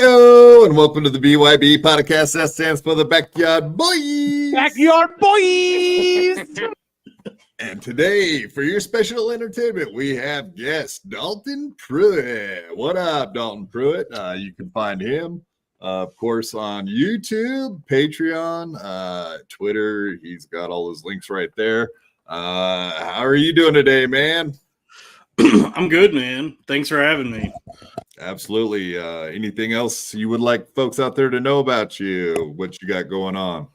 Hello and welcome to the BYB Podcast. That stands for the Backyard Boys. Backyard Boys. And today, for your special entertainment, we have guest Dalton Pruitt. What up, Dalton Pruitt? You can find him, of course, on YouTube, Patreon, Twitter. He's got all his links right there. How are you doing today, man? I'm good, man. Thanks for having me. Absolutely. Anything else you would like folks out there to know about you? What you got going on?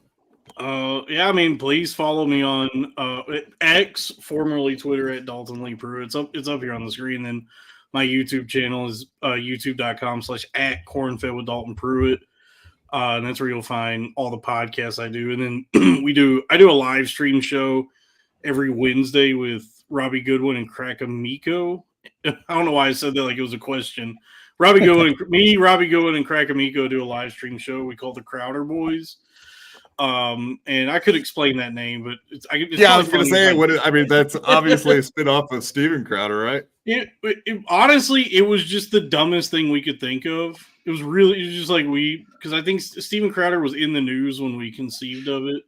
Yeah, I mean, please follow me on X, formerly Twitter, at Dalton Lee Pruitt. It's up here on the screen. Then my YouTube channel is youtube.com/@cornfed with Dalton Pruitt. And that's where you'll find all the podcasts I do. And then I do a live stream show every Wednesday with Robbie Goodwin and Crackamico. I don't know why I said that like it was a question. Robbie Goodwin and Crackamico do a live stream show we call the Crowder Boys. And I could explain that name, but I was going to say, that's obviously a spin-off of Steven Crowder, right? Honestly, it was just the dumbest thing we could think of. It was just like because I think Steven Crowder was in the news when we conceived of it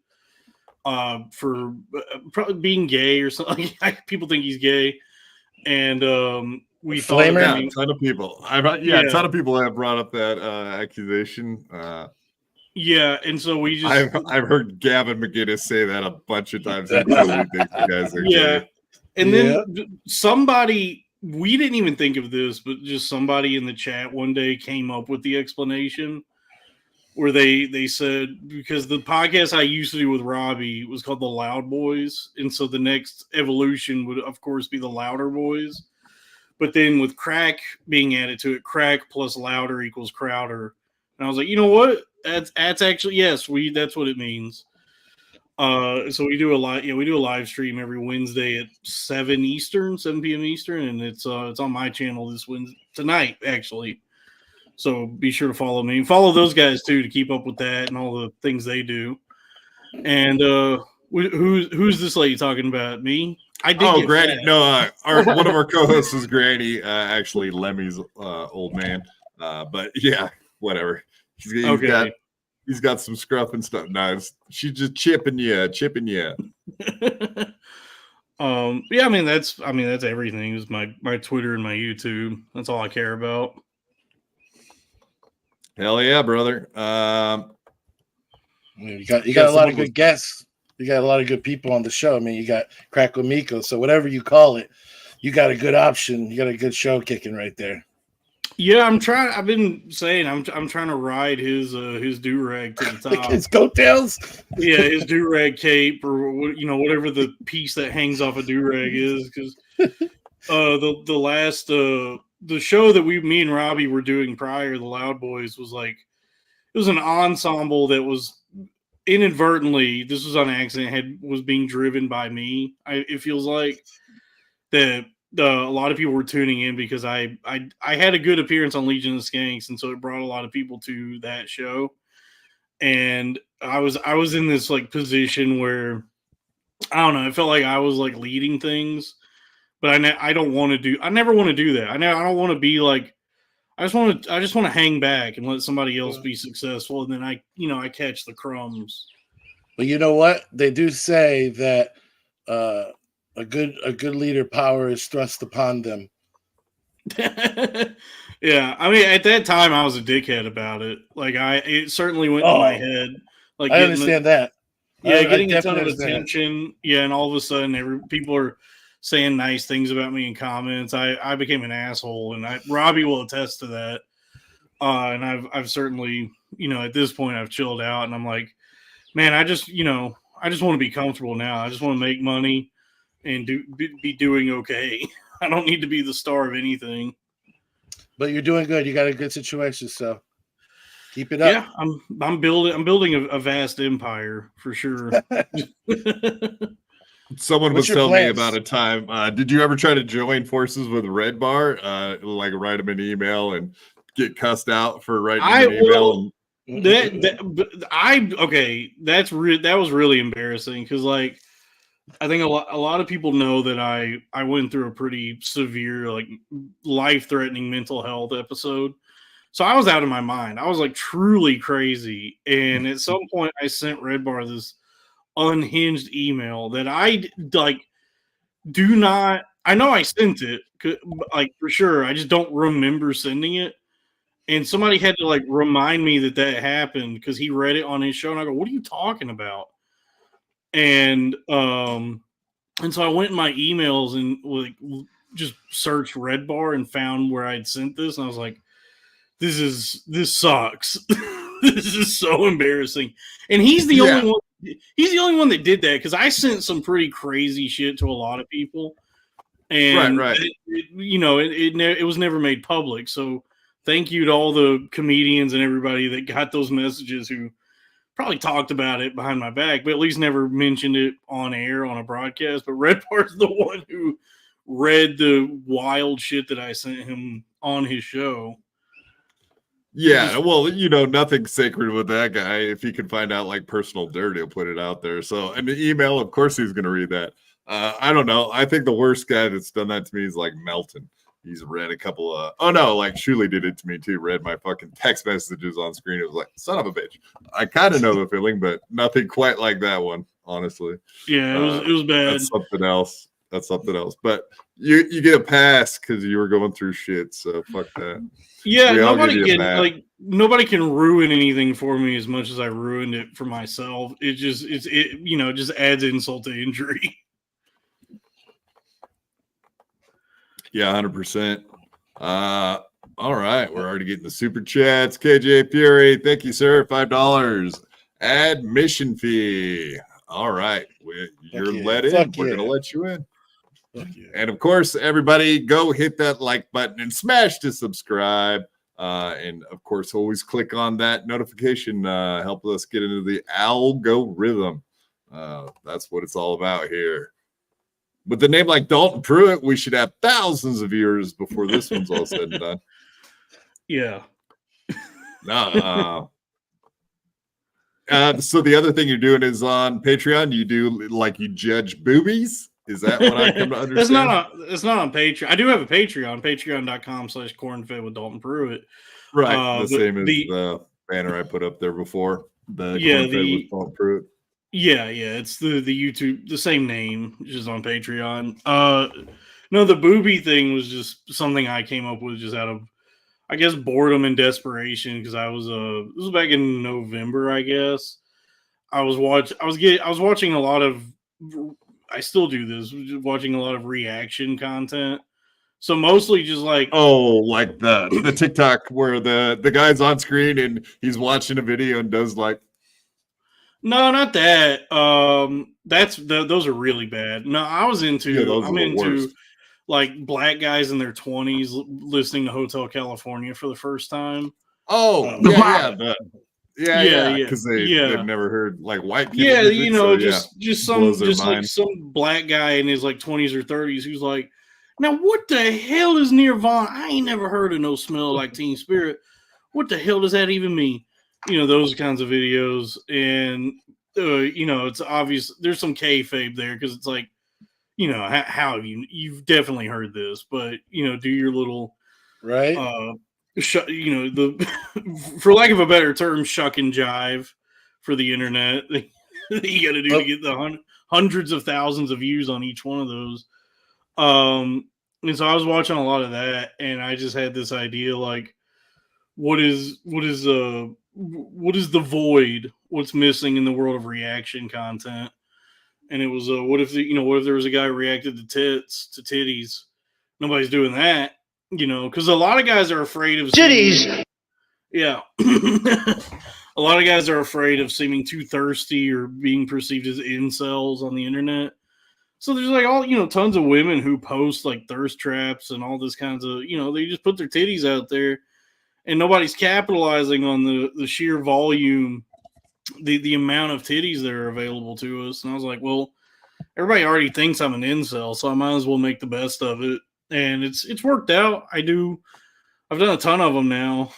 for probably being gay or something. People think he's gay. And we thought a ton of people. A ton of people have brought up that accusation. And so we just I've heard Gavin McGinnis say that a bunch of times. He totally thinks you guys are gay. And then somebody, we didn't even think of this, but just somebody in the chat one day came up with the explanation where they said, because the podcast I used to do with Robbie was called the Loud Boys, and so the next evolution would of course be the Louder Boys, but then with crack being added to it, crack plus louder equals Crowder. And I was like, you know what, that's actually, yes, that's what it means. So we do a live stream every Wednesday at 7 p.m. Eastern, and it's on my channel this Wednesday tonight actually. So be sure to follow me and follow those guys too to keep up with that and all the things they do. And who's this lady talking about? Me? Granny. Fat. No, one of our co-hosts is Granny. Actually, Lemmy's old man. But yeah, whatever. He's got some scruff and stuff. No, she's just chipping you. That's everything. Is my Twitter and my YouTube. That's all I care about. Hell yeah, brother. You got a lot of good guests. You got a lot of good people on the show. I mean, you got Crackamico. So whatever you call it, you got a good option. You got a good show kicking right there. Yeah, I've been saying I'm trying to ride his do-rag to the top. His coattails? Yeah, his do-rag cape or whatever the piece that hangs off a do-rag is, because the show that me and Robbie were doing prior, the Loud Boys, was like, it was an ensemble that was inadvertently, this was on accident, was being driven by me. It feels like that a lot of people were tuning in because I had a good appearance on Legion of Skanks, and so it brought a lot of people to that show. And I was in this like position where I don't know, it felt like I was like leading things, but I don't want to do. I never want to do that. I don't want to be like. I just want to hang back and let somebody else be successful, and then I catch the crumbs. But you know what? They do say that a good leader power is thrust upon them. Yeah, I mean, at that time, I was a dickhead about it. Like, it certainly went to my head. Like, I understand that. Yeah, getting a ton of attention. Yeah, and all of a sudden, people are saying nice things about me in comments. I became an asshole, and Robbie will attest to that. And I've certainly, at this point, I've chilled out, and I'm like, man, I just want to be comfortable now. I just want to make money and be doing okay. I don't need to be the star of anything. But you're doing good. You got a good situation, so keep it up. Yeah, I'm building a vast empire for sure. Someone was telling me about a time. Did you ever try to join forces with Red Bar? Like write them an email and get cussed out for writing an email? That was really embarrassing because like I think a lot of people know that I went through a pretty severe, like life-threatening mental health episode. So I was out of my mind. I was like truly crazy. And at some point I sent Red Bar this unhinged email that I like I know I sent it like for sure. I just don't remember sending it. And somebody had to like remind me that happened because he read it on his show and I go, what are you talking about? And so I went in my emails and like just searched Red Bar and found where I'd sent this, and I was like, this sucks. This is so embarrassing. And he's the only one. He's the only one that did that because I sent some pretty crazy shit to a lot of people, and right. It was never made public. So thank you to all the comedians and everybody that got those messages who probably talked about it behind my back, but at least never mentioned it on air on a broadcast. But Red Bar's the one who read the wild shit that I sent him on his show. Yeah, well, nothing's sacred with that guy. If he can find out like personal dirt, he'll put it out there. So, and the email, of course, he's going to read that. I don't know. I think the worst guy that's done that to me is like Melton. He's read a couple of, like Shuley did it to me too. Read my fucking text messages on screen. It was like, son of a bitch. I kind of know the feeling, but nothing quite like that one, honestly. Yeah, it was bad. That's something else. But you get a pass because you were going through shit. So fuck that. Yeah, nobody can ruin anything for me as much as I ruined it for myself. It just adds insult to injury. Yeah, 100%. All right, we're already getting the super chats. KJ Fury, thank you, sir. $5 admission fee. All right, you're let in. We're gonna let you in. And of course, everybody, go hit that like button and smash to subscribe. And of course, always click on that notification. Help us get into the algorithm. That's what it's all about here. With a name like Dalton Pruitt, we should have thousands of viewers before this one's all said and done. Yeah. So the other thing you're doing is on Patreon. You do like you judge boobies. Is that what I come to understand? It's not on Patreon. I do have a Patreon, patreon.com/cornfed with Dalton Pruitt. Right. The same as the banner I put up there before. Cornfed with Dalton Pruitt. Yeah, it's the YouTube, the same name, just on Patreon. No, the booby thing was just something I came up with just out of, I guess, boredom and desperation because I was this was back in November, I guess. I was watching a lot of, I still do this, watching a lot of reaction content. So mostly just like like the TikTok where the guy's on screen and he's watching a video and does like. No, not that. Those are really bad. No, I'm into like black guys in their 20s listening to Hotel California for the first time. Because they've never heard like white people. Yeah, music, just some black guy in his like 20s or 30s who's like, Now, what the hell is Nirvana? I ain't never heard of no Smell Like Teen Spirit. What the hell does that even mean? You know, those kinds of videos. And, you know, it's obvious. There's some kayfabe there because it's like, you know, how have you've definitely heard this, but, you know, do your little, right? You know, the, for lack of a better term, shuck and jive for the internet that you got to do to get the hundreds of thousands of views on each one of those. And so I was watching a lot of that, and I just had this idea, like, what is the void? What's missing in the world of reaction content? And it was, what if there was a guy who reacted to titties? Nobody's doing that, you know, because a lot of guys are afraid of titties. Yeah, a lot of guys are afraid of seeming too thirsty or being perceived as incels on the internet. So there's like tons of women who post like thirst traps and all this kinds of, you know, they just put their titties out there and nobody's capitalizing on the sheer volume, the amount of titties that are available to us. And I was like, well, everybody already thinks I'm an incel, so I might as well make the best of it. And it's worked out. I've done a ton of them now.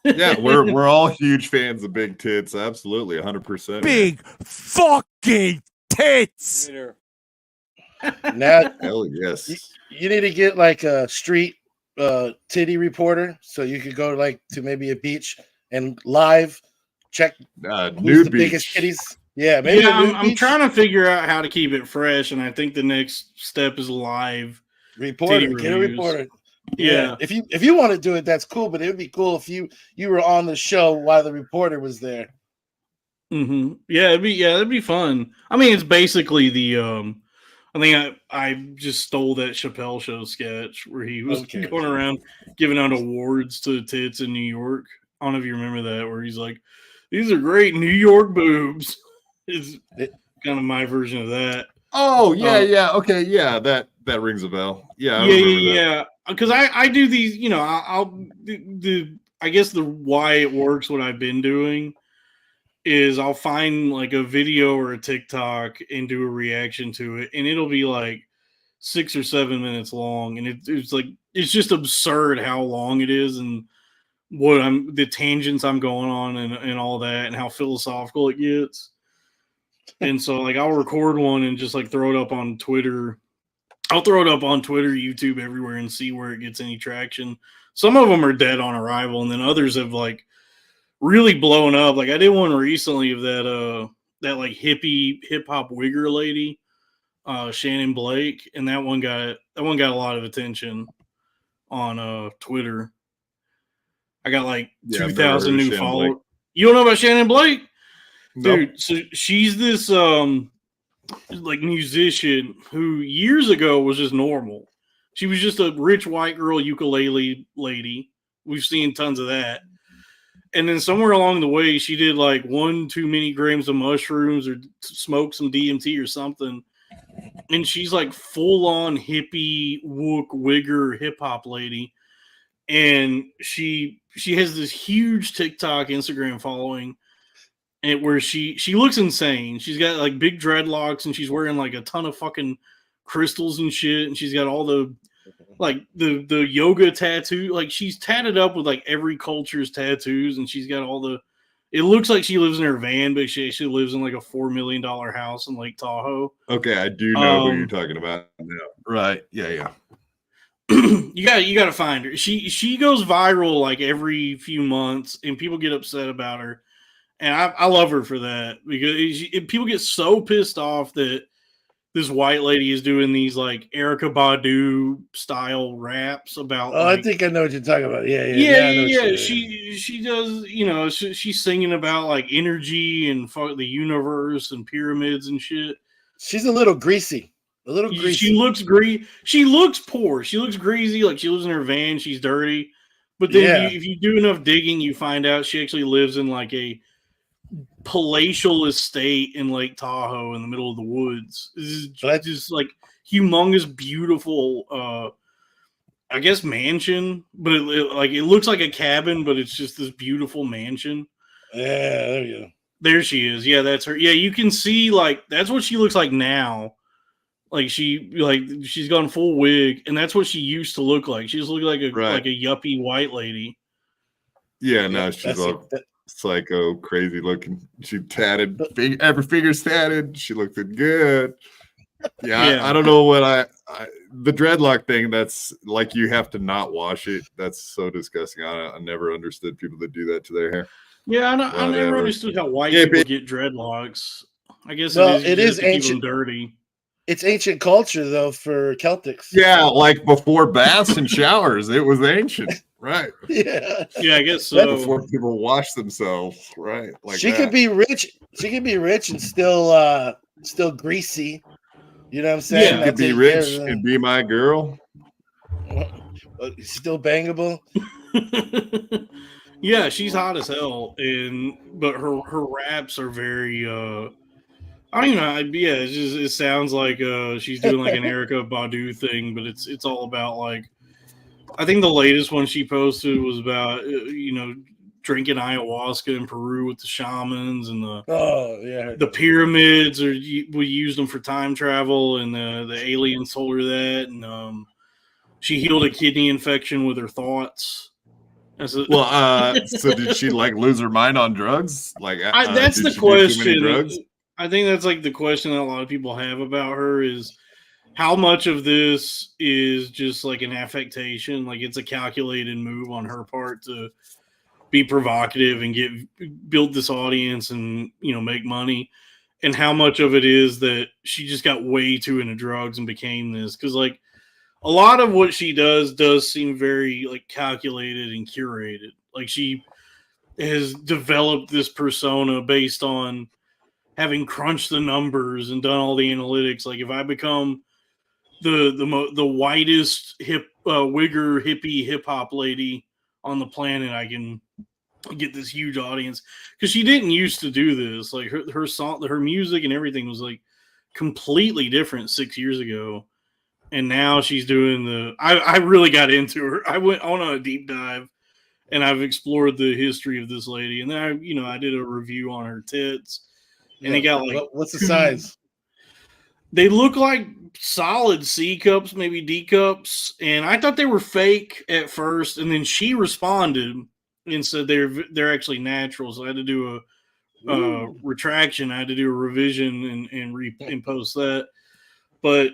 Yeah, we're all huge fans of big tits. Absolutely, 100%. Big fucking tits. Now, hell yes. You need to get like a street titty reporter, so you could go to maybe a beach and live check who's the biggest titties. Yeah, maybe. Yeah, I'm trying to figure out how to keep it fresh, and I think the next step is live reporter. Get a reporter. Yeah. If you want to do it, that's cool. But it would be cool if you were on the show while the reporter was there. Mm-hmm. Yeah, that'd be fun. I mean, it's basically the I think I just stole that Chappelle Show sketch where he was going around giving out awards to tits in New York. I don't know if you remember that, where he's like, "These are great New York boobs." It's kind of my version of that. Oh yeah, okay, yeah, that rings a bell. Yeah, yeah. Because I do these, you know, I guess the why it works. What I've been doing is I'll find like a video or a TikTok and do a reaction to it, and it'll be like 6 or 7 minutes long, and it's like it's just absurd how long it is and the tangents I'm going on and all that, and how philosophical it gets. And so like I'll record one and just like throw it up on Twitter. I'll throw it up on Twitter, YouTube, everywhere, and see where it gets any traction. Some of them are dead on arrival, and then others have like really blown up. Like I did one recently of that like hippie hip hop wigger lady, Shannon Blake, and that one got a lot of attention on Twitter. I got like 2,000 new followers. You don't know about Shannon Blake? Dude, nope. So she's this like musician who years ago was just normal. She was just a rich white girl ukulele lady. We've seen tons of that. And then somewhere along the way, she did like 1 too many grams of mushrooms or smoked some DMT or something. And she's like full on hippie wook wigger hip hop lady. And she has this huge TikTok, Instagram following, and where she looks insane. She's got like big dreadlocks, and she's wearing like a ton of fucking crystals and shit. And she's got all the like the yoga tattoo. Like she's tatted up with like every culture's tattoos, and she's got all the. It looks like she lives in her van, but she actually lives in like a $4 million house in Lake Tahoe. Okay, I do know who you're talking about. Yeah. Right? Yeah. You got to find her. She goes viral like every few months, and people get upset about her. And I love her for that, because people get so pissed off that this white lady is doing these like Erykah Badu style raps about. Oh, like, I think I know what you're talking about. Yeah. She does. You know, she's singing about like energy and the universe and pyramids and shit. She's a little greasy. She looks She looks poor. She looks greasy. Like she lives in her van. She's dirty. But then if you do enough digging, you find out she actually lives in like a palatial estate in Lake Tahoe in the middle of the woods. This is just like humongous, beautiful, I guess mansion, but it looks like a cabin, but it's just this beautiful mansion. Yeah, there you go. There she is. Yeah, that's her. Yeah, you can see like that's what she looks like now. Like she's gone full wig, and that's what she used to look like. She just looked like a yuppie white lady. Yeah, now she's all psycho, crazy looking. She tatted, every finger's tatted. She looked good. Yeah. I don't know what the dreadlock thing. That's like you have to not wash it. That's so disgusting. I never understood people that do that to their hair. Yeah, I never understood how white people get dreadlocks. I guess it is to ancient. Keep them dirty. It's ancient culture though for Celtics. Yeah, like before baths and showers, it was ancient, right? Yeah, I guess so. Before people wash themselves, right? Like she could be rich. She could be rich and still greasy. You know what I'm saying? She could be rich and be my girl. Still bangable. Yeah, she's hot as hell, but her raps are very. I don't even know. Yeah, it sounds like she's doing like an Erykah Badu thing, but it's all about like. I think the latest one she posted was about drinking ayahuasca in Peru with the shamans and the pyramids, or we used them for time travel, and the aliens told her that, and she healed a kidney infection with her thoughts. So did she like lose her mind on drugs? Like that's the question. I think that's like the question that a lot of people have about her is how much of this is just like an affectation, like it's a calculated move on her part to be provocative and build this audience and make money, and how much of it is that she just got way too into drugs and became this. Because like a lot of what she does seem very like calculated and curated. Like she has developed this persona based on having crunched the numbers and done all the analytics. Like if I become the whitest wigger hippie hip hop lady on the planet, I can get this huge audience. Because she didn't used to do this. Like her song, her music and everything was like completely different 6 years ago. And now she's doing I really got into her. I went on a deep dive and I've explored the history of this lady. And then I did a review on her tits. And they got like, what's the size? They look like solid C cups, maybe D cups. And I thought they were fake at first. And then she responded and said they're actually natural. So I had to do a retraction. I had to do a revision and post that. But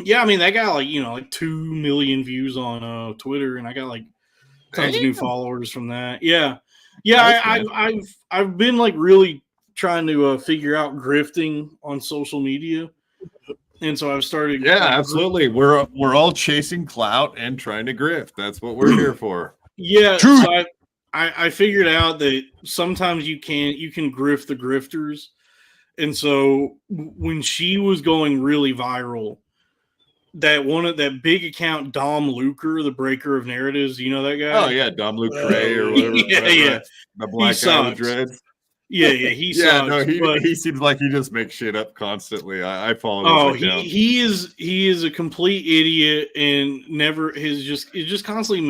yeah, I mean, that got like 2 million views on Twitter, and I got like tons of new followers from that. Yeah. I've been like really trying to figure out grifting on social media, and so I've started. Yeah, absolutely. We're all chasing clout and trying to grift. That's what we're here for. Yeah, so I figured out that sometimes you can grift the grifters, and so when she was going really viral. That big account, Dom Luker, the breaker of narratives. You know that guy? Oh yeah, Dom Luker or whatever. Yeah. The black guy with dreads. Yeah, he sucks. No, he seems like he just makes shit up constantly. I follow. Oh, he is a complete idiot and is just constantly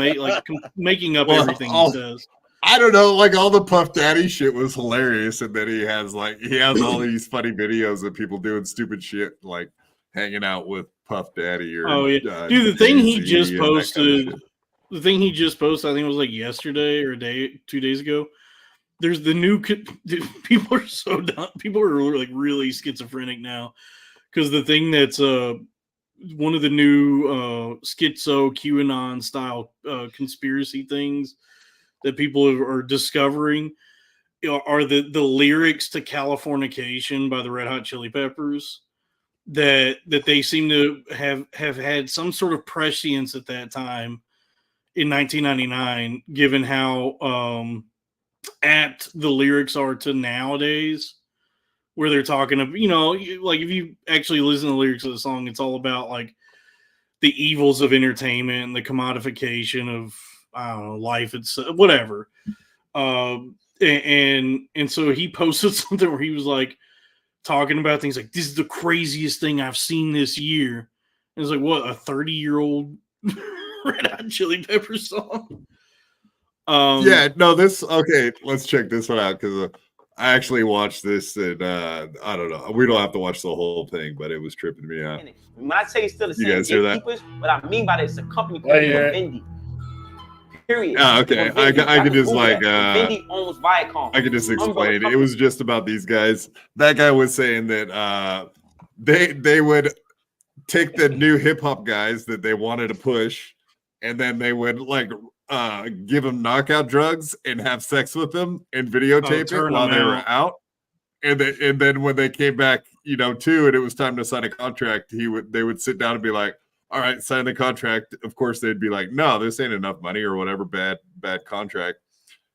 making up everything he says. I don't know, like all the Puff Daddy shit was hilarious, and then he has all these funny videos of people doing stupid shit, like hanging out with Puff Daddy or dude, the thing he just posted, I think it was like yesterday or 2 days ago. There's the new people are so dumb. People are like really schizophrenic now because the thing that's one of the new schizo QAnon style conspiracy things that people are discovering are the lyrics to Californication by the Red Hot Chili Peppers. That they seem to have had some sort of prescience at that time in 1999, given how apt the lyrics are to nowadays, where they're talking about, like if you actually listen to the lyrics of the song, it's all about like the evils of entertainment and the commodification of, I don't know, life, it's whatever. And so he posted something where he was like, talking about things like, this is the craziest thing I've seen this year. And it's like, what, a 30-year-old Red Hot Chili Peppers song? Okay, let's check this one out because I actually watched this, and I don't know. We don't have to watch the whole thing, but it was tripping me out. When I say it's still the same gatekeepers, what I mean by that is a company called Vivendi. Period. Okay. I could just like Vivendi owns Viacom. I could just explain. It was just about these guys. That guy was saying that they would take the new hip hop guys that they wanted to push, and then they would like give them knockout drugs and have sex with them and videotape it while they were out. And then when they came back, and it was time to sign a contract, they would sit down and be like, all right, sign the contract. Of course, they'd be like, no, this ain't enough money or whatever, bad contract.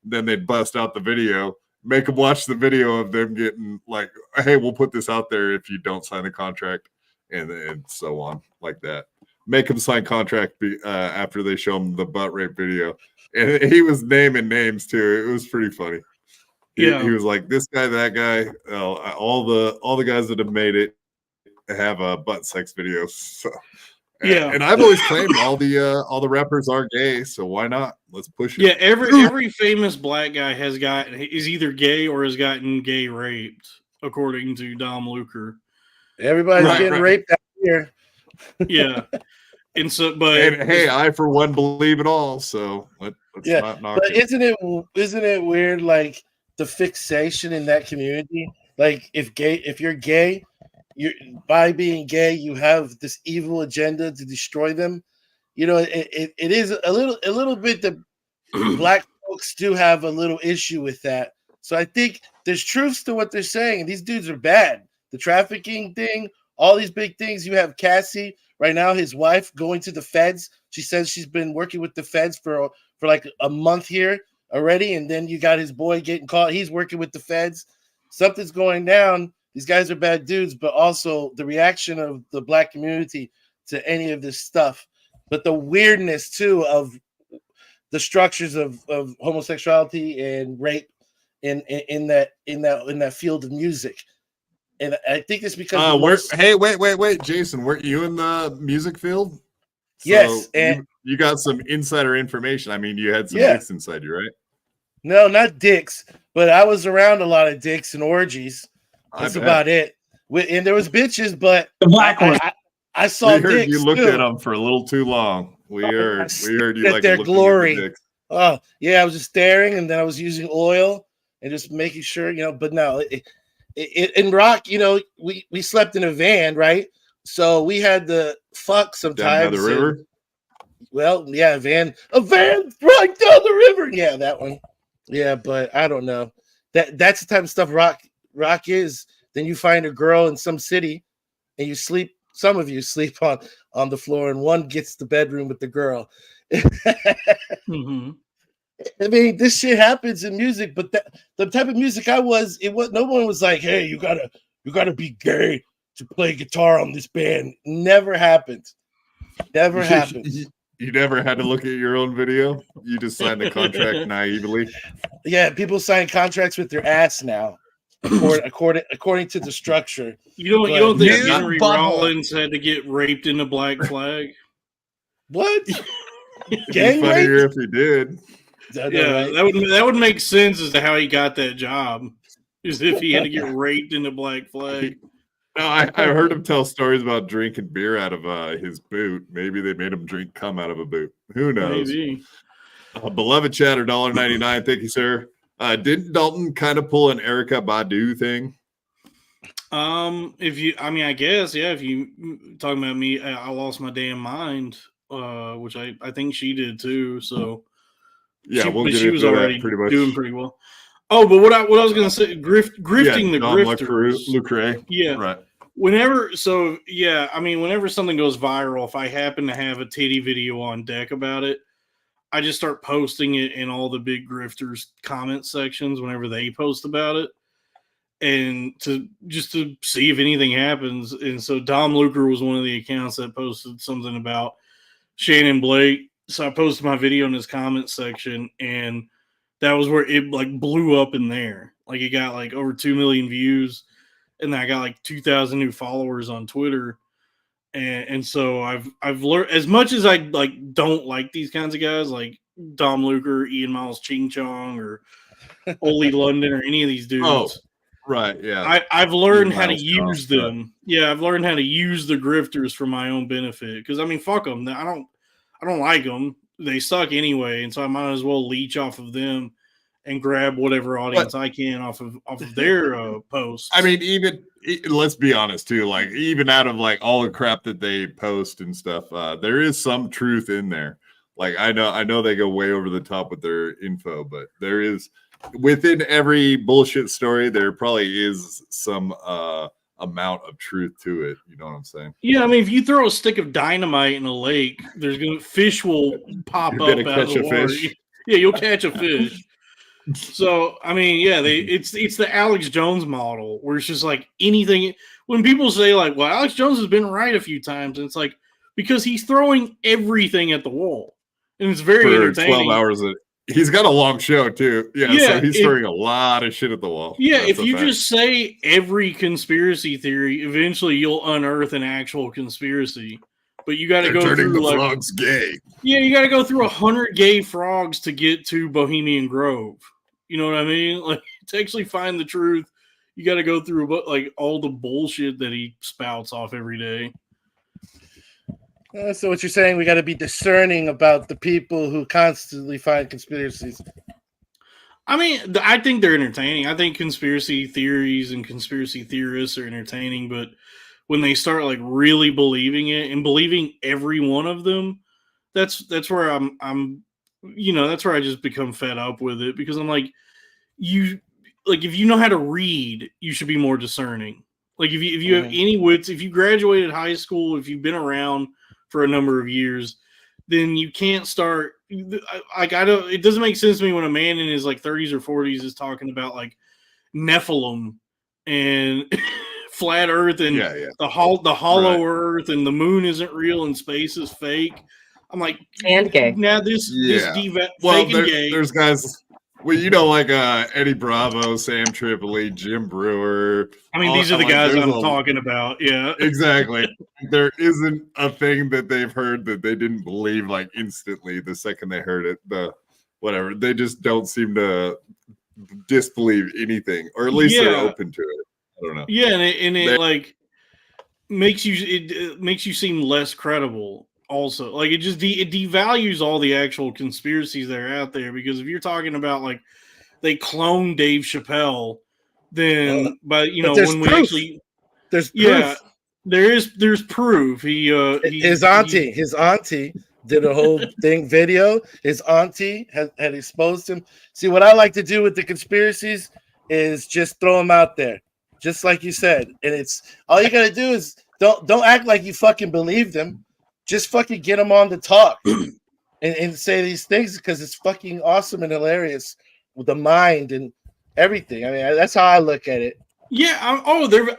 Then they'd bust out the video, make them watch the video of them getting like, hey, we'll put this out there if you don't sign the contract, and so on like that. Make them sign contract after they show them the butt rape video. And he was naming names too. It was pretty funny. He was like, this guy, that guy, all the guys that have made it have butt sex videos. So. Yeah, and I've always claimed all the rappers are gay, so why not? Let's push it. Yeah, every famous black guy is either gay or has gotten gay raped, according to Dom Luker. Everybody's getting raped out here. Yeah, and so, hey, I for one believe it all. So let's not knock it. Isn't it weird? Like the fixation in that community. Like if you're gay. By being gay, you have this evil agenda to destroy them. It is a little bit that black folks do have a little issue with that. So I think there's truths to what they're saying. These dudes are bad. The trafficking thing, all these big things. You have Cassie right now, his wife, going to the feds. She says she's been working with the feds for like a month here already, and then you got his boy getting caught. He's working with the feds. Something's going down. These guys are bad dudes, but also the reaction of the black community to any of this stuff. But the weirdness, too, of the structures of homosexuality and rape in that field of music. And I think it's because hey, wait, Jason, weren't you in the music field? So yes, and you got some insider information. I mean, you had some dicks inside you, right? No, not dicks, but I was around a lot of dicks and orgies. That's about it. And there was bitches, but the black one. I saw dicks. You looked at them for a little too long. We heard you like their glory. At the oh yeah, I was just staring, and then I was using oil and just making sure, But no, in rock, we slept in a van, right? So we had to fuck sometimes. Down by the river. Well, yeah, a van right down the river. Yeah, that one. Yeah, but I don't know. That's the type of stuff rock is. Then you find a girl in some city and you sleep. Some of you sleep on the floor, and one gets the bedroom with the girl. Mm-hmm. I mean, this shit happens in music, but the type of music no one was like, hey, you gotta be gay to play guitar on this band. Never happened. Never happened. You never had to look at your own video. You just signed the contract naively. Yeah, people sign contracts with their ass now, according to the structure. You don't think Henry Rollins had to get raped in a Black Flag? What? It'd be funnier if he did. Yeah, that would make sense as to how he got that job. Is if he had to get raped in a Black Flag. No, I heard him tell stories about drinking beer out of his boot. Maybe they made him drink cum out of a boot. Who knows? Maybe. Beloved chatter, $1.99. Thank you, sir. Didn't Dalton kind of pull an Erykah Badu thing? I guess, yeah. If you talking about me, I lost my damn mind, which I think she did too. So yeah, she was already pretty much doing pretty well. Oh, but what I was going to say, grifting the grifters. Lucre. Yeah. Right. Whenever something goes viral, if I happen to have a titty video on deck about it, I just start posting it in all the big grifters comment sections whenever they post about it, and to see if anything happens. And so Dom Luker was one of the accounts that posted something about Shannon Blake. So I posted my video in his comment section, and that was where it like blew up in there. Like it got like over 2 million views, and I got like 2,000 new followers on Twitter. And so I've learned, as much as I don't like these kinds of guys like Dom Luker, Ian Miles Ching Chong, or Ole London or any of these dudes. Oh, right, yeah. I've learned how to Miles use Cross, them. Right. Yeah, I've learned how to use the grifters for my own benefit. Because I mean, fuck them. I don't like them. They suck anyway, and so I might as well leech off of them and grab whatever audience I can off of their posts. I mean, even let's be honest too. Like, even out of like all the crap that they post and stuff, there is some truth in there. Like, I know they go way over the top with their info, but there is within every bullshit story, there probably is some amount of truth to it. You know what I'm saying? Yeah, I mean, if you throw a stick of dynamite in a lake, fish will pop up out of the water. Fish. Yeah, you'll catch a fish. So I mean, yeah, it's the Alex Jones model where it's just like anything. When people say like, "Well, Alex Jones has been right a few times," and it's like because he's throwing everything at the wall, and it's very entertaining. 12 hours. He's got a long show too. Yeah, so he's throwing a lot of shit at the wall. Yeah, if you just say every conspiracy theory, eventually you'll unearth an actual conspiracy. But you got to go through the frogs gay. Yeah, you got to go through 100 gay frogs to get to Bohemian Grove. You know what I mean? Like to actually find the truth, you got to go through like all the bullshit that he spouts off every day. So what you're saying, we got to be discerning about the people who constantly find conspiracies. I mean, I think they're entertaining. I think conspiracy theories and conspiracy theorists are entertaining, but when they start like really believing it and believing every one of them, that's where I'm that's where I just become fed up with it because I'm like, if you know how to read, you should be more discerning. Like if you have any wits, if you graduated high school, if you've been around for a number of years, then you can't start like it doesn't make sense to me when a man in his like 30s or 40s is talking about like Nephilim and flat earth and the hollow earth and the moon isn't real and space is fake. I'm like, and gay. Now this fake and gay. There's guys, like Eddie Bravo, Sam Tripoli, Jim Brewer. I mean, these are the guys I'm talking about. Yeah, exactly. There isn't a thing that they've heard that they didn't believe like instantly the second they heard it. Whatever, they just don't seem to disbelieve anything, or at least they're open to it. I don't know. Yeah, and it like makes you seem less credible. Also, like it devalues all the actual conspiracies that are out there because if you're talking about like they cloned Dave Chappelle, then when proof. we actually there's proof. there's proof. His auntie did a whole video. His auntie had exposed him. See, what I like to do with the conspiracies is just throw them out there, just like you said. And it's all you gotta do is don't act like you fucking believe them. Just fucking get them on to talk and say these things because it's fucking awesome and hilarious with the mind and everything. I mean, that's how I look at it. Yeah.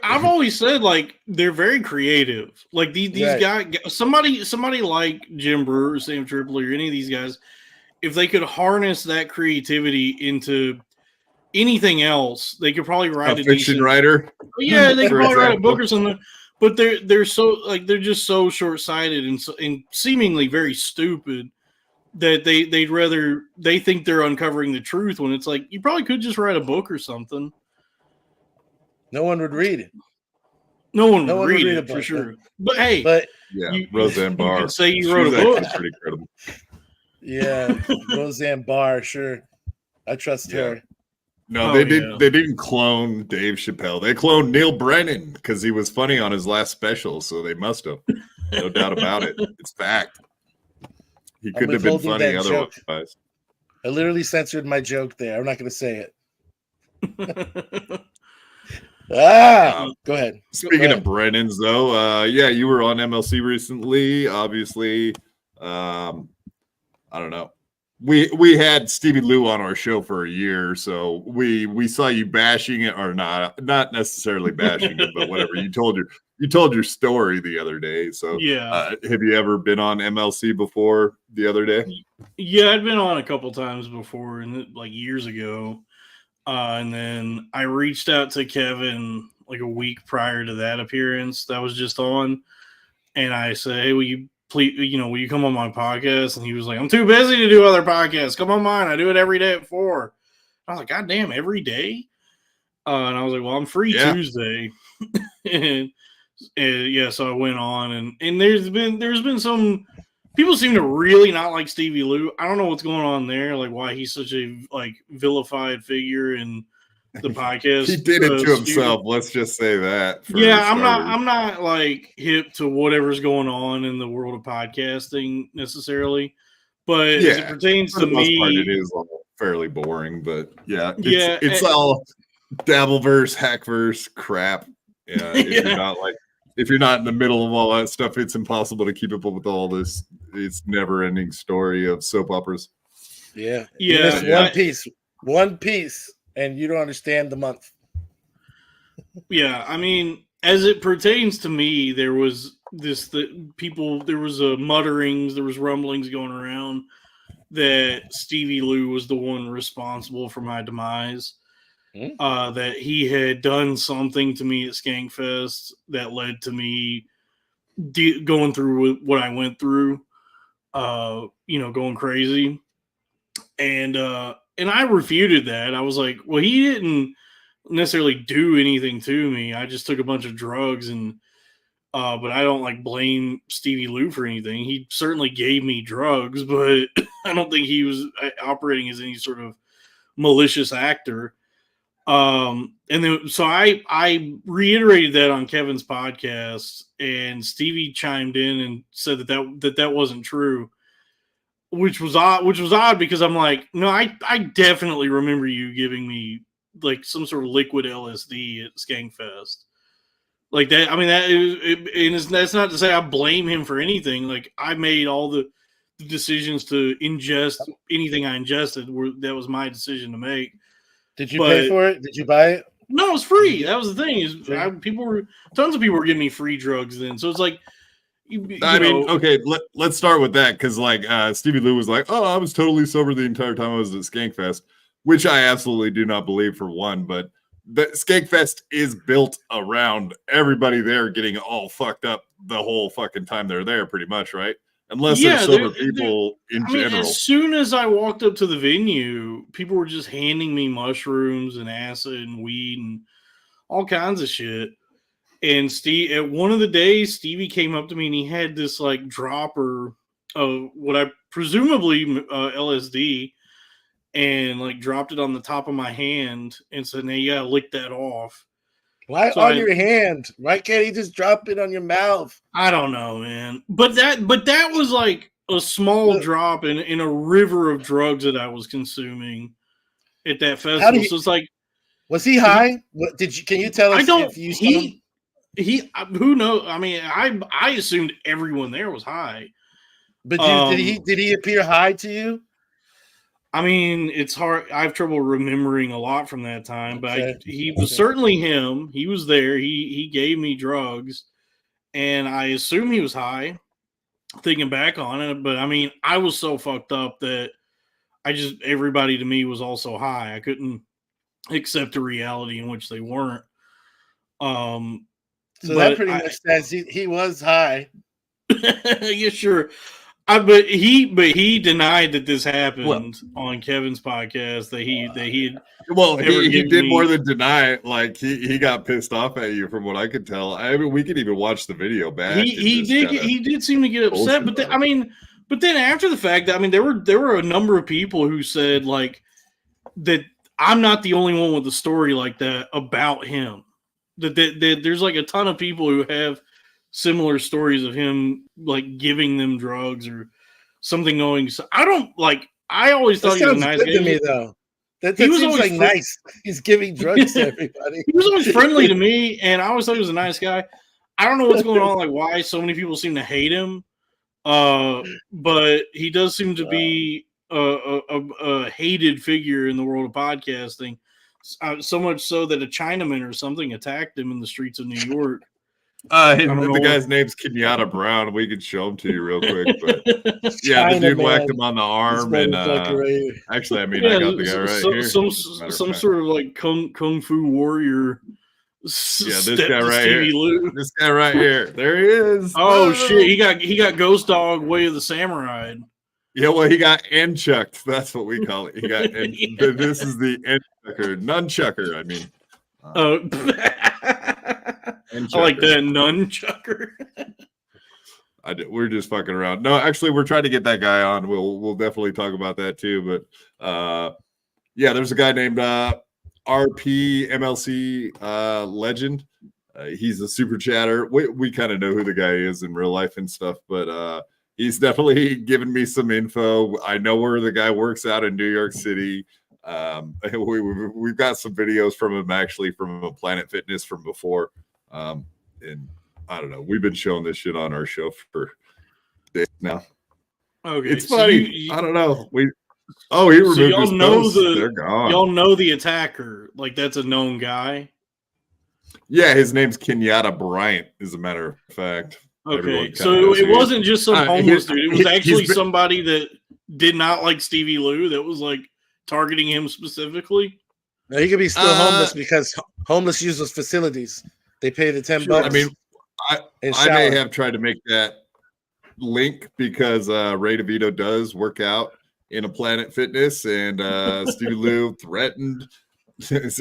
I've always said like they're very creative. Like these guys, somebody like Jim Brewer, Sam Tripoli, or any of these guys, if they could harness that creativity into anything else, they could probably write a fiction writer. Yeah, they could probably write a book or something. But they're just so short-sighted and seemingly very stupid that they think they're uncovering the truth when it's like you probably could just write a book or something. No one would read it. No one would read it for sure. But hey, Roseanne Barr. You could say you wrote a book. Pretty credible. Yeah, Roseanne Barr, sure. I trust her. No, they didn't clone Dave Chappelle. They cloned Neil Brennan because he was funny on his last special, so they must have. No doubt about it. It's fact. He couldn't have been funny otherwise. I literally censored my joke there. I'm not going to say it. Go ahead. Speaking of Brennans, though, you were on MLC recently. Obviously, I don't know. We had Stevie Lou on our show for a year, so we saw you bashing it, or not necessarily bashing it, but whatever. You told your story the other day. So have you ever been on MLC before the other day? Yeah, I'd been on a couple times before, and like years ago. And then I reached out to Kevin like a week prior to that appearance that was just on, and I said, "Hey, will you come on my podcast?" And he was like, "I'm too busy to do other podcasts. Come on mine. I do it every day at 4." I was like, God damn, every day? And I was like, well, I'm free Tuesday. and yeah, so I went on, and there's been some people seem to really not like Stevie Lou. I don't know what's going on there, like why he's such a like vilified figure in the podcast. He did it to himself. Let's just say that. Yeah, I'm not like hip to whatever's going on in the world of podcasting necessarily, but as it pertains to me, it is fairly boring. But it's all Dabbleverse, Hackverse crap. Yeah, if you're not in the middle of all that stuff, it's impossible to keep up with all this. It's never-ending story of soap operas. Yeah. One piece, and you don't understand the month. Yeah, I mean, as it pertains to me, there was mutterings, there was rumblings going around that Stevie Lou was the one responsible for my demise. That he had done something to me at Skankfest that led to me going through what I went through, going crazy. And I refuted that. I was like, well, he didn't necessarily do anything to me. I just took a bunch of drugs but I don't like blame Stevie Lou for anything. He certainly gave me drugs, but I don't think he was operating as any sort of malicious actor. And then so I reiterated that on Kevin's podcast, and Stevie chimed in and said that wasn't true, which was odd because I'm like, no, I definitely remember you giving me like some sort of liquid LSD at Skankfest. Like that, I mean that's not to say I blame him for anything. Like I made all the decisions to ingest anything I ingested. That was my decision to make. Did you pay for it? Did you buy it? No, it was free. That was the thing. Tons of people were giving me free drugs then. So it's like, okay, let's start with that because like Stevie Lou was like, oh, I was totally sober the entire time I was at Skankfest, which I absolutely do not believe for one. But the Skankfest is built around everybody there getting all fucked up the whole fucking time they're there, pretty much, right? Unless there's sober people in general. As soon as I walked up to the venue, people were just handing me mushrooms and acid and weed and all kinds of shit. And at one of the days, Stevie came up to me and he had this like dropper of what I presumably LSD, and like dropped it on the top of my hand and said, "Now you gotta lick that off." Why on your hand? Why can't he just drop it on your mouth? I don't know, man. But that was like a small drop in a river of drugs that I was consuming at that festival. So it's like, was he high? Can you tell us? I don't. If you he who knows? I mean, I assumed everyone there was high. But did he appear high to you? I mean, it's hard. I have trouble remembering a lot from that time, but he was certainly him. He was there. He gave me drugs, and I assume he was high, thinking back on it. But I mean, I was so fucked up that everybody to me was also high. I couldn't accept a reality in which they weren't. So that pretty much says he was high. Yeah, sure. But he denied that this happened on Kevin's podcast. That he did more than deny it. Like he got pissed off at you, from what I could tell. I mean, we could even watch the video back. He did seem to get upset, but then after the fact, I mean, there were a number of people who said like that I'm not the only one with a story like that about him. That there's like a ton of people who have similar stories of him like giving them drugs or something going. So I always thought he was a nice guy. To me though. That he was always like nice. He's giving drugs to everybody. He was always friendly to me, and I always thought he was a nice guy. I don't know what's going on, like why so many people seem to hate him. But he does seem to be a hated figure in the world of podcasting. So much so that a Chinaman or something attacked him in the streets of New York. The guy's name's Kenyatta Brown. We could show him to you real quick, but yeah, the dude whacked him on the arm, and actually, I mean, I got the guy right here. Some sort of like kung fu warrior. Yeah, this guy right here. Lou. This guy right here. There he is. Oh shit! He got Ghost Dog Way of the Samurai. Yeah, well, he got end chucked. That's what we call it. He got this is the end chucker, nunchucker. I mean, Oh, I like that nunchucker. We're just fucking around. No, actually, we're trying to get that guy on. We'll definitely talk about that too. But yeah, there's a guy named RP MLC Legend. He's a super chatter. We kind of know who the guy is in real life and stuff, but he's definitely given me some info. I know where the guy works out in New York City. We've got some videos from him actually from a Planet Fitness from before. And I don't know. We've been showing this shit on our show for days now. Okay, it's funny. I don't know. He removed his posts. They're gone. Y'all know the attacker. Like that's a known guy. Yeah, his name's Kenyatta Bryant, as a matter of fact. Okay, so it wasn't just some homeless dude. It was actually somebody that did not like Stevie Lou that was like targeting him specifically. No, he could be still homeless because homeless use those facilities. They pay the $10. I mean, I may have tried to make that link because Ray DeVito does work out in a Planet Fitness, and Stevie Lou threatened.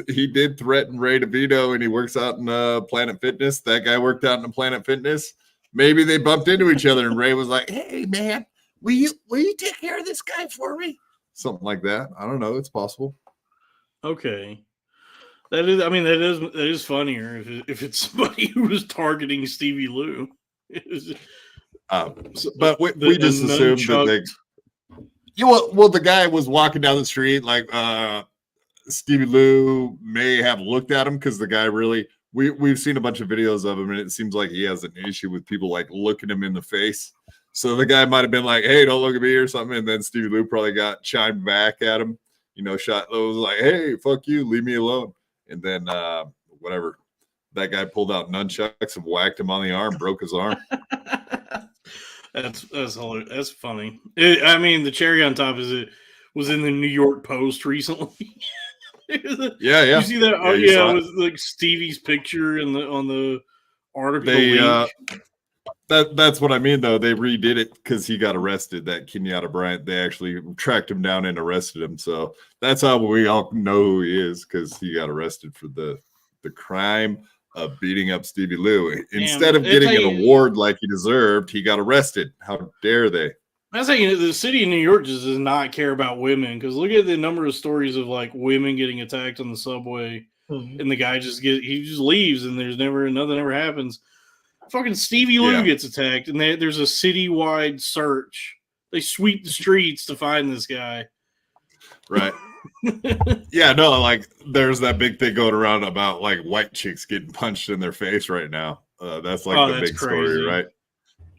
He did threaten Ray DeVito, and he works out in Planet Fitness. That guy worked out in a Planet Fitness. Maybe they bumped into each other, and Ray was like, "Hey, man, will you take care of this guy for me?" Something like that. I don't know. It's possible. Okay, that is funnier if it's somebody who was targeting Stevie Lou. But we just assumed that the guy was walking down the street like Stevie Lou may have looked at him because the guy really. We've seen a bunch of videos of him, and it seems like he has an issue with people like looking him in the face. So the guy might have been like, "Hey, don't look at me" or something, and then Stevie Lou probably got chimed back at him. Shot was like, "Hey, fuck you, leave me alone." And then whatever, that guy pulled out nunchucks and whacked him on the arm, broke his arm. That's hilarious. That's funny. The cherry on top is it was in the New York Post recently. Yeah. You see that? Oh yeah, it was like Stevie's picture on the article. That's what I mean though. They redid it because he got arrested. That Kenyatta Bryant, they actually tracked him down and arrested him. So that's how we all know who he is, because he got arrested for the crime of beating up Stevie Lou. Instead of getting an award like he deserved, he got arrested. How dare they? That's how the city of New York just does not care about women, because look at the number of stories of like women getting attacked on the subway, and the guy just leaves, and nothing ever happens. Fucking Stevie Lou gets attacked, and there's a citywide search. They sweep the streets to find this guy. Right. Yeah, no, like there's that big thing going around about like white chicks getting punched in their face right now. That's like the big story, right?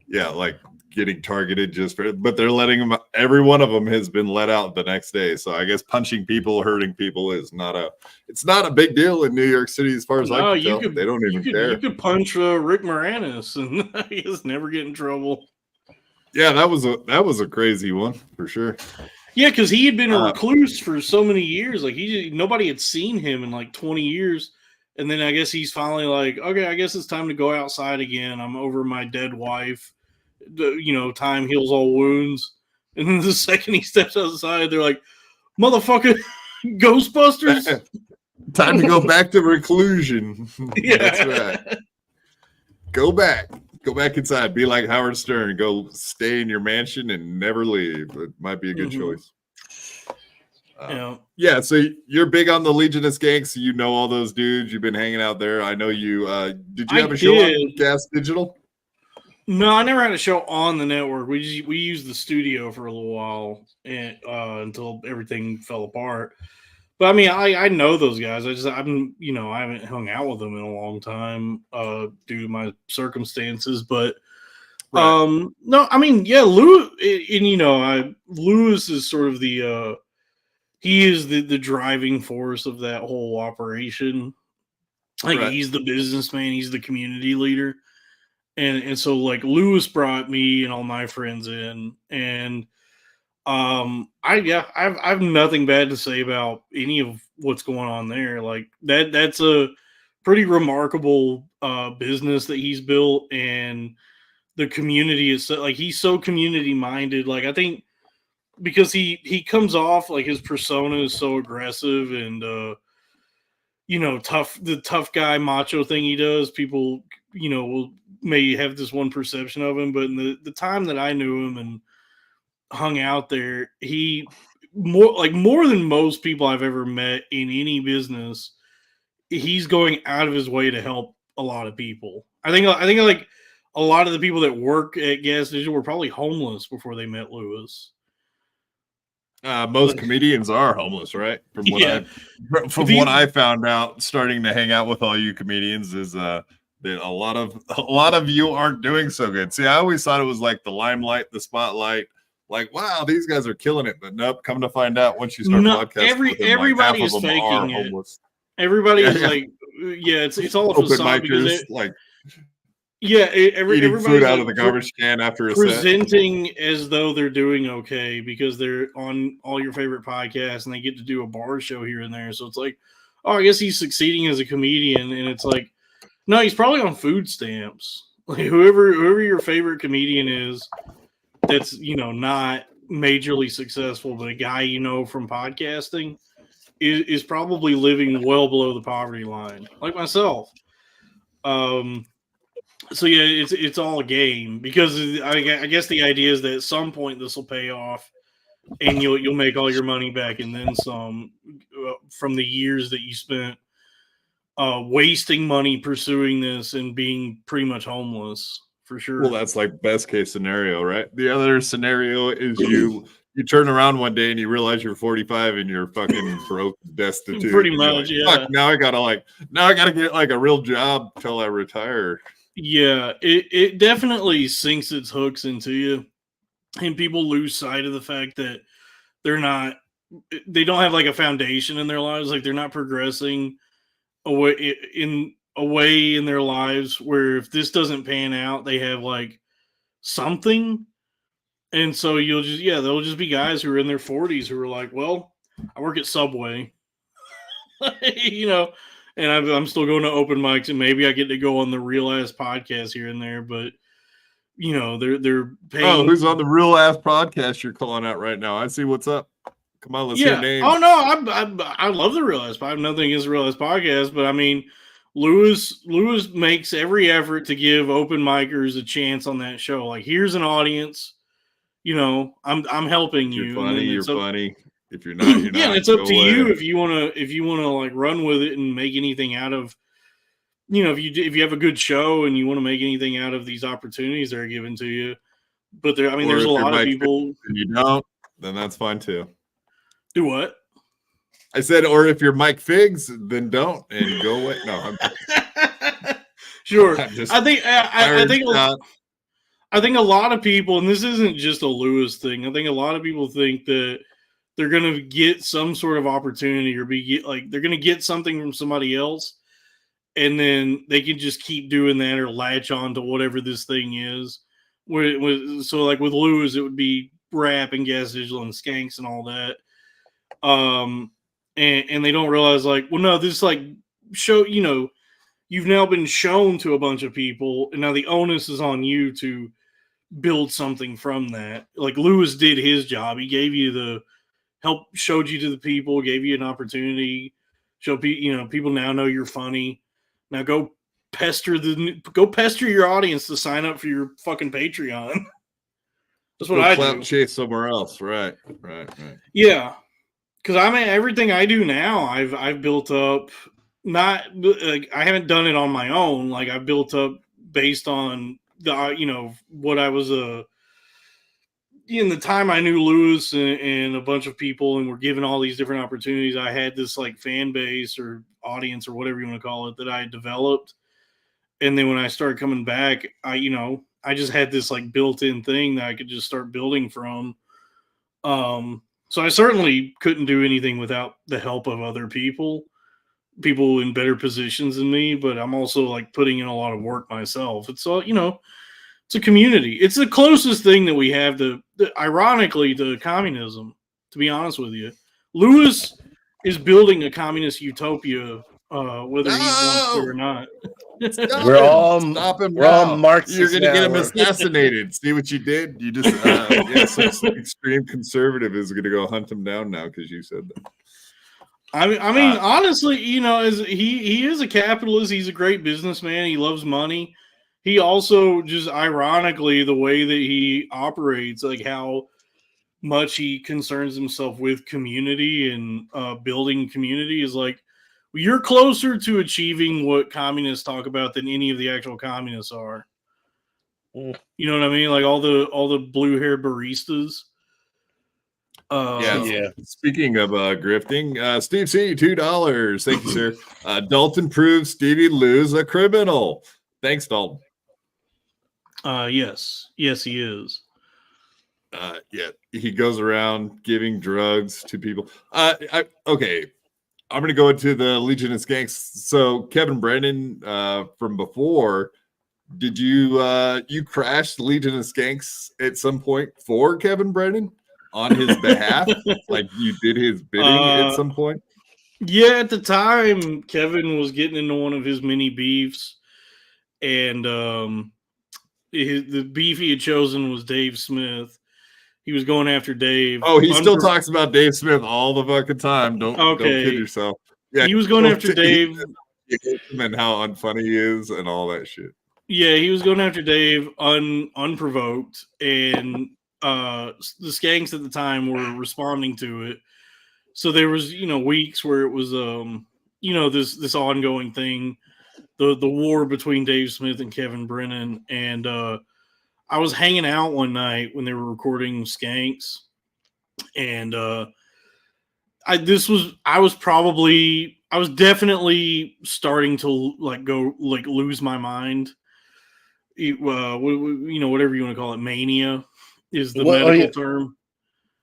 Yeah, like getting targeted but they're letting them. Every one of them has been let out the next day. So I guess punching people, hurting people is not a big deal in New York City as far as I can tell. They don't even care. You could punch Rick Moranis and he just never get in trouble. Yeah, that was a crazy one for sure. Yeah, because he had been a recluse for so many years. Like nobody had seen him in like 20 years. And then I guess he's finally like, okay, I guess it's time to go outside again. I'm over my dead wife. Time heals all wounds. And then the second he steps outside, they're like, motherfucker, Ghostbusters. Time to go back to reclusion. Yeah. That's right. Go back inside. Be like Howard Stern. Go stay in your mansion and never leave. It might be a good choice. Yeah, so you're big on the Legion of Skanks. You know all those dudes. You've been hanging out there. I know you. Did you have a show on Gas Digital? No, I never had a show on the network. We used the studio for a little while and until everything fell apart. But I mean, I know those guys. I haven't hung out with them in a long time due to my circumstances. But no, I mean, yeah, Lewis, and Lewis is sort of he is the driving force of that whole operation. Like he's the businessman, he's the community leader. And so like Lewis brought me and all my friends in, and I've nothing bad to say about any of what's going on there. Like that's a pretty remarkable business that he's built, and the community is like he's so community minded. Like I think because he comes off like his persona is so aggressive and tough, the tough guy macho thing he does. People, may have this one perception of him, but in the time that I knew him and hung out there, he more than most people I've ever met in any business, he's going out of his way to help a lot of people. I think like a lot of the people that work at gas station were probably homeless before they met Lewis. Most comedians are homeless, right? From what I found out, starting to hang out with all you comedians, is that a lot of you aren't doing so good. See, I always thought it was like the limelight, the spotlight. Like, wow, these guys are killing it. But nope, come to find out, once you start podcasting, everybody is faking it. Homeless. Everybody is like, it's all a facade because eating food out of the garbage can after a presenting set. As though they're doing okay because they're on all your favorite podcasts and they get to do a bar show here and there. So it's like, oh, I guess he's succeeding as a comedian, and it's like, no, he's probably on food stamps. Like whoever your favorite comedian is, that's not majorly successful, but a guy from podcasting is probably living well below the poverty line, like myself. So yeah, it's all a game because I guess the idea is that at some point this will pay off, and you'll make all your money back and then some from the years that you spent wasting money pursuing this and being pretty much homeless for sure. Well, that's like best case scenario, right? The other scenario is you turn around one day and you realize you're 45 and you're fucking broke, destitute. Pretty much, like, fuck, now I gotta get like a real job till I retire. Yeah, it definitely sinks its hooks into you, and people lose sight of the fact that they don't have like a foundation in their lives, like they're not progressing away in their lives where if this doesn't pan out, they have like something. And so they'll just be guys who are in their 40s who are like, well, I work at Subway, and I'm still going to open mics, and maybe I get to go on the Real Ass podcast here and there, but they're paying. Oh, who's on the Real Ass podcast you're calling out right now? I see what's up. Come on, let's hear names. Oh no, I love the Real Ass. I have nothing against the Real Ass podcast, but I mean, Lewis makes every effort to give open micers a chance on that show. Like, here's an audience. I'm helping you. You're funny. If you're not, you're not. Yeah, it's up to you if you wanna like run with it and make anything out of. If you have a good show and you want to make anything out of these opportunities that are given to you, but there's a lot of people. And you don't, then that's fine too. Do what? I said, or if you're Mike Figs, then don't and go away. No, sure. I think a lot of people, and this isn't just a Lewis thing. I think a lot of people think that they're going to get some sort of opportunity or they're going to get something from somebody else, and then they can just keep doing that or latch on to whatever this thing is. So like with Lewis, it would be rap and gas digital and Skanks and all that. And they don't realize like, well, no, this like show, you've now been shown to a bunch of people, and now the onus is on you to build something from that. Like Lewis did his job. He gave you the help, showed you to the people, gave you an opportunity, show people, people now know you're funny. Now go pester your audience to sign up for your fucking Patreon. That's what I do. Chase somewhere else. Right. Yeah. Because everything I do now, I've built up. Not, I haven't done it on my own. Like I've built up based on what I was in the time I knew Lewis and a bunch of people, and were given all these different opportunities. I had this like fan base or audience or whatever you want to call it that I had developed, and then when I started coming back, I just had this like built-in thing that I could just start building from. So I certainly couldn't do anything without the help of other people in better positions than me, but I'm also like putting in a lot of work myself. It's all, it's a community. It's the closest thing that we have ironically, to communism, to be honest with you. Lewis is building a communist utopia whether he wants to or not. We're all Marxists. You're gonna get him now. assassinated. See what you did? You just some extreme conservative is gonna go hunt him down now because you said that. I mean, honestly, he is a capitalist. He's a great businessman. He loves money. He also just ironically the way that he operates, like how much he concerns himself with community and building community, is like you're closer to achieving what communists talk about than any of the actual communists are. You know what I mean? Like all the blue hair baristas. Yeah. Speaking of grifting, Steve C, $2. Thank you, sir. Dalton proves Stevie Lou's a criminal. Thanks, Dalton. Yes, he is. Yeah, he goes around giving drugs to people. Okay, I'm gonna go into the Legion of Skanks. So Kevin Brennan from before, did you crash the Legion of Skanks at some point for Kevin Brennan on his behalf? Like you did his bidding at some point? Yeah, at the time, Kevin was getting into one of his mini beefs, and the beef he had chosen was Dave Smith. He was going after Dave. Oh, he still talks about Dave Smith all the fucking time. Don't kid yourself. Yeah, he was going after Dave. And how unfunny he is and all that shit. Yeah, he was going after Dave unprovoked, and the Skanks at the time were responding to it. So there was, weeks where it was, this ongoing thing, the war between Dave Smith and Kevin Brennan. And I was hanging out one night when they were recording Skanks, and I was definitely starting to lose my mind. Whatever you want to call it, mania is the medical term.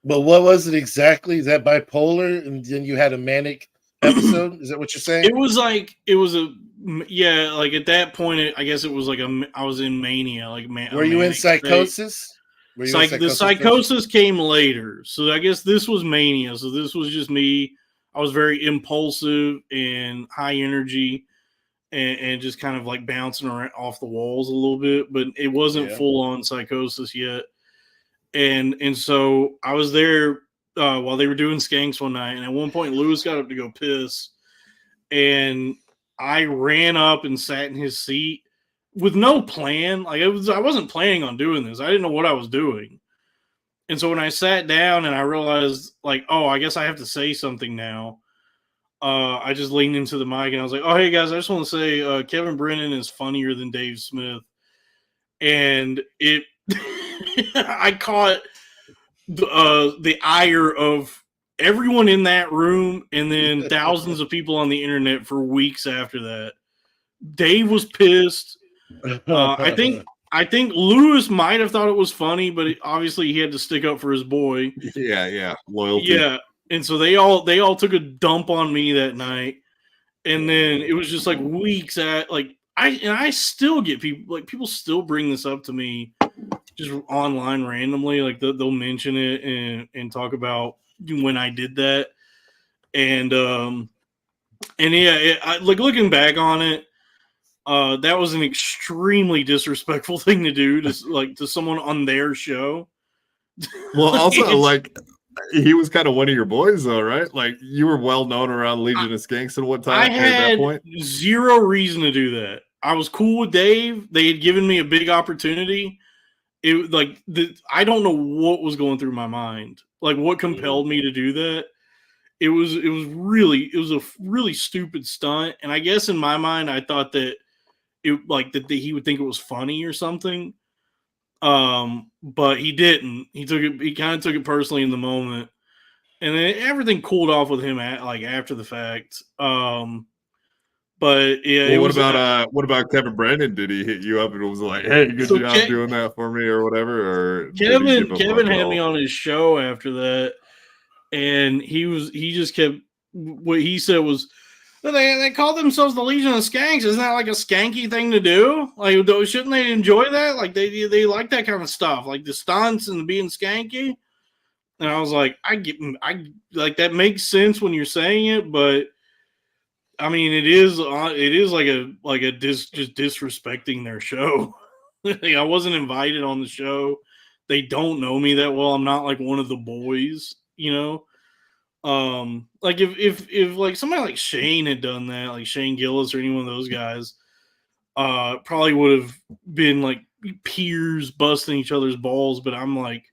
But what was it exactly? Is that bipolar? And then you had a manic episode? Is that what you're saying? It was at that point, I guess it was I was in mania. Were you in psychosis? The psychosis came later. So I guess this was mania. So this was just me. I was very impulsive and high energy and just kind of like bouncing around off the walls a little bit, but it wasn't full on psychosis yet. And so I was there while they were doing Skanks one night, and at one point Lewis got up to go piss, and I ran up and sat in his seat with no plan. I wasn't planning on doing this. I didn't know what I was doing. And so when I sat down and I realized I guess I have to say something now, I just leaned into the mic and I was like, oh, hey guys, I just want to say Kevin Brennan is funnier than Dave Smith. And I caught the ire of everyone in that room and then thousands of people on the internet for weeks after that. Dave was pissed. I think Lewis might have thought it was funny, but obviously he had to stick up for his boy. Yeah, loyalty. Yeah, and so they all took a dump on me that night, and then it was just weeks I still get people still bring this up to me just online randomly. They'll mention it and talk about when I did that, and looking back on it, that was an extremely disrespectful thing to do to someone on their show. Well, also he was kind of one of your boys, though, right? You were well known around Legion of Skanks at what time? I had zero reason to do that. I was cool with Dave. They had given me a big opportunity. I don't know what was going through my mind. What compelled me to do that? It was a really stupid stunt, and I guess in my mind, I thought that that he would think it was funny or something. But he didn't. He kind of took it personally in the moment, and then everything cooled off with him after the fact. But yeah, what about Kevin Brennan? Did he hit you up and was like, "Hey, good job doing that for me" or whatever? Or Kevin had me on his show after that, and he just kept what he said was, they call themselves the Legion of Skanks. Isn't that a skanky thing to do? Shouldn't they enjoy that? They like that kind of stuff, the stunts and being skanky. And I was like, that makes sense when you're saying it, but I mean, it is like just disrespecting their show. Like, I wasn't invited on the show. They don't know me that well. I'm not like one of the boys, you know. Like if like somebody like Shane had done that, like Shane Gillis or any one of those guys, probably would have been like peers busting each other's balls. But I'm like,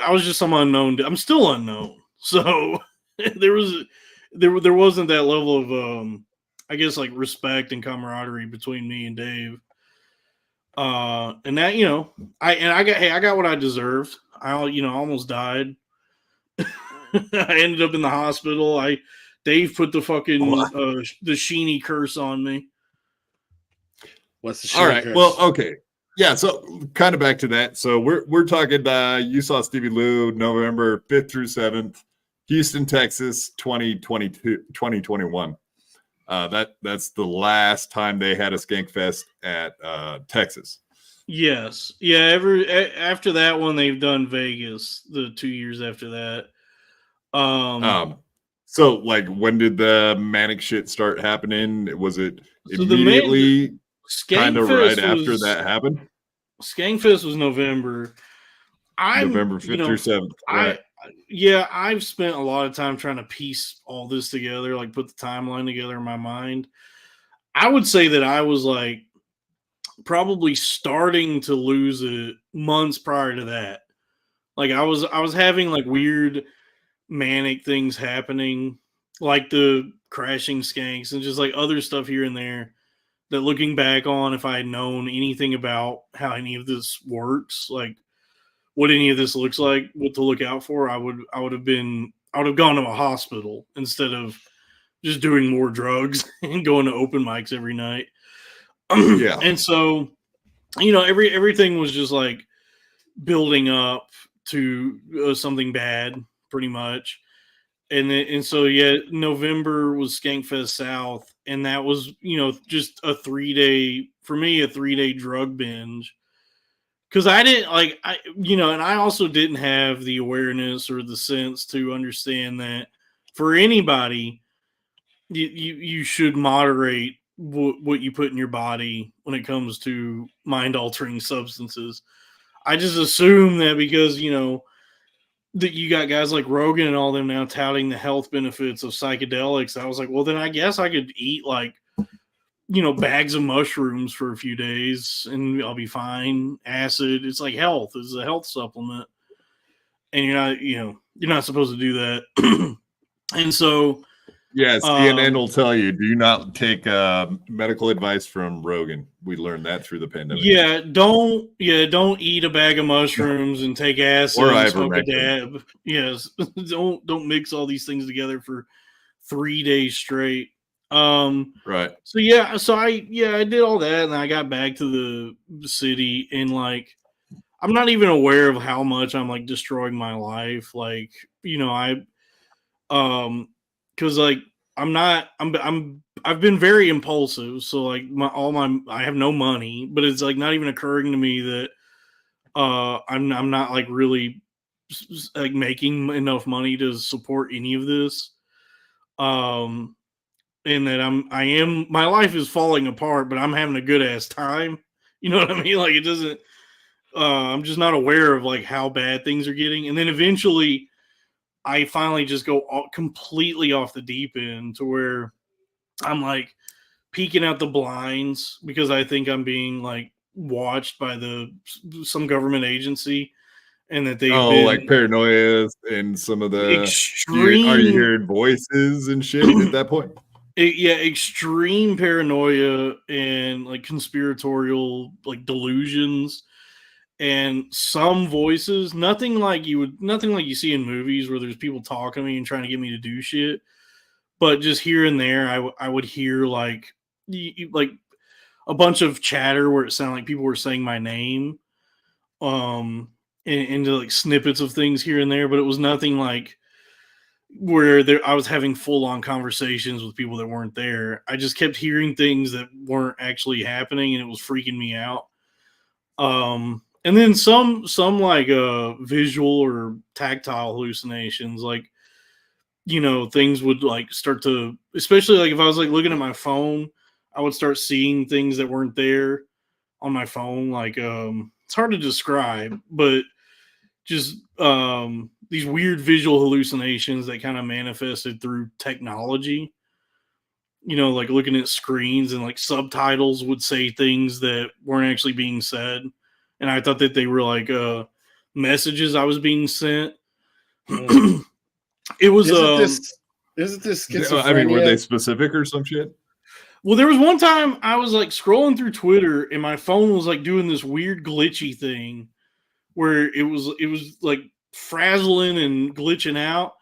I was just some unknown. I'm still unknown, so there wasn't that level of I guess like respect and camaraderie between me and Dave. And that, you know, I got what I deserved. I almost died. I ended up in the hospital. Dave put the fucking the Sheeny curse on me. What's the Sheeny All right. curse? Well, okay. Yeah, so kind of back to that. So we're talking you saw Stevie Lou November 5th through 7th, Houston, Texas, 2021. That's the last time they had a Skankfest at Texas. Yes. Yeah, after that one they've done Vegas the 2 years after that. So like when did the manic shit start happening? Was it immediately kind of right after that happened? Skankfest was November. November 5th through 7th. Right? I've spent a lot of time trying to piece all this together, like put the timeline together in my mind. I would say that I was like probably starting to lose it months prior to that. Like I was having like weird manic things happening, like the crashing Skanks and just like other stuff here and there that, looking back on, if I had known anything about how any of this works, like what any of this looks like, what to look out for, I would have gone to a hospital instead of just doing more drugs and going to open mics every night. Yeah. And so, you know, everything was just like building up to something bad, pretty much. And so November was Skankfest South, and that was, you know, just a 3-day drug binge. Because I didn't and I also didn't have the awareness or the sense to understand that for anybody, you should moderate what you put in your body when it comes to mind altering substances. I just assume that because, you know, that you got guys like Rogan and all them now touting the health benefits of psychedelics. I was like, well, then I guess I could eat like, you know, bags of mushrooms for a few days and I'll be fine. Acid, it's like health. It's a health supplement. And you're not supposed to do that. And so, yes, CNN will tell you, do not take medical advice from Rogan. We learned that through the pandemic. Yeah, don't eat a bag of mushrooms and take acid Or and smoke a ivermectin. dab. Yes, don't mix all these things together for 3 days straight. Right. So I did all that, and I got back to the city, and like I'm not even aware of how much I'm like destroying my life. Like, you know, because like I've been very impulsive, so like I have no money, but it's like not even occurring to me that I'm not like really like making enough money to support any of this. And that my life is falling apart, but I'm having a good ass time. You know what I mean? Like it doesn't I'm just not aware of like how bad things are getting. And then eventually I finally just go completely off the deep end to where I'm like peeking out the blinds because I think I'm being like watched by some government agency, and that they've been like paranoia and some of the extreme. Are you hearing voices and shit at that point? Extreme paranoia and like conspiratorial like delusions. And some voices, nothing like you see in movies where there's people talking to me and trying to get me to do shit, but just here and there, I would hear like a bunch of chatter where it sounded like people were saying my name, into like snippets of things here and there, but it was nothing like where I was having full on conversations with people that weren't there. I just kept hearing things that weren't actually happening, and it was freaking me out. And then some like visual or tactile hallucinations. Like things would like start to, especially like if I was like looking at my phone, I would start seeing things that weren't there on my phone. Like, it's hard to describe, but just these weird visual hallucinations that kind of manifested through technology. Like looking at screens and like subtitles would say things that weren't actually being said. And I thought that they were like messages I was being sent. It was isn't this schizophrenia? I mean, were they specific or some shit? Well, there was one time I was like scrolling through Twitter and my phone was like doing this weird glitchy thing where it was like frazzling and glitching out.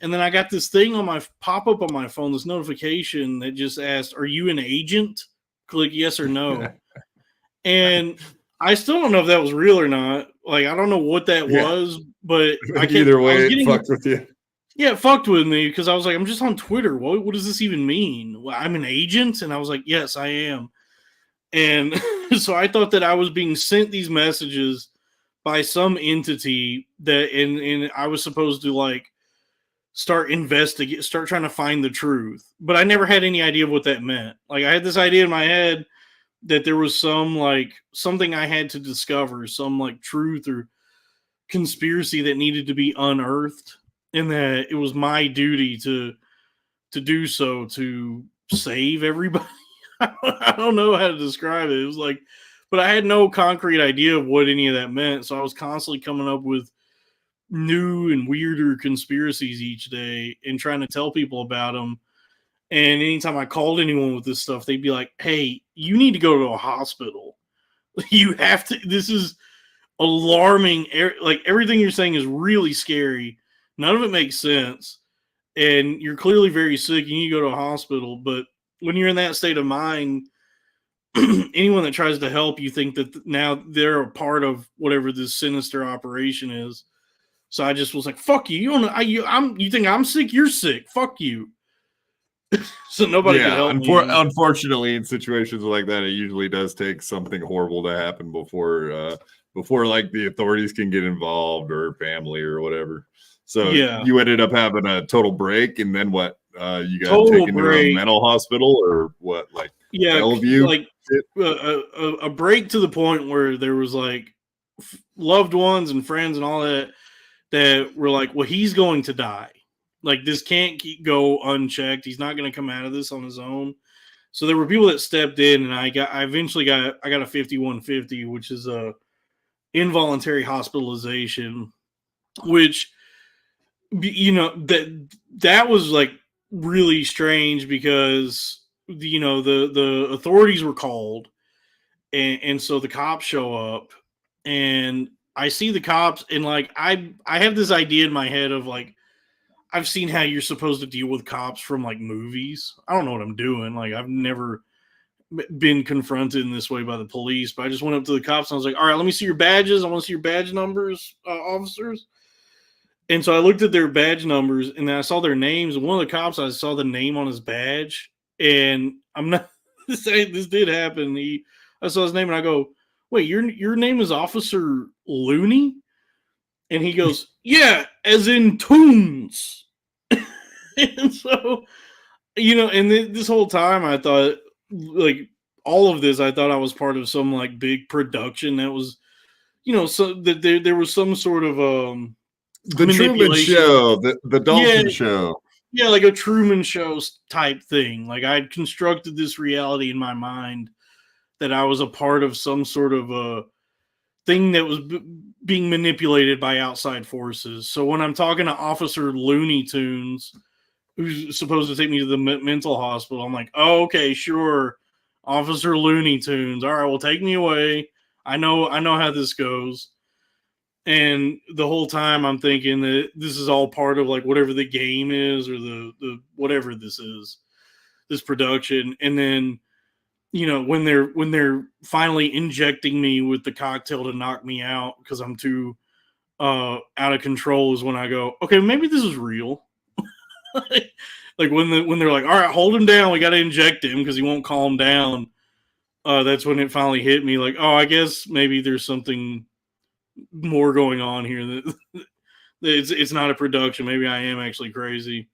And then I got this thing on my pop up on my phone, this notification that just asked, "Are you an agent?" Click yes or no. And I still don't know if that was real or not. Like, I don't know what that was, but either way, it fucked with you. Yeah, it fucked with me because I was like, I'm just on Twitter. What does this even mean? Well, I'm an agent? And I was like, yes, I am. And so I thought that I was being sent these messages by some entity that, and I was supposed to like start trying to find the truth. But I never had any idea of what that meant. Like, I had this idea in my head that there was some like something I had to discover, some like truth or conspiracy that needed to be unearthed, and that it was my duty to do so, to save everybody. I don't know how to describe it. It was like, but I had no concrete idea of what any of that meant. So I was constantly coming up with new and weirder conspiracies each day and trying to tell people about them. And anytime I called anyone with this stuff, they'd be like, "Hey, you need to go to a hospital. You have to, this is alarming. Like, everything you're saying is really scary. None of it makes sense. And you're clearly very sick. You need to go to a hospital." But when you're in that state of mind, anyone that tries to help you think that now they're a part of whatever this sinister operation is. So I just was like, "Fuck you! You don't know. You think I'm sick? You're sick. Fuck you." So nobody could help me. Unfortunately, in situations like that, it usually does take something horrible to happen before like the authorities can get involved or family or whatever. So you ended up having a total break, and then what? You got taken to a mental hospital or what? Like, Bellevue? Like a break to the point where there was like loved ones and friends and all that were like, "Well, he's going to die. Like, this can't go unchecked. He's not going to come out of this on his own." So there were people that stepped in, and I eventually got a 5150, which is a involuntary hospitalization, which, that was like really strange because the authorities were called, and so the cops show up, and I see the cops, and like I have this idea in my head of like, I've seen how you're supposed to deal with cops from like movies. I don't know what I'm doing. Like, I've never been confronted in this way by the police, but I just went up to the cops and I was like, "All right, let me see your badges. I want to see your badge numbers, officers." And so I looked at their badge numbers, and then I saw their names. And one of the cops, I saw the name on his badge, and I'm not saying this did happen. I saw his name, and I go, "Wait, your name is Officer Looney?" And he goes, "Yeah, as in Toons." And so, and this whole time I thought, like, all of this, I thought I was part of some like big production that was, so that there was some sort of the Truman Show, the Dalton Show. Yeah, like a Truman Show type thing. Like, I'd constructed this reality in my mind that I was a part of some sort of a thing that was being manipulated by outside forces. So when I'm talking to Officer Looney Tunes, who's supposed to take me to the mental hospital, I'm like, "Oh, okay, sure, Officer Looney Tunes. All right, well, take me away. I know how this goes." And the whole time I'm thinking that this is all part of like whatever the game is, or the whatever this is, this production. And then, when they're finally injecting me with the cocktail to knock me out because I'm too out of control, is when I go, "Okay, maybe this is real." Like when they're like, "All right, hold him down. We got to inject him because he won't calm down." That's when it finally hit me. Like, oh, I guess maybe there's something more going on here. That it's not a production. Maybe I am actually crazy.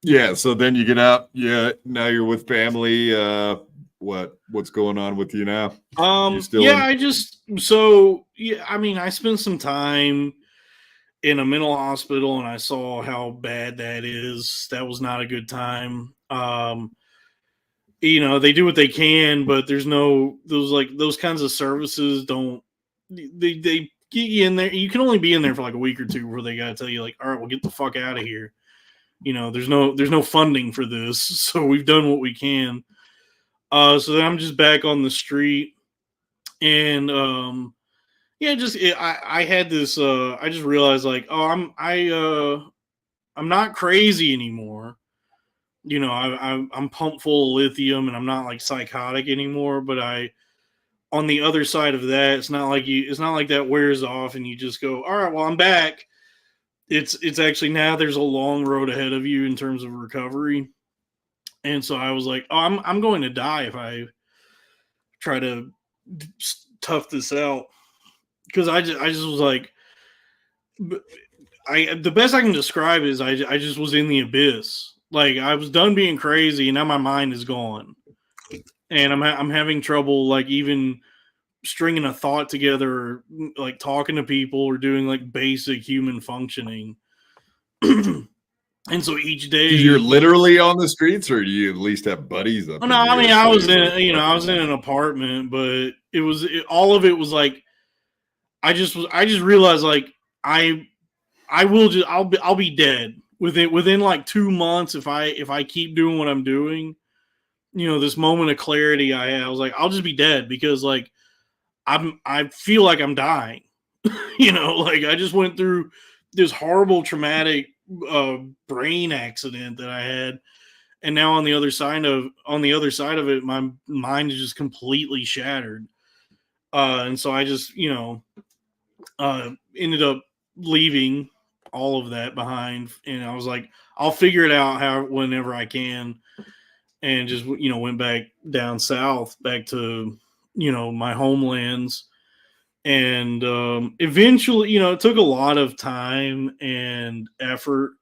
Yeah, so then you get out. Yeah, now you're with family. What's going on with you now? I spent some time in a mental hospital, and I saw how bad that is. That was not a good time. They do what they can, but there's no those kinds of services don't they get you in there. You can only be in there for like a week or two before they gotta tell you like, all right, well, get the fuck out of here. There's no funding for this, so we've done what we can. So then I'm just back on the street, and I had this. I just realized like, I'm not crazy anymore. I'm pumped full of lithium, and I'm not like psychotic anymore. But on the other side of that, it's not like that wears off and you just go, all right, well, I'm back. It's actually now there's a long road ahead of you in terms of recovery. And so I was like, oh, I'm going to die if I try to tough this out. Because I just was like, the best I can describe is I just was in the abyss. Like I was done being crazy, and now my mind is gone, and I'm having trouble like even stringing a thought together, or, like talking to people or doing like basic human functioning. And so each day you're literally on the streets, or do you at least have buddies up? No, I mean I was in an apartment, but all of it was like I just realized like I'll be dead within like 2 months if I keep doing what I'm doing. This moment of clarity I had, I was like, I'll just be dead because like I feel like I'm dying. Like I just went through this horrible traumatic brain accident that I had, and now on the other side of it, my mind is just completely shattered. And so I just ended up leaving all of that behind, and I was like, I'll figure it out whenever I can, and just went back down south, back to my homelands. And eventually, it took a lot of time and effort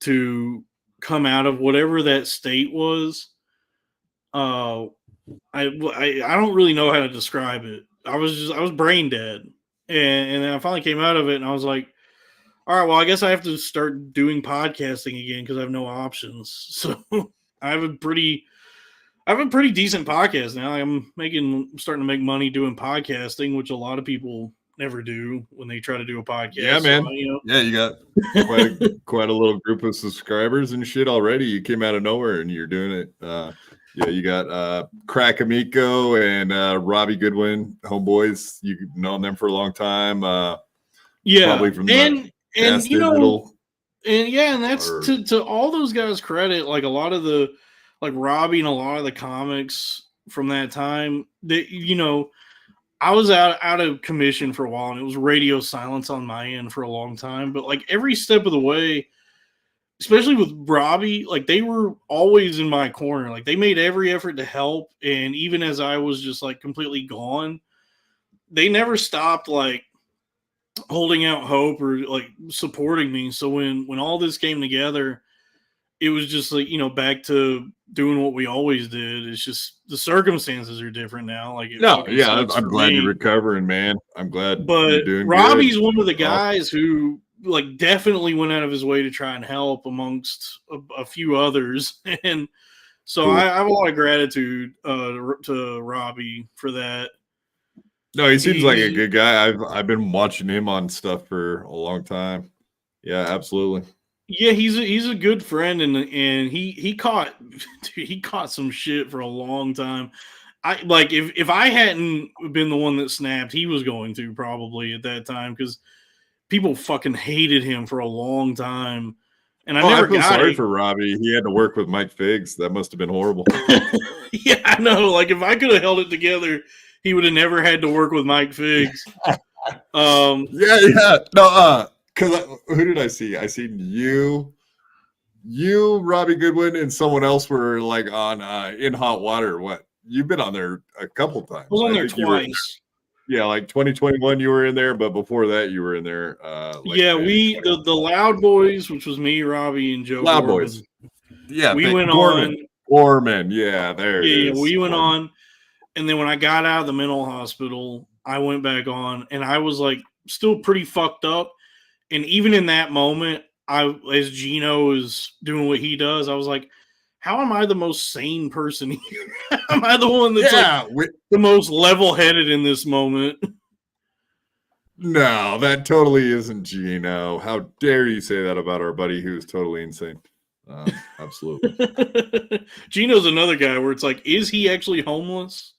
to come out of whatever that state was. I don't really know how to describe it. I was brain dead, and then I finally came out of it, and I was like, all right, well, I guess I have to start doing podcasting again because I have no options. So I have a pretty decent podcast now. I'm starting to make money doing podcasting, which a lot of people never do when they try to do a podcast. Yeah, man. So, yeah, you got quite a little group of subscribers and shit already. You came out of nowhere and you're doing it. Yeah, you got Crack Amico and Robbie Goodwin, homeboys. You've known them for a long time. Probably from and that's to all those guys' credit. Like a lot of the Robbie and a lot of the comics from that time, that I was out of commission for a while, and it was radio silence on my end for a long time. But like every step of the way, especially with Robbie, like they were always in my corner. Like they made every effort to help, and even as I was just like completely gone, they never stopped like holding out hope or like supporting me. So when all this came together, it was just like back to doing what we always did. It's just the circumstances are different now. Like I'm glad you're recovering, man. I'm glad. But you're doing Robbie's good. one of the guys who like definitely went out of his way to try and help amongst a few others, and so cool. I have a lot of gratitude to Robbie for that. No, he seems like a good guy. I've been watching him on stuff for a long time. Yeah, absolutely. Yeah, he's a good friend, and he caught some shit for a long time. I like if I hadn't been the one that snapped, he was going to probably at that time because people fucking hated him for a long time. And I feel sorry for Robbie. He had to work with Mike Figs. That must have been horrible. Yeah, I know. Like if I could have held it together, he would have never had to work with Mike Figs. Yeah. No, because who did I see? I seen you, Robbie Goodwin, and someone else were like on In Hot Water. What? You've been on there a couple times. I was on there twice. Yeah, like 2021 you were in there, but before that you were in there. The Loud Boys, which was me, Robbie, and Joe. Loud Boys. Yeah, we went Gorman. on. Gorman, yeah, there it Yeah, is. we went Gorman. on, and then when I got out of the mental hospital, I went back on, and I was like still pretty fucked up. And even in that moment, as Gino is doing what he does, I was like, how am I the most sane person here? Am I the one that's the most level-headed in this moment? No, that totally isn't Gino. How dare you say that about our buddy who's totally insane? Absolutely. Gino's another guy where it's like, is he actually homeless?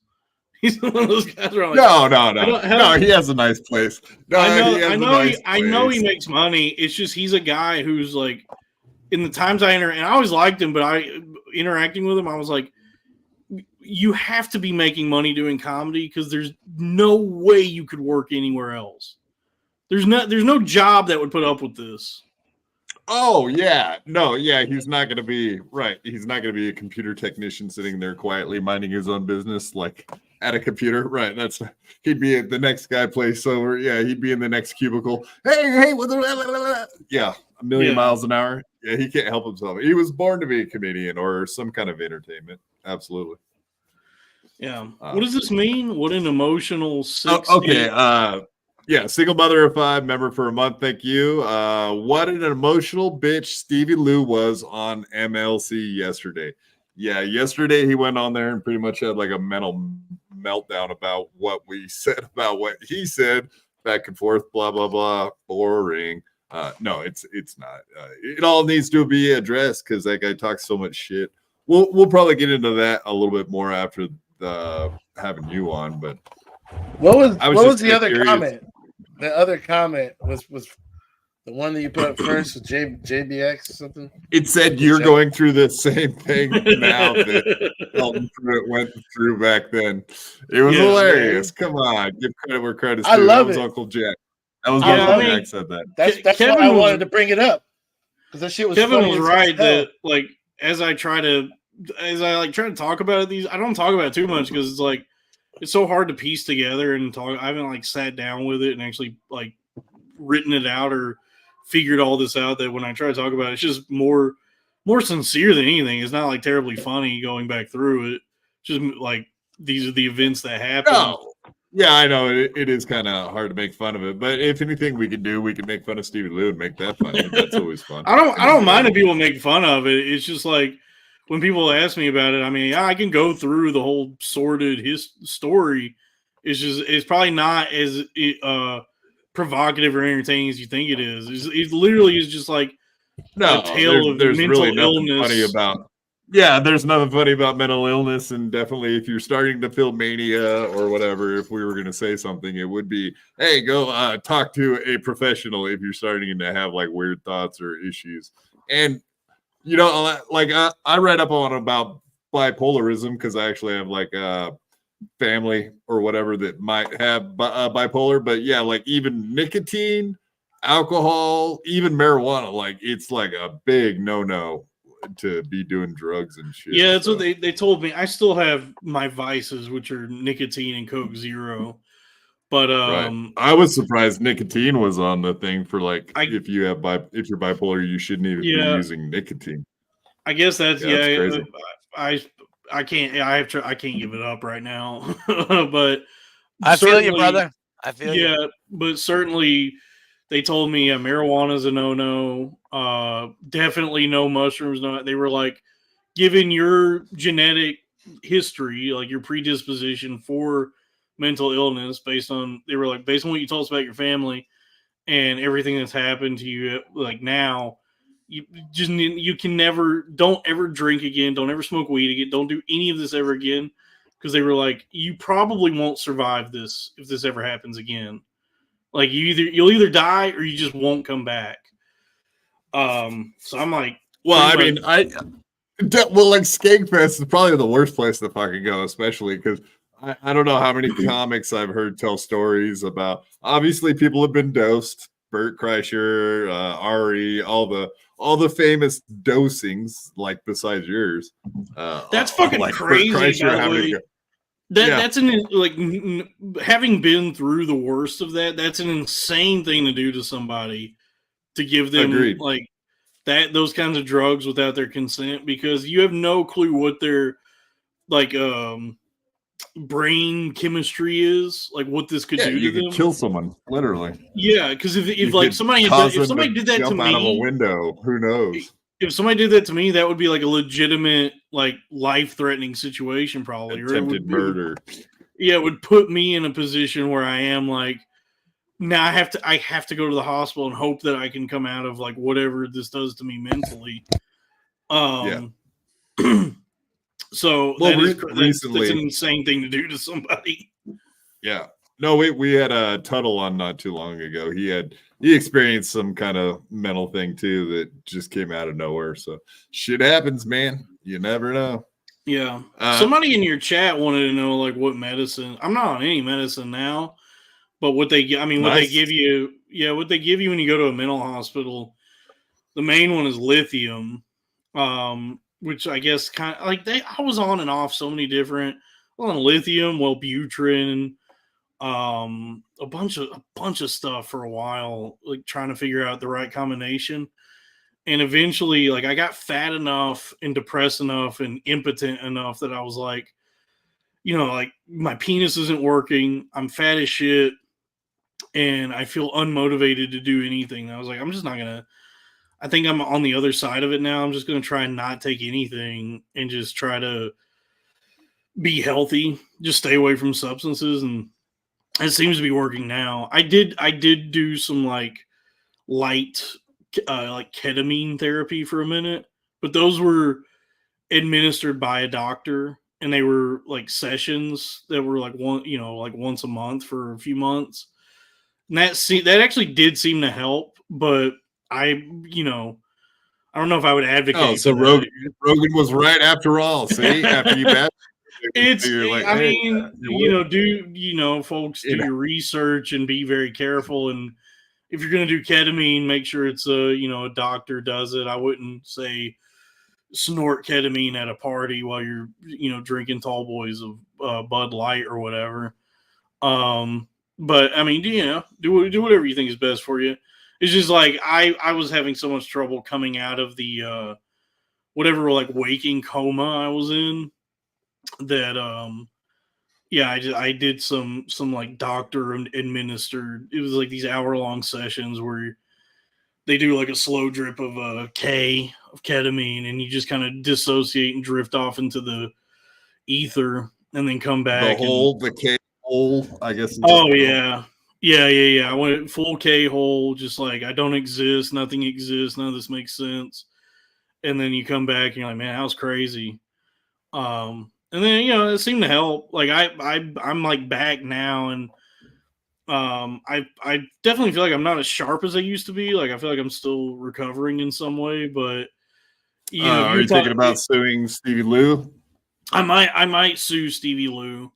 He's one of those guys where I'm like, no, he has a nice place. No, I know he makes money. It's just he's a guy who's like, in the times and I always liked him, but interacting with him, I was like, you have to be making money doing comedy because there's no way you could work anywhere else. There's no job that would put up with this. Oh yeah, no, yeah, he's not going to be right. He's not going to be a computer technician sitting there quietly minding his own business, like at a computer. Right? He'd be at the next guy place over. Yeah, he'd be in the next cubicle. Hey, yeah, a million miles an hour. Yeah, he can't help himself. He was born to be a comedian or some kind of entertainment. Absolutely. Yeah. What does this mean? What an emotional 6. Yeah, single mother of 5, member for a month. Thank you. What an emotional bitch Stevie Lou was on MLC yesterday. Yeah, yesterday he went on there and pretty much had like a mental meltdown about what we said about what he said, back and forth, blah, blah, blah. Boring. No, it's not. It all needs to be addressed because that guy talks so much shit. We'll probably get into that a little bit more after having you on. But what was the other comment? The other comment was the one that you put up first with JBX or something. It said you're going through the same thing now that Dalton Pruitt went through back then. It was hilarious. Man. Come on, give credit where credit's due. That was Uncle Jack. That was Uncle Jack said that. That's Kevin why I wanted to bring it up because that shit was. Kevin was right that like as I try to talk about it, I don't talk about it too much because it's like it's so hard to piece together and talk. I haven't like sat down with it and actually like written it out or figured all this out, that when I try to talk about it, it's just more sincere than anything. It's not like terribly funny going back through it. Just like these are the events that happen. No. Yeah, I know it is kind of hard to make fun of it, but if anything we can do, we can make fun of Stevie Lou and make that funny. That's always fun. I don't mind if people make fun of it. It's just like when people ask me about it, I mean, I can go through the whole sordid story. It's probably not as provocative or entertaining as you think it is. It literally is just like a tale of mental really illness. Funny about. Yeah, there's nothing funny about mental illness, and definitely if you're starting to feel mania or whatever, if we were going to say something, it would be, hey, go talk to a professional if you're starting to have like weird thoughts or issues. And, you know, like I read up on about bipolarism because I actually have like a family or whatever that might have bipolar. But yeah, like even nicotine, alcohol, even marijuana, like it's like a big no-no to be doing drugs and shit. Yeah, that's what they told me. I still have my vices, which are nicotine and Coke Zero. But right. I was surprised nicotine was on the thing for like if you're bipolar, you shouldn't even be using nicotine. I guess that's crazy. I can't give it up right now. But I feel you, brother. I feel you. Yeah, but certainly they told me marijuana is a no-no. Definitely no mushrooms. No, they were like, given your genetic history, like your predisposition for mental illness, based on what you told us about your family and everything that's happened to you, like now, you can don't ever drink again, don't ever smoke weed again, don't do any of this ever again, because they were like, you probably won't survive this if this ever happens again. Like you'll either die or you just won't come back. So I'm like, well, I mean, like Skankfest is probably the worst place to fucking go, especially because I don't know how many comics I've heard tell stories about. Obviously, people have been dosed. Bert Kreischer, Ari, all the famous dosings, like besides yours. That's fucking like crazy. That's having been through the worst of that. That's an insane thing to do to somebody, to give them those kinds of drugs without their consent, because you have no clue what their like brain chemistry is, like what this could do you to could them. kill someone, literally. Yeah, because if like somebody did that to me out of a window, who knows? If somebody did that to me, that would be like a legitimate, like life-threatening situation, probably. Attempted murder. Yeah, it would put me in a position where I am like, now I have to go to the hospital and hope that I can come out of like whatever this does to me mentally. So that's an insane thing to do to somebody. Yeah. No, we had a Tuttle on not too long ago. He experienced some kind of mental thing too that just came out of nowhere. So shit happens, man. You never know. Yeah. Somebody in your chat wanted to know like what medicine. I'm not on any medicine now, but what they give you when you go to a mental hospital, the main one is lithium. Which I guess kind of like I was on and off so many different on lithium, Wellbutrin, a bunch of stuff for a while, like trying to figure out the right combination. And eventually, like I got fat enough and depressed enough and impotent enough that I was like, like my penis isn't working. I'm fat as shit, and I feel unmotivated to do anything. I was like, I'm just not gonna. I think I'm on the other side of it now. I'm just going to try and not take anything and just try to be healthy, just stay away from substances. And it seems to be working now. I did do some like light, like ketamine therapy for a minute, but those were administered by a doctor, and they were like sessions that were like once a month for a few months. And that actually did seem to help, but I don't know if I would advocate. Oh, so Rogan was right after all. See, after you bet, folks, do your research and be very careful. And if you're going to do ketamine, make sure it's a doctor does it. I wouldn't say snort ketamine at a party while you're drinking tall boys of Bud Light or whatever. But I mean, do whatever you think is best for you. It's just like I was having so much trouble coming out of the whatever like waking coma I was in that I did some like doctor administered. It was like these hour-long sessions where they do like a slow drip of K of ketamine, and you just kind of dissociate and drift off into the ether and then come back. The K hole, I guess. Oh yeah. Yeah. I went full K hole, just like I don't exist, nothing exists, none of this makes sense. And then you come back and you're like, man, that was crazy. And then it seemed to help. Like I'm like back now, and I definitely feel like I'm not as sharp as I used to be. Like I feel like I'm still recovering in some way, but are you thinking about suing Stevie Lou? I might sue Stevie Lou.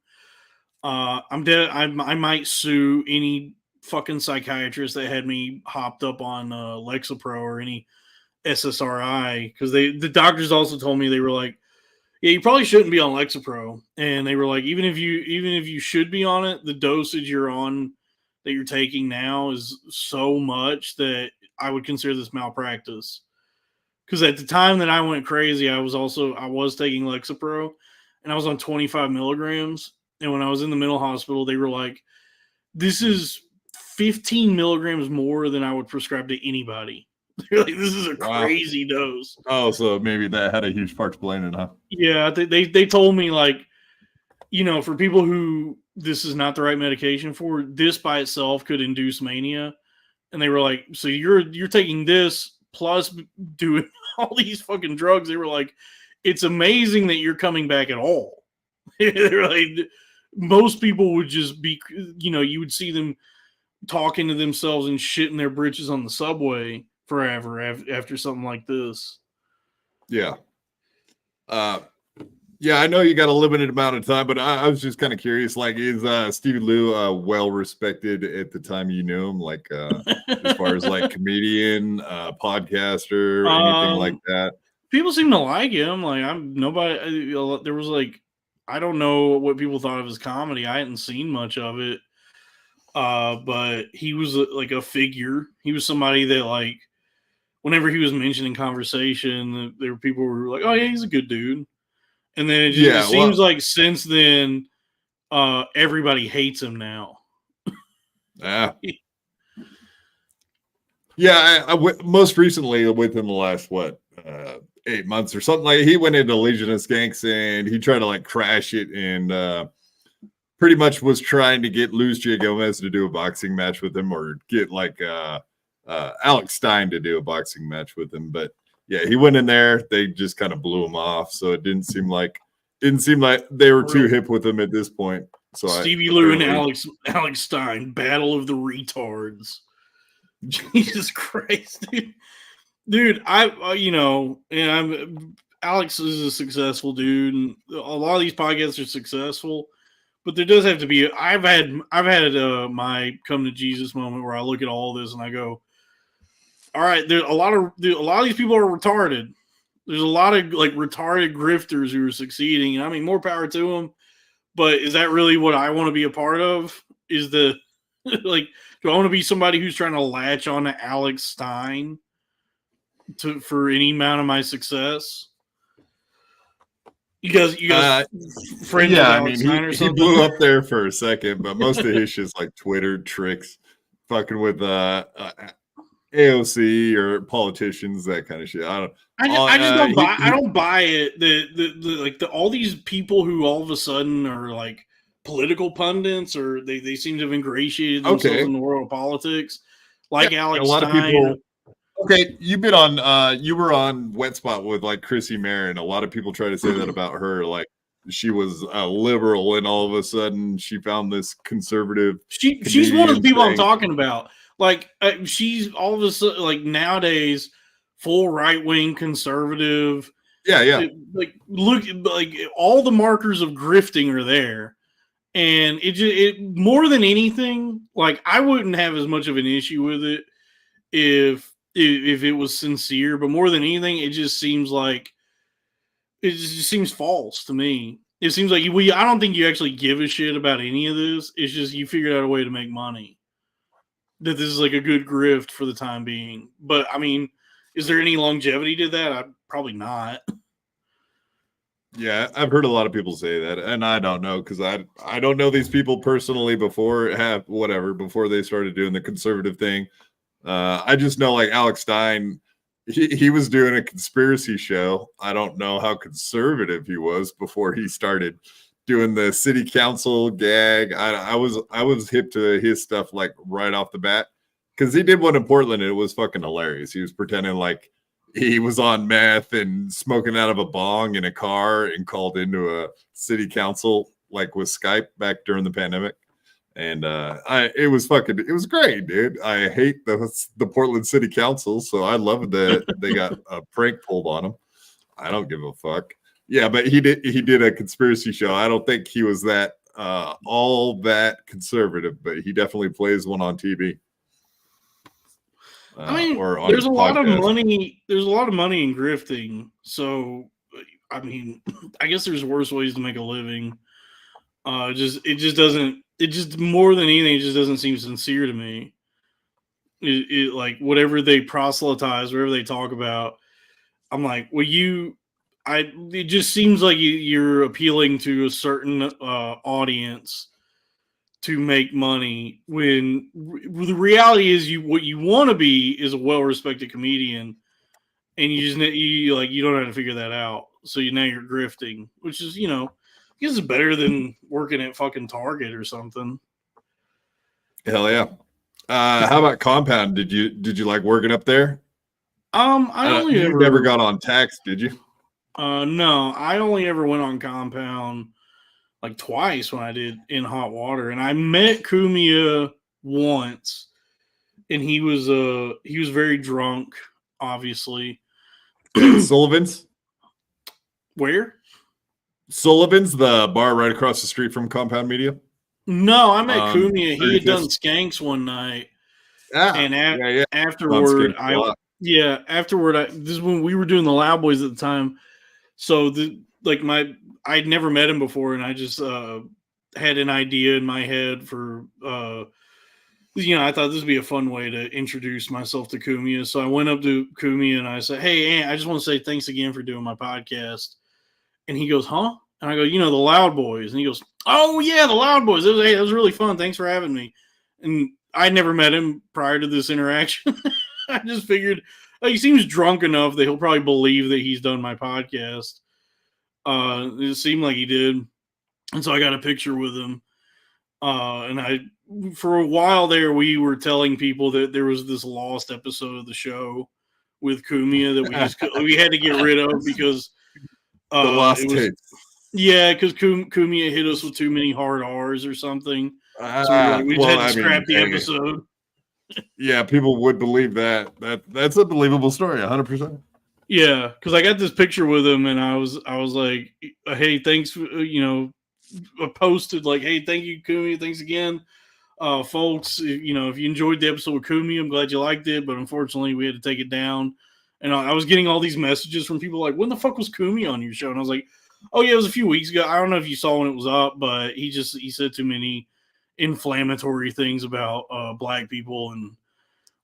I'm dead. I might sue any fucking psychiatrist that had me hopped up on Lexapro or any SSRI, because the doctors also told me, they were like, yeah, you probably shouldn't be on Lexapro, and they were like, even if you should be on it, the dosage you're on that you're taking now is so much that I would consider this malpractice. Because at the time that I went crazy, I was taking Lexapro, and I was on 25 milligrams. And when I was in the mental hospital, they were like, this is 15 milligrams more than I would prescribe to anybody. They're like, this is a crazy dose. Oh, so maybe that had a huge part to play in it, huh? Yeah, they told me, like, for people who this is not the right medication for, this by itself could induce mania. And they were like, so you're taking this plus doing all these fucking drugs. They were like, it's amazing that you're coming back at all. They're like, most people would just be, you would see them talking to themselves and shitting their britches on the subway forever after something like this. Yeah. Yeah, I know you got a limited amount of time, but I was just kind of curious, like, is Stevie Lou well respected at the time you knew him? Like, as far as like comedian, podcaster, anything like that? People seem to like him. Like, there was like, I don't know what people thought of his comedy. I hadn't seen much of it. But he was like a figure. He was somebody that like whenever he was mentioned in conversation, there were people who were like, "Oh yeah, he's a good dude," and then it seems like since then, everybody hates him now. Yeah. Yeah, most recently within the last 8 months or something, like he went into Legion of Skanks and he tried to like crash it and pretty much was trying to get Luis J. Gomez to do a boxing match with him or get like Alex Stein to do a boxing match with him. But yeah, he went in there, they just kind of blew him off, so it didn't seem like they were too hip with him at this point. So Stevie Lou and Alex Stein, battle of the retards. Jesus Christ, dude! Alex is a successful dude, and a lot of these podcasts are successful. But there does have to be. I've had my come to Jesus moment where I look at all this and I go, all right, a lot of these people are retarded. There's a lot of like retarded grifters who are succeeding, and I mean, more power to them. But is that really what I want to be a part of? Is the like, do I want to be somebody who's trying to latch on to Alex Stein for any amount of my success? You guys, friends? Yeah, I mean, he blew up there for a second, but most of his shit's like Twitter tricks, fucking with AOC or politicians, that kind of shit. I don't buy it. All these people who all of a sudden are like political pundits, or they seem to have ingratiated themselves in the world of politics, like Alex Stein. A lot of people. Okay, you were on Wet Spot with like Chrissy Marin. A lot of people try to say that about her, like she was a liberal, and all of a sudden she found this conservative. She's one of the people I'm talking about. Like she's all of a sudden, like nowadays, full right-wing conservative. Yeah. Like look, like all the markers of grifting are there, and it more than anything, like I wouldn't have as much of an issue with it if it was sincere. But more than anything, it just seems false to me. It seems like I don't think you actually give a shit about any of this. It's just you figured out a way to make money. That this is like a good grift for the time being. But I mean, is there any longevity to that? Probably not. Yeah, I've heard a lot of people say that, and I don't know because I don't know these people personally before they started doing the conservative thing. I just know like Alex Stein, he was doing a conspiracy show. I don't know how conservative he was before he started doing the city council gag. I was hip to his stuff like right off the bat because he did one in Portland and it was fucking hilarious. He was pretending like he was on meth and smoking out of a bong in a car and called into a city council like with Skype back during the pandemic. And it was great, dude. I hate the Portland City Council, so I love that they got a prank pulled on him. I don't give a fuck. Yeah, but he did a conspiracy show. I don't think he was that all that conservative, but he definitely plays one on TV. I mean, there's a lot of money. There's a lot of money in grifting. So, I mean, I guess there's worse ways to make a living. It just more than anything, it just doesn't seem sincere to me. It like whatever they proselytize, whatever they talk about, I'm like, well, it just seems like you're appealing to a certain audience to make money when the reality is what you want to be is a well-respected comedian, and you don't have to figure that out. So now you're grifting, which is, I guess it's better than working at fucking Target or something. Hell yeah. How about Compound? Did you like working up there? You never got on tax, did you? No, I only ever went on Compound like twice when I did In Hot Water, and I met Kumia once, and he was very drunk, obviously. Sullivan's? Where? Sullivan's, the bar right across the street from Compound Media. No, I met Kumia. He had done Skanks one night, and afterward, this is when we were doing the Loud Boys at the time. So I'd never met him before, and I just had an idea in my head for I thought this would be a fun way to introduce myself to Kumia. So I went up to Kumia and I said, "Hey, Aunt, I just want to say thanks again for doing my podcast." And he goes, "Huh?" And I go, "The Loud Boys." And he goes, "Oh yeah, the Loud Boys. It was really fun. Thanks for having me." And I'd never met him prior to this interaction. I just figured he seems drunk enough that he'll probably believe that he's done my podcast. It seemed like he did. And so I got a picture with him. And for a while there, we were telling people that there was this lost episode of the show with Kumia that we had to get rid of because the lost tapes. Yeah, because Kumia hit us with too many hard R's or something. So we just had to scrap the episode. Yeah, people would believe that. That's a believable story, 100%. Yeah, because I got this picture with him, and I was like, "Hey, thanks." I posted like, "Hey, thank you, Kumi. Thanks again, folks. If you enjoyed the episode with Kumi, I'm glad you liked it. But unfortunately, we had to take it down." And I was getting all these messages from people like, "When the fuck was Kumi on your show?" And I was like, "Oh yeah, it was a few weeks ago. I don't know if you saw when it was up, but he said too many inflammatory things about black people, and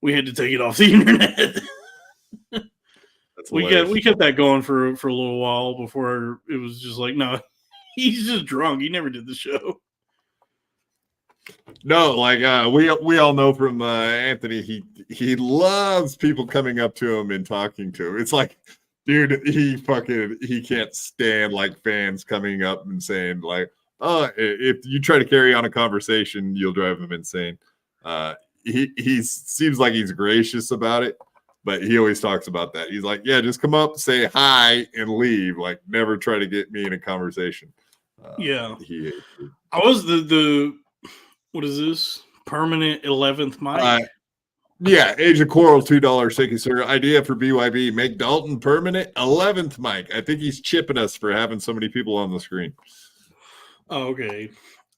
we had to take it off the internet." We kept that going for a little while before it was just like, no, he's just drunk. He never did the show. No, like we all know from Anthony, he loves people coming up to him and talking to him. It's like, dude, he can't stand like fans coming up and saying like, "Oh, if you try to carry on a conversation, you'll drive him insane." He seems like he's gracious about it. But he always talks about that. He's like, "Yeah, just come up, say hi, and leave. Like, never try to get me in a conversation." Yeah, I was the what is this? Permanent 11th mic. Yeah, Age of Coral, $2. Thank you, sir. Idea for BYB: make Dalton permanent 11th mic. I think he's chipping us for having so many people on the screen. Oh, okay.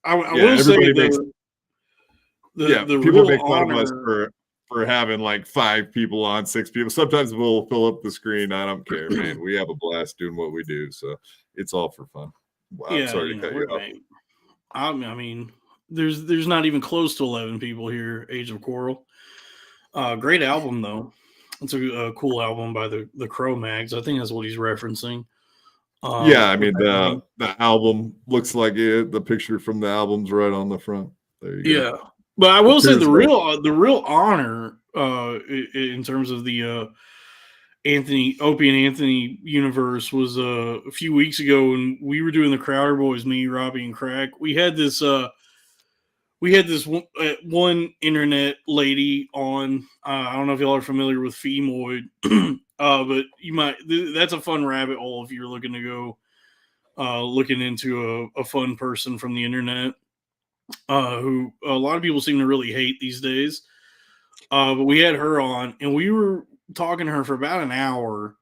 I will say the people real make fun honor... of us for having like 5 people on, 6 people. Sometimes we'll fill up the screen. I don't care, man. We have a blast doing what we do, so it's all for fun. Wow, I'm sorry to cut you off. I mean, there's not even close to 11 people here. Age of Coral, great album though. It's a cool album by the Cro-Mags. I think that's what he's referencing. Yeah, I mean the album looks like it. The picture from the album's right on the front. There you go. But I will say the real honor in terms of the Opie and Anthony universe was a few weeks ago when we were doing the Crowder Boys, me, Robbie, and Crack. We had this one internet lady on. I don't know if y'all are familiar with Femoid, but you might. That's a fun rabbit hole if you're looking to go looking into a fun person from the internet. Who a lot of people seem to really hate these days. But we had her on, and we were talking to her for about an hour,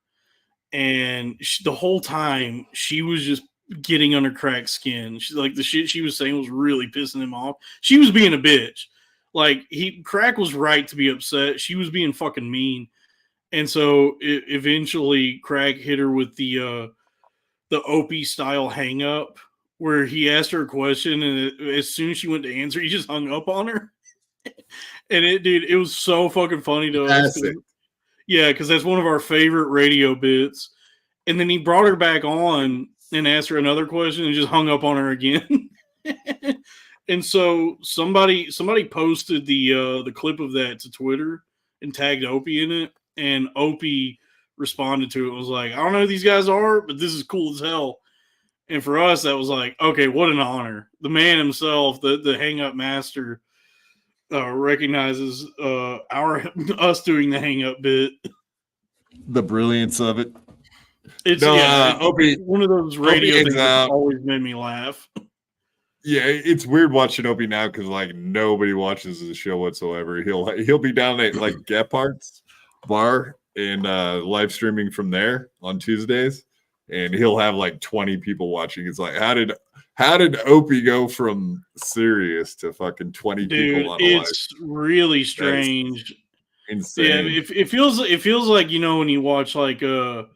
and the whole time she was just getting under Crack's skin. She's like, the shit she was saying was really pissing him off. She was being a bitch. Like Crack was right to be upset. She was being fucking mean, and so eventually Crack hit her with the Opie style hang up, where he asked her a question, and as soon as she went to answer, he just hung up on her. And it was so fucking funny to us. Yeah, because that's one of our favorite radio bits. And then he brought her back on and asked her another question and just hung up on her again. And so somebody posted the clip of that to Twitter and tagged Opie in it, and Opie responded to it and was like, "I don't know who these guys are, but this is cool as hell." And for us, that was like, okay, what an honor. The man himself, the hang up master, recognizes us doing the hang up bit. The brilliance of it. It's Opie, one of those radio things that always made me laugh. Yeah, it's weird watching Opie now because like nobody watches the show whatsoever. He'll be down at like Gephardt's bar and live streaming from there on Tuesdays. And he'll have like 20 people watching. It's like, how did Opie go from serious to fucking 20 people on a live? It's really strange. Insane. Yeah, it feels like, when you watch like Lord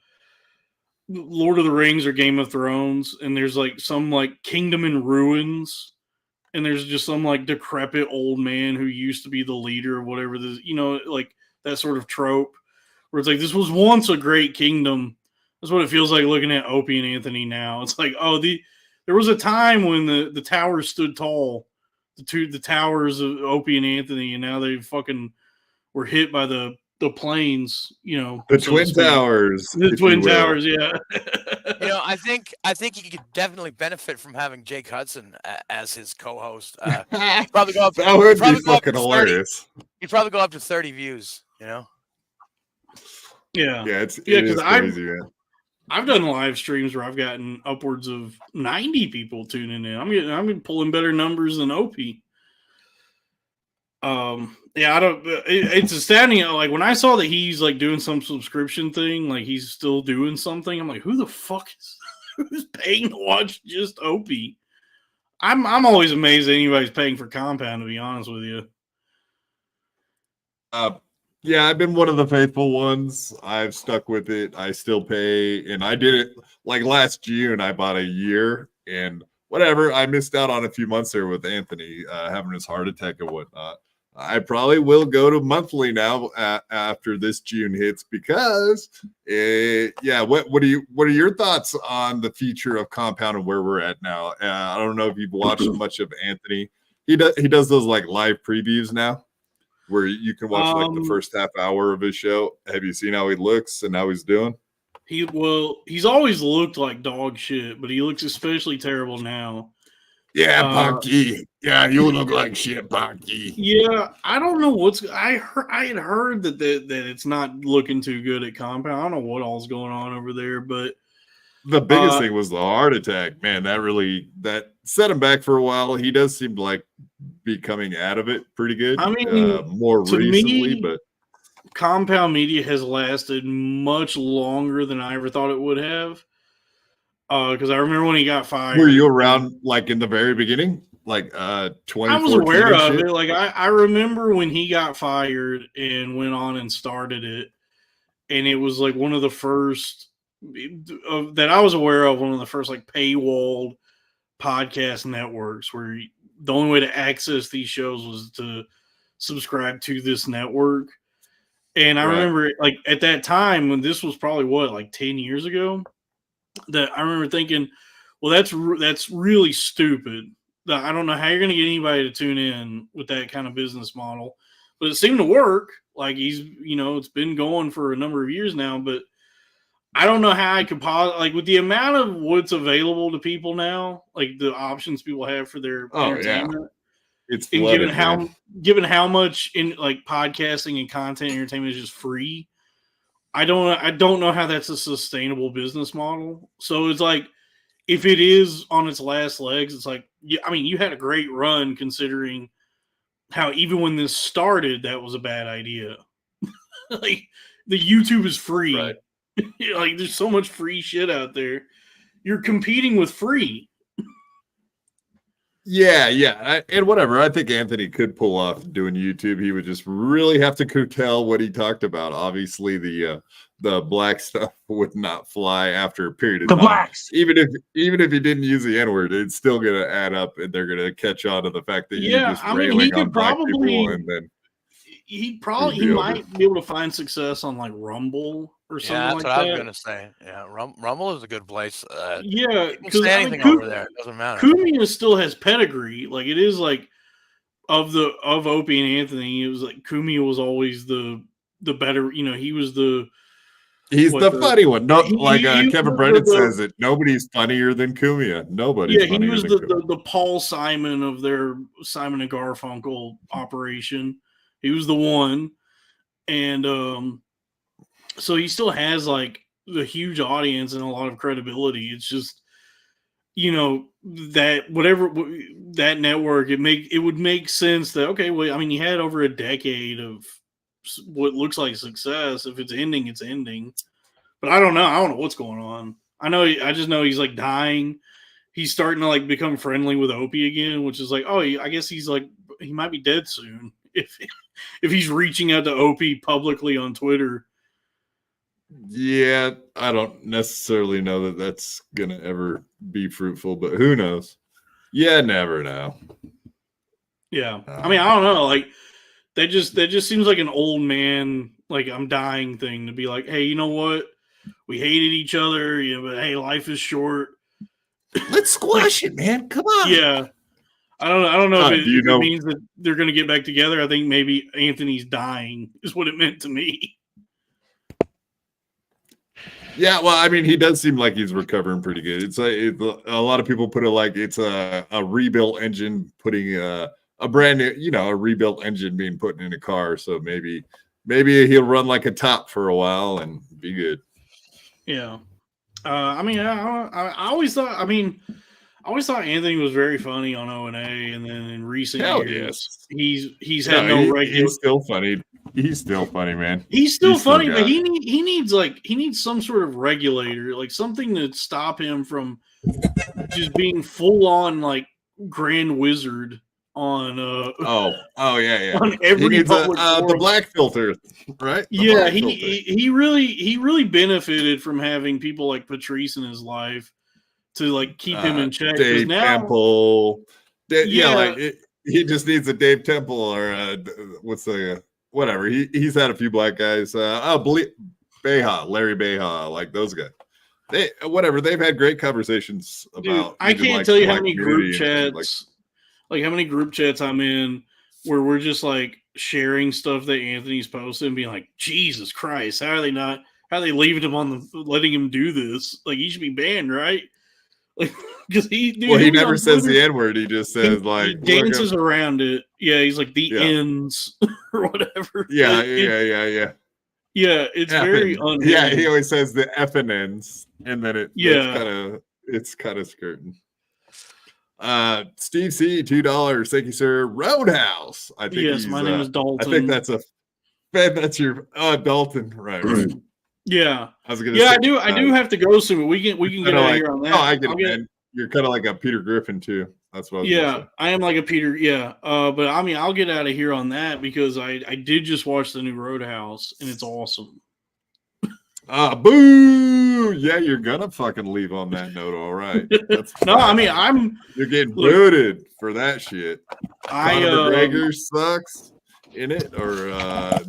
of the Rings or Game of Thrones, and there's like some like kingdom in ruins, and there's just some like decrepit old man who used to be the leader or whatever. This, like that sort of trope where it's like this was once a great kingdom. That's what it feels like looking at Opie and Anthony now. It's like, there was a time when the towers stood tall, the towers of Opie and Anthony, and now they fucking were hit by the planes. The Twin Towers. The Twin Towers, yeah. I think he could definitely benefit from having Jake Hudson as his co-host. He'd probably go up. That would be fucking hilarious. He'd probably go up to 30 views. Yeah, because crazy, man. I've done live streams where I've gotten upwards of 90 people tuning in. I'm pulling better numbers than Opie. It's astounding. Like when I saw that he's like doing some subscription thing, like he's still doing something. I'm like, who the fuck who's paying to watch just Opie? I'm always amazed that anybody's paying for Compound, to be honest with you. Yeah, I've been one of the faithful ones. I've stuck with it. I still pay, and I did it like last June. I bought a year, and whatever. I missed out on a few months there with Anthony having his heart attack and whatnot. I probably will go to monthly now after this June hits because, What are your thoughts on the future of Compound and where we're at now? I don't know if you've watched much of Anthony. He does those like live previews now, where you can watch like the first half hour of his show. Have you seen how he looks and how he's doing? He's always looked like dog shit, but he looks especially terrible now. Yeah, Punky. Yeah, you look like shit, Punky. Yeah, I don't know I had heard that it's not looking too good at Compound. I don't know what all's going on over there, but the biggest thing was the heart attack. Man, that set him back for a while. He does seem like be coming out of it pretty good. I mean, more recently, but Compound Media has lasted much longer than I ever thought it would have. Because I remember when he got fired. Were you around like in the very beginning, like 2014? I was aware of it. Like I remember when he got fired and went on and started it, and it was like one of the first that I was aware of. One of the first like paywalled podcast networks where the only way to access these shows was to subscribe to this network. And I remember like at that time when this was probably like 10 years ago. That I remember thinking, well, that's really stupid. I don't know how you're going to get anybody to tune in with that kind of business model, but it seemed to work. Like it's been going for a number of years now, but I don't know how I could like with the amount of what's available to people now, like the options people have for their entertainment. Yeah. It's given how much in like podcasting and content entertainment is just free. I don't know how that's a sustainable business model. So it's like, if it is on its last legs, it's like, you had a great run considering how even when this started, that was a bad idea. Like the YouTube is free. Right. Like there's so much free shit out there. You're competing with free. Yeah. And whatever. I think Anthony could pull off doing YouTube. He would just really have to curtail what he talked about. Obviously, the black stuff would not fly after a period of time. Blacks. Even if he didn't use the N-word, it's still going to add up, and they're going to catch on to the fact that you're just railing on black people. And then he might be able to find success on like Rumble or something like that. Yeah, that's what I was going to say. Yeah, Rumble is a good place. Because anything over there, it doesn't matter. Kumia still has pedigree. Like it is like of Opie and Anthony, it was like Kumia was always the better. He was he's the funny one. No, Kevin Brennan says it. Nobody's funnier than Kumia. Nobody. Yeah, he was the Paul Simon of their Simon and Garfunkel operation. He was the one, and so he still has like the huge audience and a lot of credibility. It's just that whatever that network it would make sense that you had over a decade of what looks like success. If it's ending, it's ending. But I don't know what's going on. I just know he's like dying. He's starting to like become friendly with Opie again, which is like, I guess he's like he might be dead soon if he's reaching out to Opie publicly on Twitter. Yeah, I don't necessarily know that that's gonna ever be fruitful, but who knows? Yeah, never know. Yeah. I mean, I don't know. Like that just seems like an old man, like I'm dying thing to be like, hey, you know what? We hated each other, but hey, life is short. Let's squash it, man. Come on. Yeah. I don't know if do you know? it means that they're going to get back together. I think maybe Anthony's dying is what it meant to me. Yeah, well, I mean, he does seem like he's recovering pretty good. It's a lot of people put it like it's a rebuilt engine putting a brand new, a rebuilt engine being put in a car. So maybe he'll run like a top for a while and be good. Yeah. I mean, I always thought. I mean, I always thought Anthony was very funny on O&A, and then in recent years, he's had no regular. He's still funny. He's still funny, man. He's still funny, but he needs some sort of regulator, like something to stop him from just being full on like Grand Wizard on. Yeah. On every he needs public the black filter, right? He really benefited from having people like Patrice in his life to like keep him in check. Dave Temple. He just needs a Dave Temple or what's the whatever. He's had a few black guys. Larry Beha, like those guys. They've had great conversations about. Dude, I can't tell you how many group chats, like how many group chats I'm in where we're just like sharing stuff that Anthony's posted and being like, Jesus Christ, how are they leaving him letting him do this? Like he should be banned, right? Like, because he never says the N-word. He just says he dances around it. Yeah, he's like the ends or whatever. Yeah. Yeah, it's very unhinged. Yeah, he always says the F and N's, and then it's kind of skirting. Steve C, $2. Thank you, sir. Roadhouse. I think yes, my name is Dalton. I think that's your Dalton, right? Yeah, I was gonna. I do have to go soon, but we can get out of here on that. Oh, I get it, man. You're kind of like a Peter Griffin too. That's what. I am like a Peter. Yeah, but I mean, I'll get out of here on that because I did just watch the new Roadhouse and it's awesome. Boo! Yeah, you're gonna fucking leave on that note. All right. No, I mean, you're getting booted for that shit. Conor McGregor sucks in it, or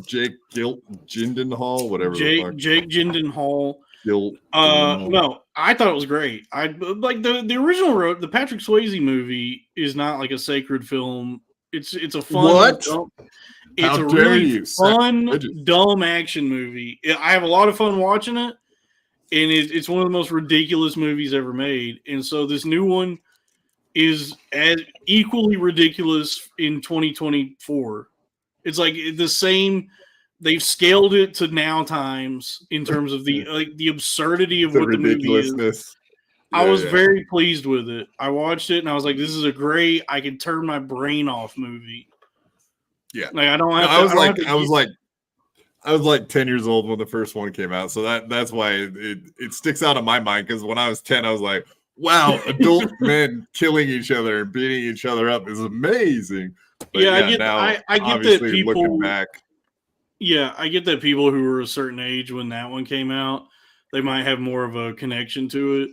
Jake Gyllenhaal, whatever. Jake Gyllenhaal. No, I thought it was great. I like the original the Patrick Swayze movie is not like a sacred film. It's a fun. What? It's a really fun, dumb action movie. I have a lot of fun watching it, and it's one of the most ridiculous movies ever made. And so this new one is as equally ridiculous in 2024. It's like the same. They've scaled it to now times in terms of the absurdity of what the movie is. I was very pleased with it. I watched it and I was like, "This is a great. I can turn my brain off movie." Yeah, like I don't have. I was like 10 years old when the first one came out, so that's why it sticks out in my mind. Because when I was 10, I was like, "Wow, adult men killing each other and beating each other up is amazing." But I get that people looking back. Yeah, I get that people who were a certain age when that one came out, they might have more of a connection to it.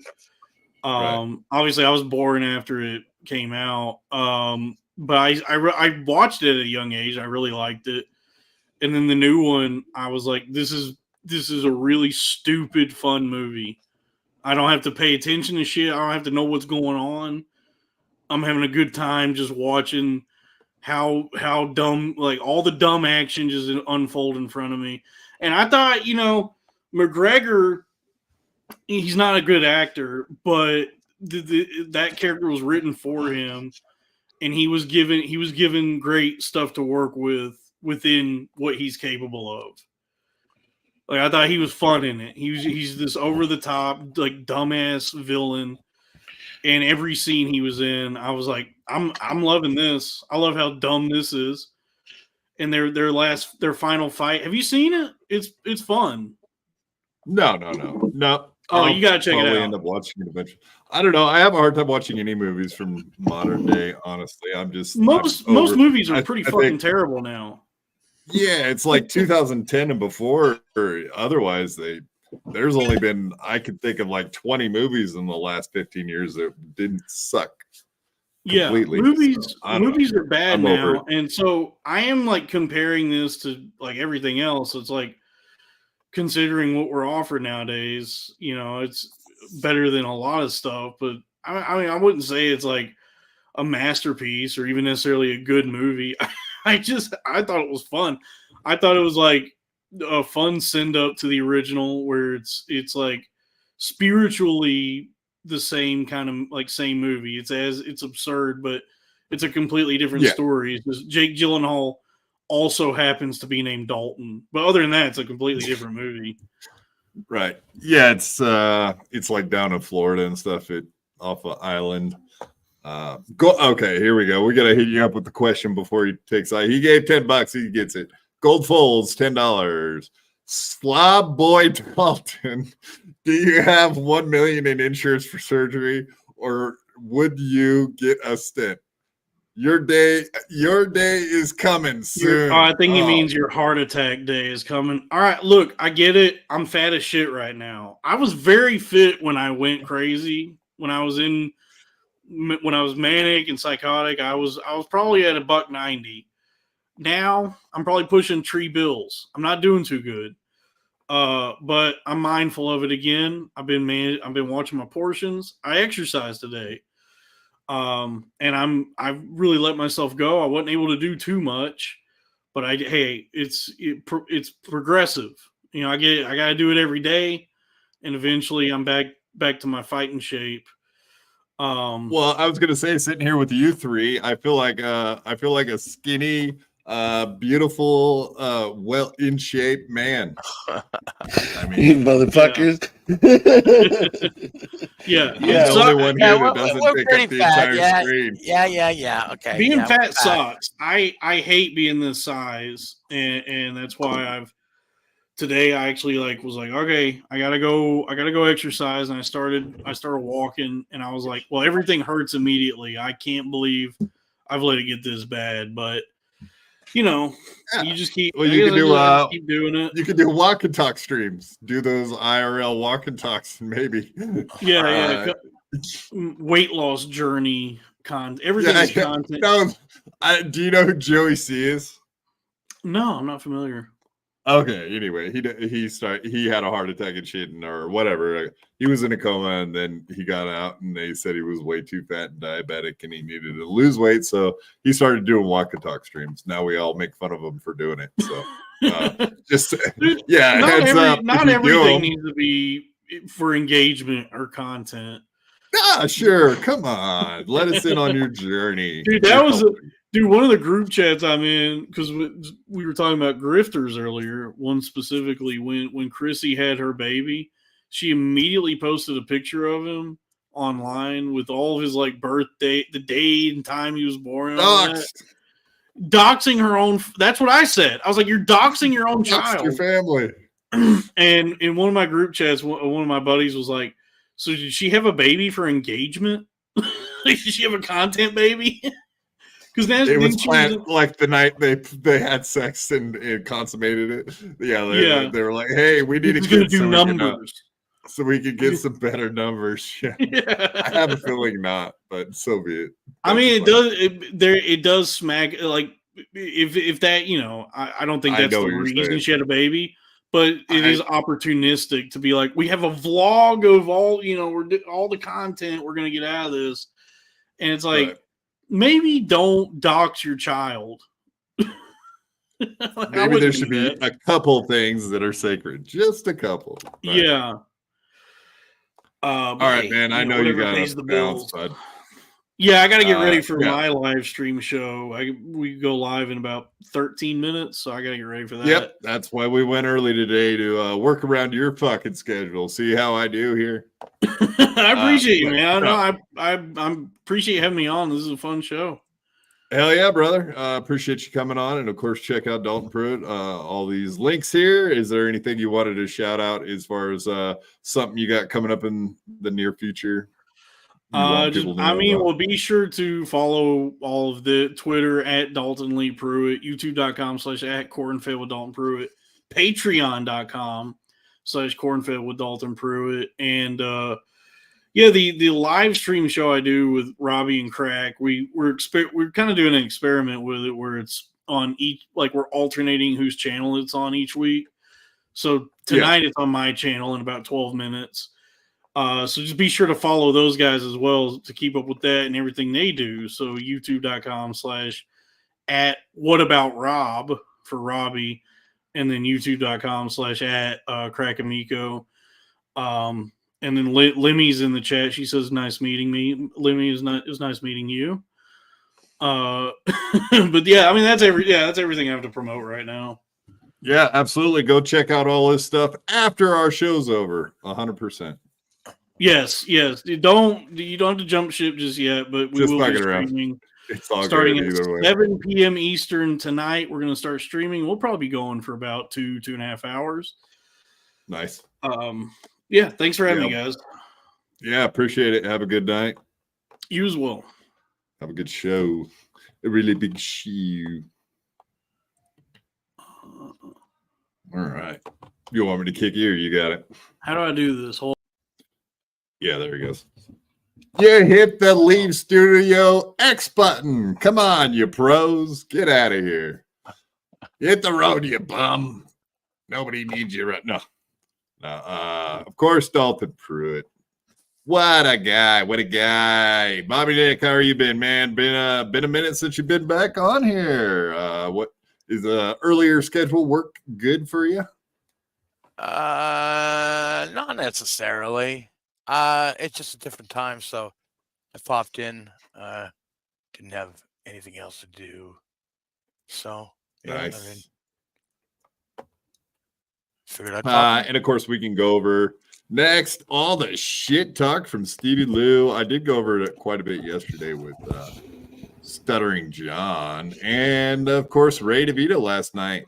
Obviously, I was born after it came out, but I watched it at a young age. I really liked it, and then the new one, I was like, "This is a really stupid, fun movie. I don't have to pay attention to shit. I don't have to know what's going on. I'm having a good time just watching." How dumb, like all the dumb action just unfold in front of me. And I thought, McGregor, he's not a good actor, but that character was written for him, and he was given great stuff to work with within what he's capable of. Like I thought he was fun in it. He's this over the top, like dumbass villain. And every scene he was in, I was like, I'm loving this. I love how dumb this is. And their final fight. Have you seen it? It's fun. No. Oh, you gotta check it out. End up watching it eventually. I don't know. I have a hard time watching any movies from modern day. Honestly, most movies are pretty fucking terrible now. Yeah, it's like 2010 and before. Or otherwise, there's only been, I could think of like 20 movies in the last 15 years that didn't suck. Yeah, completely. movies So, I don't know. movies are bad I'm over now, and so I am like comparing this to like everything else. It's like considering what we're offered nowadays, it's better than a lot of stuff. But I mean, I wouldn't say it's like a masterpiece or even necessarily a good movie. I thought it was fun. I thought it was like a fun send up to the original, where it's like spiritually the same kind of like same movie. It's absurd, but it's a completely different story. It's just Jake Gyllenhaal also happens to be named Dalton, but other than that, it's a completely different movie. Right. Yeah, it's like down in Florida and stuff. Off an island. Okay, here we go. We gotta hit you up with the question before he takes. He gave $10. He gets it. Gold Folds, $10. Slob Boy Dalton, do you have $1 million in insurance for surgery, or would you get a stent? Your day is coming soon. I think he means your heart attack day is coming. All right, look, I get it. I'm fat as shit right now. I was very fit when I went crazy. When I was manic and psychotic, I was probably at $190. Now I'm probably pushing $3 bills. I'm not doing too good. But I'm mindful of it again. I've been watching my portions. I exercised today. And I've really let myself go. I wasn't able to do too much, but it's progressive. I got to do it every day, and eventually I'm back to my fighting shape. Well, I was gonna say, sitting here with you three, I feel like a skinny, beautiful, well in shape man. I mean, You motherfuckers. Yeah. I'm the only one here that doesn't we're pick pretty up the fat. entire screen. Yeah. Okay. Being yeah, fat sucks. I hate being this size, and that's why today I actually was like, okay, I gotta go exercise, and I started walking, and I was like, well, everything hurts immediately. I can't believe I've let it get this bad, but you just keep. Well, you can keep doing it. You can do walk and talk streams. Do those IRL walk and talks, maybe. Yeah. Weight loss journey everything's content. No, do you know who Joey C is? No, I'm not familiar. Okay. Anyway, he had a heart attack and shit, or whatever. He was in a coma, and then he got out, and they said he was way too fat and diabetic, and he needed to lose weight. So he started doing walk and talk streams. Now we all make fun of him for doing it. So not everything needs to be for engagement or content. Sure. Come on, let us in on your journey, dude. One of the group chats I'm in, because we were talking about grifters earlier. One specifically, when Chrissy had her baby, she immediately posted a picture of him online with all of his birthday, the date and time he was born. And all that. Doxing her own. That's what I said. I was like, "You're doxing your own child, your family." And in one of my group chats, one of my buddies was like, "So did she have a baby for engagement? Did she have a content baby?" Because it was planned the night they had sex and consummated it. Yeah, they were like, "Hey, we need to do numbers so we can get some better numbers." Yeah. I have a feeling not, but so be it. I mean, it does smack if that I don't think that's the reason she had a baby, but it is opportunistic to be like, we have a vlog of all all the content we're gonna get out of this, and it's like. Right. Maybe don't dox your child. Maybe there should be a couple things that are sacred. Just a couple. Right? Yeah. All right, man. I know you got to bounce, bud. Yeah, I got to get ready for my live stream show. We go live in about 13 minutes, so I got to get ready for that. Yep, that's why we went early today to work around your fucking schedule. See how I do here. I appreciate you, man. I appreciate you having me on. This is a fun show. Hell yeah, brother. Appreciate you coming on. And of course, check out Dalton Pruitt. All these links here. Is there anything you wanted to shout out as far as something you got coming up in the near future? Well, be sure to follow all of the Twitter at Dalton Lee Pruitt, YouTube.com/@cornfed with Dalton Pruitt, Patreon.com/cornfed with Dalton Pruitt, and Yeah, the live stream show I do with Robbie and Crack, we're kind of doing an experiment with it where it's on each, like we're alternating whose channel it's on each week. So tonight it's on my channel in about 12 minutes. So just be sure to follow those guys as well to keep up with that and everything they do. So youtube.com/@whataboutrob for Robbie, and then youtube.com/@crackamico. And then Limmy's in the chat. She says, "Nice meeting me." Limmy, it was nice meeting you. But yeah, I mean that's everything I have to promote right now. Yeah, absolutely. Go check out all this stuff after our show's over. 100%. Yes. You don't have to jump ship just yet, but we will be streaming. It's all starting good at 7 p.m. Eastern tonight. We're going to start streaming. We'll probably be going for about 2.5 hours. Nice. Yeah, thanks for having me, guys. Yeah, appreciate it. Have a good night. You as well. Have a good show. A really big show. All right. You want me to kick you or you got it? How do I do this? Yeah, there he goes. You hit the leave studio X button. Come on, you pros. Get out of here. Hit the road, you bum. Nobody needs you right now. Of course, Dalton Pruitt. What a guy. What a guy. Bobby Nick, how are you been, man? Been a minute since you've been back on here. What is earlier schedule work good for you? Not necessarily. It's just a different time, so I popped in. Didn't have anything else to do. So yeah, nice. I mean, figured I'd pop in. And of course, we can go over next all the shit talk from Stevie Lou. I did go over it quite a bit yesterday with Stuttering John, and of course, Ray DeVito last night.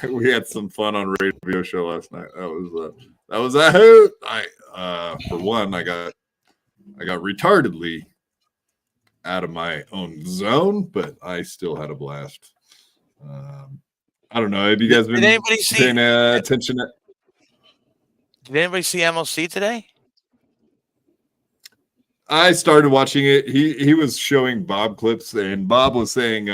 We had some fun on Ray DeVito show last night. That was a hoot. For one, I got retardedly out of my own zone, but I still had a blast. I don't know. Have you guys been paying attention? Did anybody see MLC today? I started watching it. He was showing Bob clips, and Bob was saying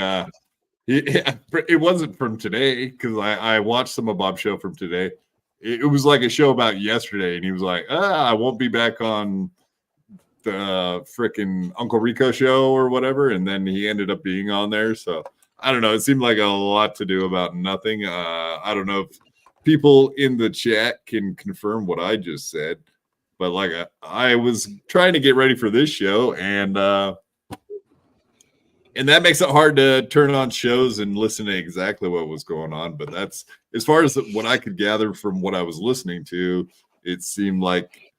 it wasn't from today because I watched some of Bob's show from today. It was like a show about yesterday, and he was like, I won't be back on the freaking Uncle Rico show or whatever, and then he ended up being on there. So I don't know. It seemed like a lot to do about nothing. I don't know if people in the chat can confirm what I just said, but like I was trying to get ready for this show, and that makes it hard to turn on shows and listen to exactly what was going on. But that's as far as what I could gather from what I was listening to. It seemed like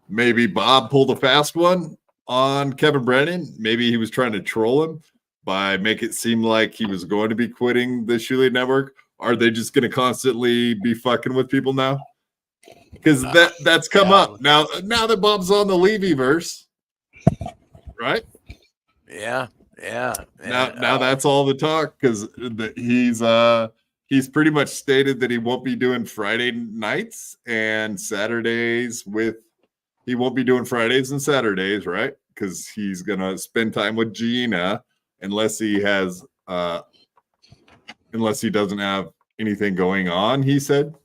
maybe Bob pulled a fast one on Kevin Brennan. Maybe he was trying to troll him by make it seem like he was going to be quitting the Shoelade Network. Are they just going to constantly be fucking with people now? Because that's come up now that Bob's on the Levy-verse, right? Yeah. Now that's all the talk because he's pretty much stated that he won't be doing Friday nights and Saturdays he won't be doing Fridays and Saturdays, right? Because he's gonna spend time with Gina unless he doesn't have anything going on, he said.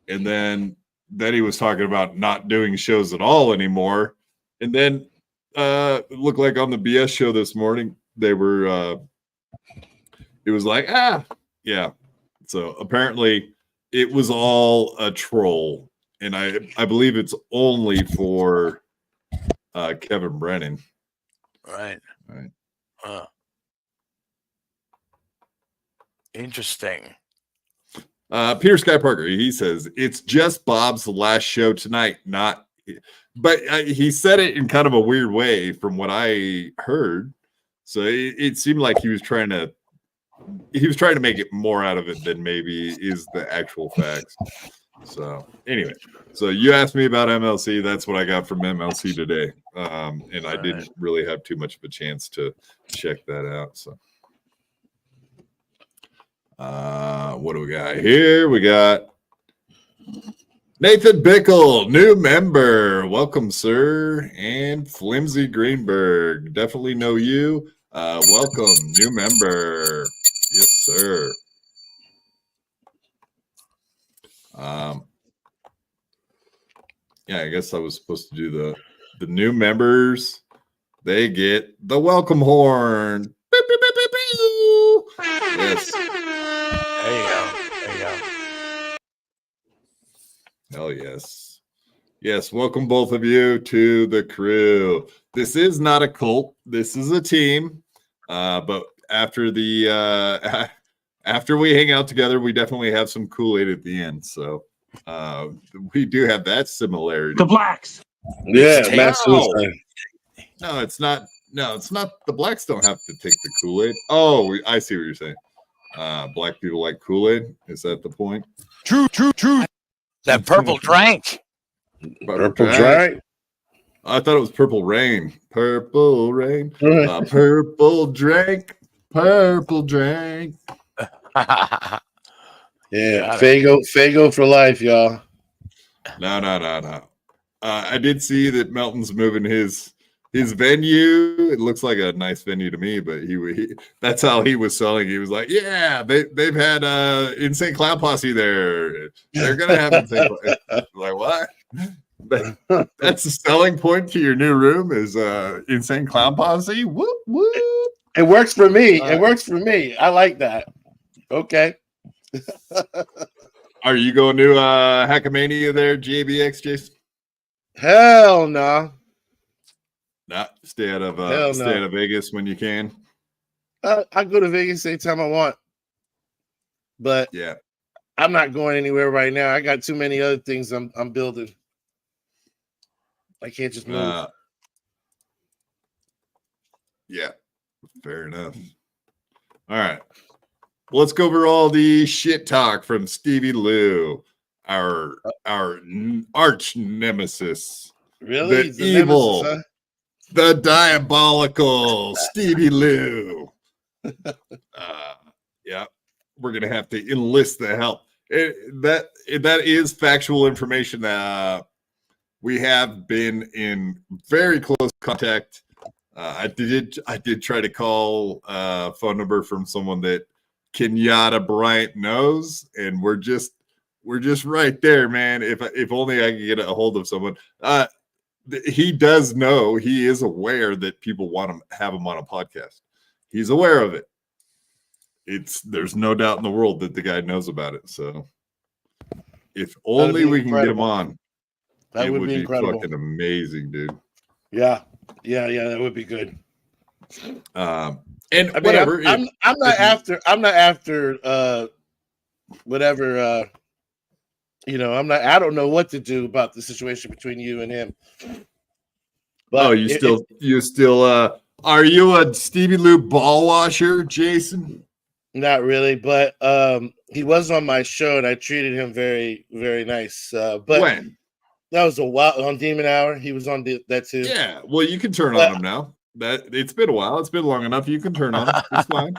And then he was talking about not doing shows at all anymore. And then it looked like on the BS show this morning, they were it was like, yeah. So apparently it was all a troll. And I believe it's only for Kevin Brennan. Right. Interesting. Peter Sky Parker, he says it's just Bob's last show tonight, but he said it in kind of a weird way from what I heard. So it seemed like he was trying to make it more out of it than maybe is the actual facts. So anyway, so you asked me about MLC. That's what I got from MLC today. And I didn't really have too much of a chance to check that out. So what do we got here? We got Nathan Bickle, new member. Welcome, sir. And Flimsy Greenberg. Definitely know you. Welcome, new member. Yes, sir. Yeah, I guess I was supposed to do the new members. They get the welcome horn. Beep, beep, beep, beep, beep. Yes. There you go. There you go. Hell yes. Yes, welcome both of you to the crew. This is not a cult. This is a team. But after the after we hang out together, we definitely have some Kool-Aid at the end. So we do have that similarity. The blacks. Yeah, Take- mass suicide. No, it's not. No, it's not. The blacks don't have to take the Kool-Aid. Oh, I see what you're saying. Black people like Kool-Aid. Is that the point? True. That purple drank. Purple dry. I thought it was Purple Rain. Purple Rain. Right. Purple drink. Purple drink. Yeah, Fago for life, y'all. No. I did see that Melton's moving his venue. It looks like a nice venue to me, but he that's how he was selling. He was like, yeah, they've had Insane Clown Posse there. They're gonna have Insane Clown. Like, what? That's the selling point to your new room is Insane Clown Posse. Whoop whoop. It works for me. It works for me. I like that. Okay. Are you going to Hackamania there, GABX, Jason? Hell no. Nah, stay out of Hell stay no. out of Vegas when you can. I go to Vegas anytime I want, but Yeah. I'm not going anywhere right now. I got too many other things I'm building. I can't just move. Yeah, fair enough. All right. Let's go over all the shit talk from Stevie Lou, our arch nemesis, Really? the He's the evil, nemesis, the diabolical Stevie Lou. Yeah, we're gonna have to enlist the help. That is factual information that we have been in very close contact. I did try to call a phone number from someone that Kenyatta Bryant knows, and we're just right there, man. If only I could get a hold of someone. He does know, he is aware that people want to have him on a podcast. He's aware of it. There's no doubt in the world that the guy knows about it. So if only we can get him on, That it would be incredible. fucking amazing, dude. Yeah, that would be good. And I mean, whatever. I'm not after whatever I don't know what to do about the situation between you and him. But you still are you a Stevie Lou ball washer, Jason? Not really, but he was on my show and I treated him very, very nice. But When? That was a while on Demon Hour. He was on that too. Yeah, well, you can turn on him now. That it's been a while. It's been long enough. You can turn on him. It's fine.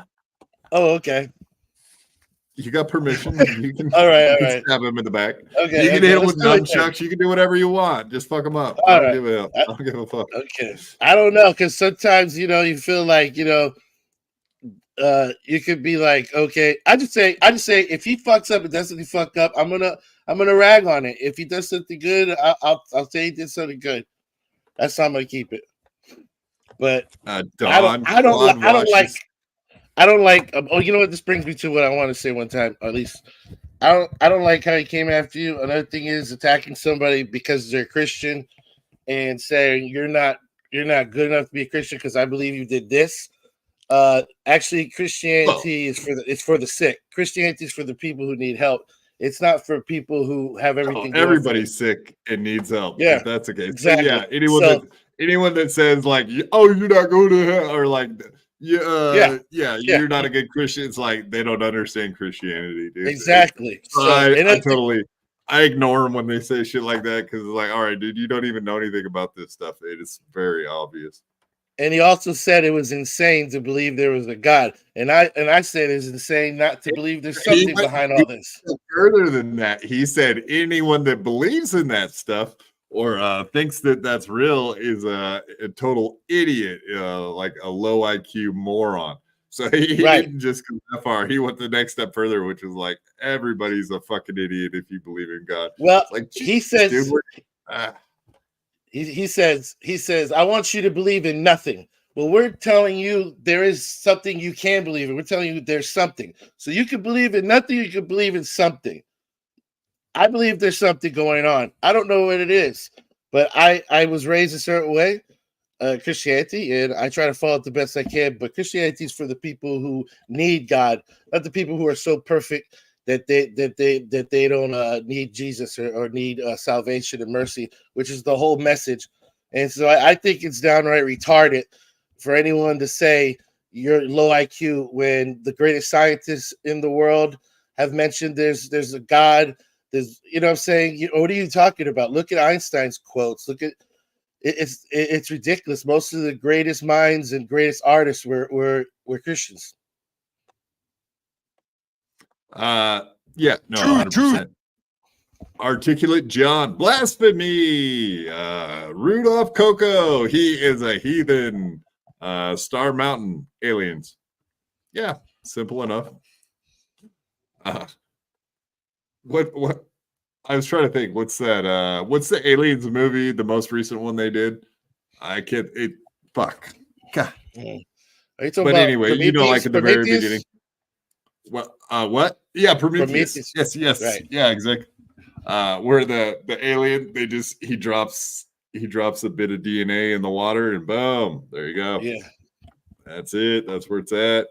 Oh, okay. You got permission. You can. All right. Stab him in the back. Okay. You can hit him with let's do it then. nunchucks. You can do whatever you want. Just fuck him up. All I don't right. give a. I don't give a fuck. Okay. I don't know, because sometimes you feel like you could be like, okay. I just say if he fucks up and does something fuck up, I'm gonna rag on it. If he does something good, I'll say he did something good. That's how I'm gonna keep it. But I don't like. Oh, you know what? This brings me to what I want to say one time. At least I don't like how he came after you. Another thing is attacking somebody because they're Christian and saying you're not good enough to be a Christian because I believe you did this. Actually, Christianity is for the sick. Christianity is for the people who need help. It's not for people who have everything. Everybody's sick and needs help. Yeah, if that's okay. Exactly. So, yeah, anyone that says like, "Oh, you're not going to hell," or like, you're not a good Christian. It's like they don't understand Christianity, dude. Exactly. I ignore them when they say shit like that because it's like, all right, dude, you don't even know anything about this stuff. It is very obvious. And he also said it was insane to believe there was a God. And I said it's insane not to believe there's something behind all this. Further than that, he said anyone that believes in that stuff or thinks that that's real is a total idiot, like a low IQ moron. So he didn't just go that far. He went the next step further, which is like everybody's a fucking idiot if you believe in God. Well, like he says, dude, he says, I want you to believe in nothing. Well, we're telling you there is something you can believe in. We're telling you there's something. So you can believe in nothing. You can believe in something. I believe there's something going on. I don't know what it is, but I was raised a certain way. Christianity, and I try to follow it the best I can, but Christianity is for the people who need God, not the people who are so perfect that they don't need Jesus or need salvation and mercy, which is the whole message. And so I think it's downright retarded for anyone to say you're low IQ when the greatest scientists in the world have mentioned there's a God. There's, you know what I'm saying? What are you talking about? Look at Einstein's quotes. Look at it's ridiculous. Most of the greatest minds and greatest artists were Christians. Yeah, no, 100%. Articulate John, blasphemy. Rudolph Coco, he is a heathen. Star Mountain, aliens. Yeah, simple enough. What I was trying to think, what's that? What's the aliens movie? The most recent one they did? I can't. Fuck. God. Are you talking but about anyway, you know, like at the very beginning. What? Yeah, Prometheus. Yes. Right. Yeah, exactly. Where the alien, he drops a bit of DNA in the water, and boom, there you go. Yeah, that's it. That's where it's at.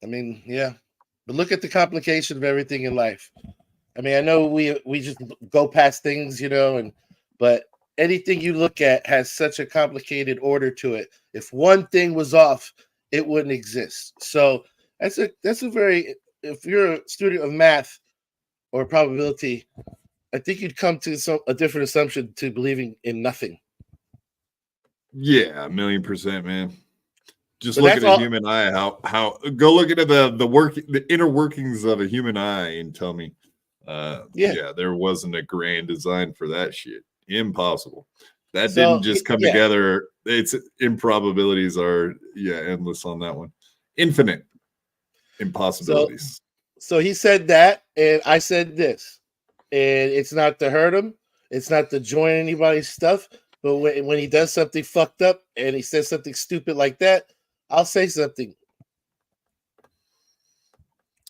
I mean, yeah, but look at the complication of everything in life. I mean, I know we just go past things, but anything you look at has such a complicated order to it. If one thing was off, it wouldn't exist. So that's a very, if you're a student of math or probability, I think you'd come to a different assumption to believing in nothing. Yeah, 1,000,000%, man. Just look at a human eye. How go look into the inner workings of a human eye and tell me. Yeah, there wasn't a grand design for that shit. Impossible. That didn't just come together. It's improbabilities are endless on that one. Infinite impossibilities. So he said that, and I said this, and it's not to hurt him. It's not to join anybody's stuff. But when he does something fucked up and he says something stupid like that, I'll say something.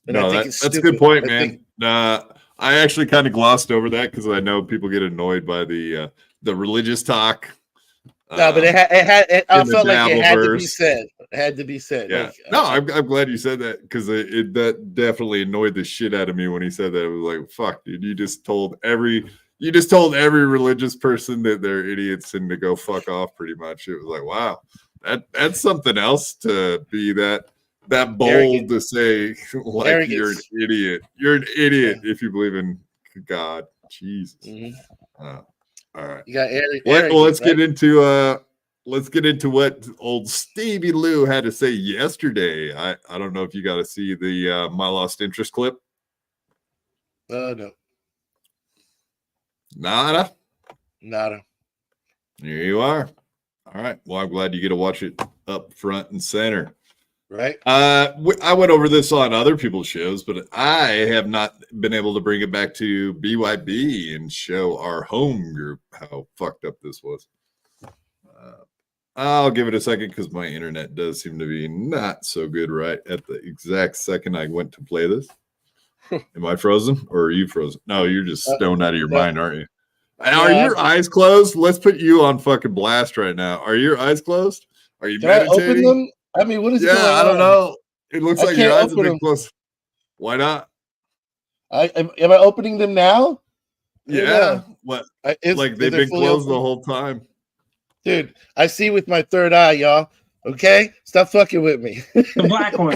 And that's a good point, man. I actually kind of glossed over that because I know people get annoyed by the religious talk. No, but I felt like it had to be said. It had to be said. Yeah. I'm glad you said that because that definitely annoyed the shit out of me when he said that. It was like, fuck, dude, you just told every religious person that they're idiots and to go fuck off pretty much. It was like, wow, that's something else to be that bold arrogant. To say like arrogance. You're an idiot. You're an idiot if you believe in God. Jesus. Mm-hmm. All right. You got let's get into what old Stevie Lou had to say yesterday. I don't know if you got to see the My Lost Interest clip. No. Nada. Here you are. All right. Well, I'm glad you get to watch it up front and center. Right. I went over this on other people's shows, but I have not been able to bring it back to BYB and show our home group how fucked up this was. I'll give it a second because my internet does seem to be not so good right at the exact second I went to play this. Am I frozen or are you frozen? No, you're just stoned out of your mind, aren't you? Are your eyes closed? Let's put you on fucking blast right now. Are your eyes closed? Are you meditating? I open them? I mean, what is going on? I don't know. It looks like your eyes have been closed. Why not? Am I opening them now? Yeah. What? Like they've been closed the whole time. Dude, I see with my third eye, y'all. Okay? Stop fucking with me. The black one.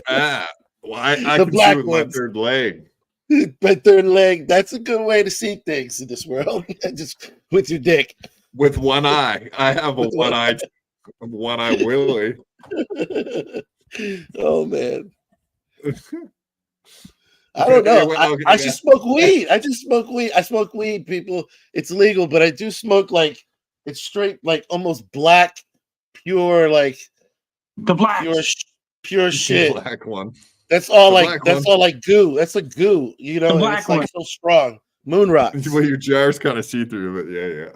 Well, I can see with my third leg. My third leg. That's a good way to see things in this world. Just with your dick. With one eye. I have a one eye. One-Eye Willie. Oh man. I don't know. I should smoke weed. I just smoke weed. I smoke weed, people. It's legal, but I do smoke like it's straight, like almost black, pure, like the black, pure shit. The black one. That's all all like goo. That's like goo, you know. And it's like so strong. Moon rocks. Well, your jar's kind of see through, but yeah.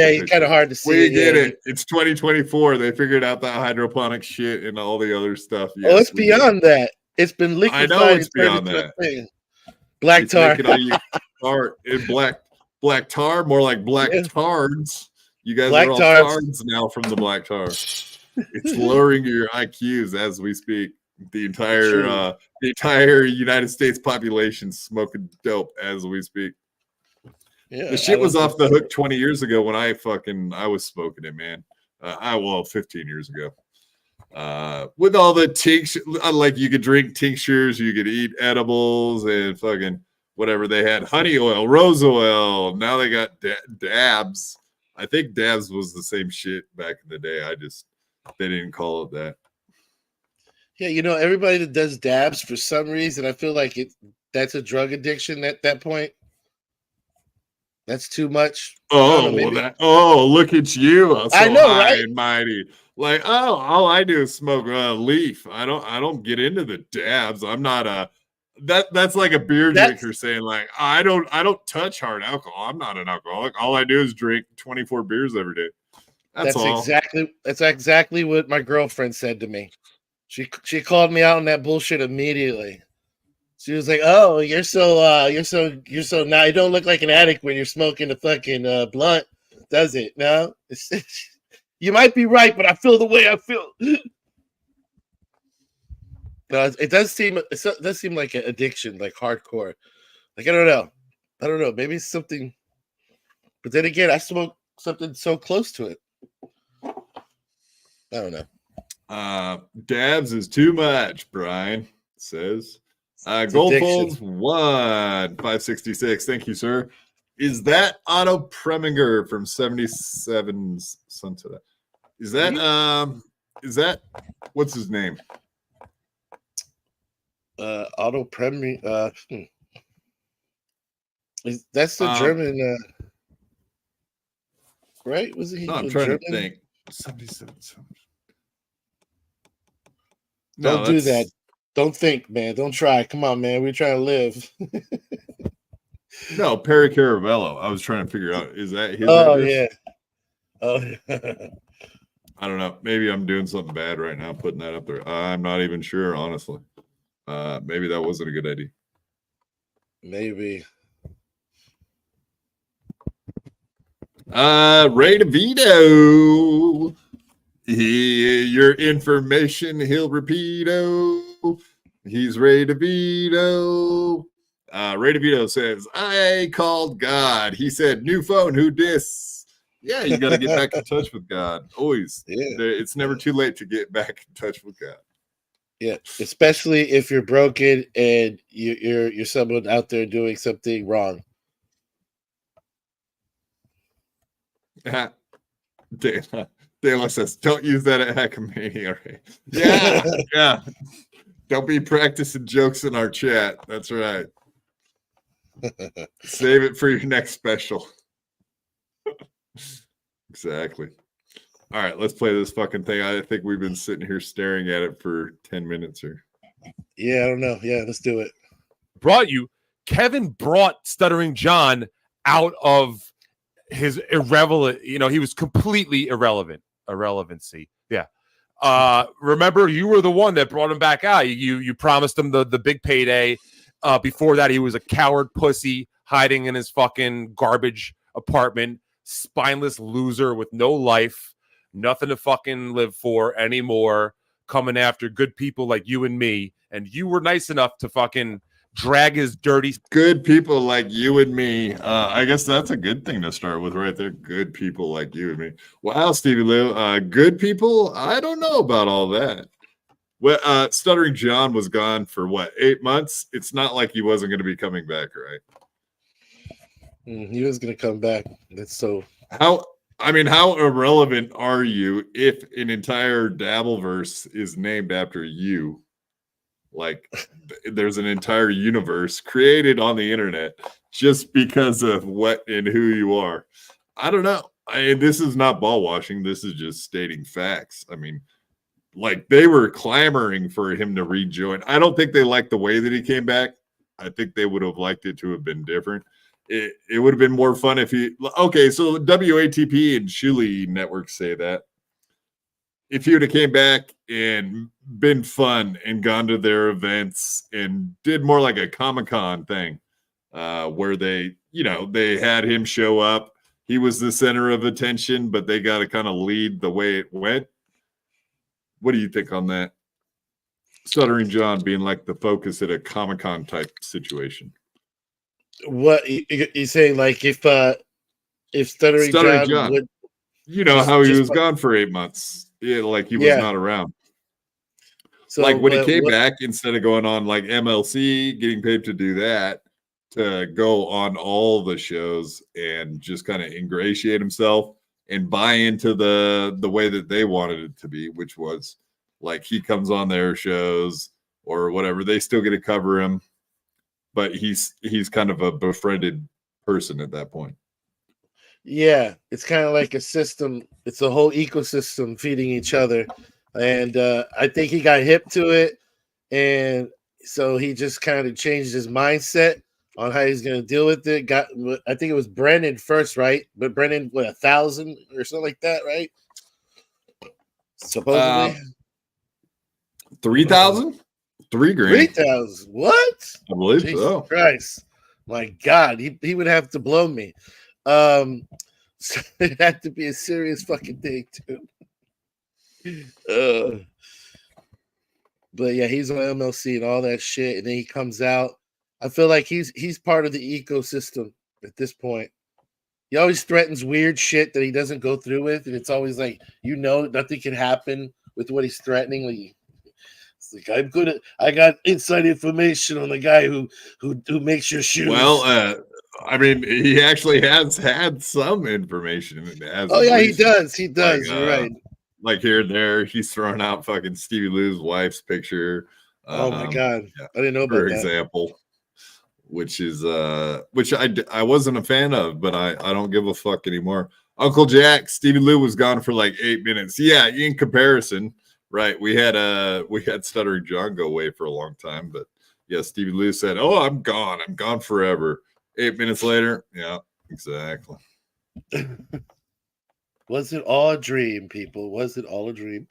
It's kind of hard to see. We get it. It's 2024. They figured out that hydroponic shit and all the other stuff. Yes, it's beyond that. It's been liquefied. I know it's beyond that. Black tar. Black tar, more like black tards. You guys black are all tards now from the black tar. It's lowering your IQs as we speak. The entire United States population smoking dope as we speak. Yeah, the shit was off the hook 20 years ago when I was smoking it, man. 15 years ago. With all the tinctures, like you could drink tinctures, you could eat edibles and fucking whatever they had, honey oil, rose oil. Now they got dabs. I think dabs was the same shit back in the day. They didn't call it that. Yeah, you know, everybody that does dabs for some reason, I feel like that's a drug addiction at that point. That's too much. Look at you! I know, right? And mighty. Like, all I do is smoke leaf. I don't get into the dabs. I'm not a that's like a beer drinker saying like I don't touch hard alcohol. I'm not an alcoholic. All I do is drink 24 beers every day. That's all. That's exactly what my girlfriend said to me. She called me out on that bullshit immediately. She was like, "Oh, you're so now you don't look like an addict when you're smoking a fucking blunt, does it? No, you might be right, but I feel the way I feel." No, it does seem like an addiction, like hardcore. Like I don't know. Maybe it's something, but then again, I smoke something so close to it. I don't know. Dabs is too much, Brian says. Goldfolds 1,566. Thank you, sir. Is that Otto Preminger from 77 Sunset? Is that what's his name? Otto Preminger. That's the German, right? Was it? No, I'm trying to think. 77. Don't do that. Don't think, man. Don't try. Come on, man. We're trying to live. No, Perry Caravello. I was trying to figure out, is that his address? Yeah. Oh, I don't know. Maybe I'm doing something bad right now, putting that up there. I'm not even sure, honestly. Maybe that wasn't a good idea. Maybe. Ray DeVito. Your information, he'll repeat. He's Ray DeVito. Ray DeVito says, I called God. He said, new phone, who dis? Yeah, you got to get back in touch with God. Always. Yeah. It's never too late to get back in touch with God. Yeah, especially if you're broken and you're someone out there doing something wrong. Dale says, don't use that at Hackamania. Right? Yeah, yeah. Don't be practicing jokes in our chat. That's right. Save it for your next special. Exactly. All right, let's play this fucking thing. I think we've been sitting here staring at it for 10 minutes here. Yeah, I don't know. Yeah, let's do it. Kevin brought Stuttering John out of his irrelevant, he was completely irrelevancy. Yeah. Remember, you were the one that brought him back out. You promised him the big payday. Before that, he was a coward pussy hiding in his fucking garbage apartment, spineless loser with no life, nothing to fucking live for anymore, coming after good people like you and me. And you were nice enough to fucking drag his dirty good people like you and me. I guess that's a good thing to start with right there. Good people like you and me. Wow, Stevie Lou. Good people? I don't know about all that. Well, Stuttering John was gone for 8 months? It's not like he wasn't going to be coming back, right? He was going to come back. That's so. I mean, how irrelevant are you if an entire Dabbleverse is named after you? Like, there's an entire universe created on the internet just because of what and who you are. I don't know. This is not ball washing. This is just stating facts. I mean, like, they were clamoring for him to rejoin. I don't think they liked the way that he came back. I think they would have liked it to have been different. It would have been more fun if he. Okay, so WATP and Shuli networks say that if he would have came back and been fun and gone to their events and did more like a Comic-Con thing, where they had him show up. He was the center of attention, but they got to kind of lead the way it went. What do you think on that? Stuttering John being like the focus at a Comic-Con type situation. What you saying? Like if Stuttering John would, how he was gone for 8 months. Yeah, like he was not around. So like when he came back, instead of going on like MLC, getting paid to do that, to go on all the shows and just kind of ingratiate himself and buy into the way that they wanted it to be, which was like he comes on their shows or whatever. They still get to cover him, but he's kind of a befriended person at that point. Yeah, it's kind of like a system. It's a whole ecosystem feeding each other. And I think he got hip to it. And so he just kind of changed his mindset on how he's going to deal with it. I think it was Brennan first, right? But Brennan, 1,000 or something like that, right? Supposedly. 3,000? $3,000. 3,000. What? I believe Jesus so. Christ. My God, he would have to blow me. So it had to be a serious fucking thing too. But yeah, he's on MLC and all that shit, and then he comes out. I feel like he's part of the ecosystem at this point. He always threatens weird shit that he doesn't go through with, and it's always like, nothing can happen with what he's threatening. Like, it's like I got inside information on the guy who makes your shoes. Well, I mean, he actually has had some information. He does. He does. You're right. Like here and there, he's throwing out fucking Stevie Lou's wife's picture. Oh my God. Yeah, I didn't know about that. For example, which is which I wasn't a fan of, but I don't give a fuck anymore. Uncle Jack, Stevie Lou was gone for like 8 minutes. Yeah, in comparison, right? We had Stuttering John go away for a long time, but yeah, Stevie Lou said, "Oh, I'm gone forever." 8 minutes later, yeah, exactly. Was it all a dream, people? Was it all a dream?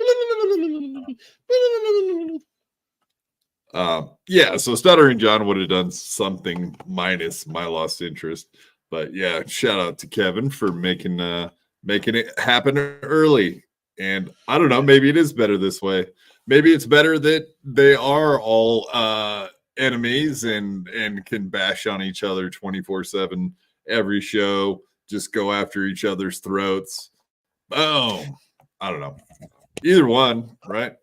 Yeah, so Stuttering John would have done something minus my lost interest. But yeah, shout out to Kevin for making it happen early. And I don't know, maybe it is better this way. Maybe it's better that they are all enemies and can bash on each other 24/7 every show, just go after each other's throats. Boom. I don't know. Either one, right?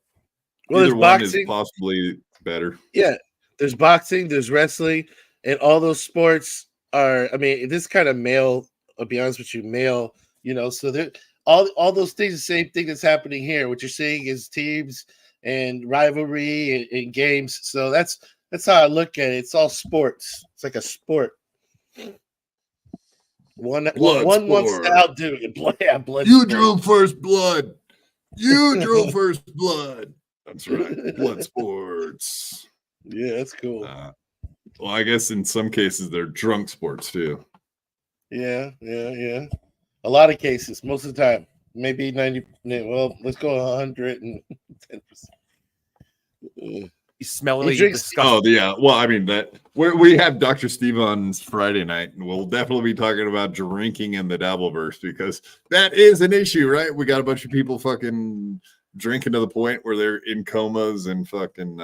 Well, Either one boxing is possibly better. Yeah, there's boxing, there's wrestling, and all those sports are, I mean, this kind of male, I'll be honest with you, male, so they're all those things, the same thing that's happening here. What you're seeing is teams and rivalry and games. So that's how I look at it. It's all sports. It's like a sport. One wants to outdo it. Yeah, blood. You drew first blood. You drew first blood. That's right. Blood sports. Yeah, that's cool. Well, I guess in some cases they're drunk sports too. Yeah. A lot of cases, most of the time. Maybe 90. Well, let's go 110%. You smell it. Oh, yeah. Well, I mean, that we have Dr. Steve on Friday night, and we'll definitely be talking about drinking in the Dabbleverse because that is an issue, right? We got a bunch of people fucking drinking to the point where they're in comas and fucking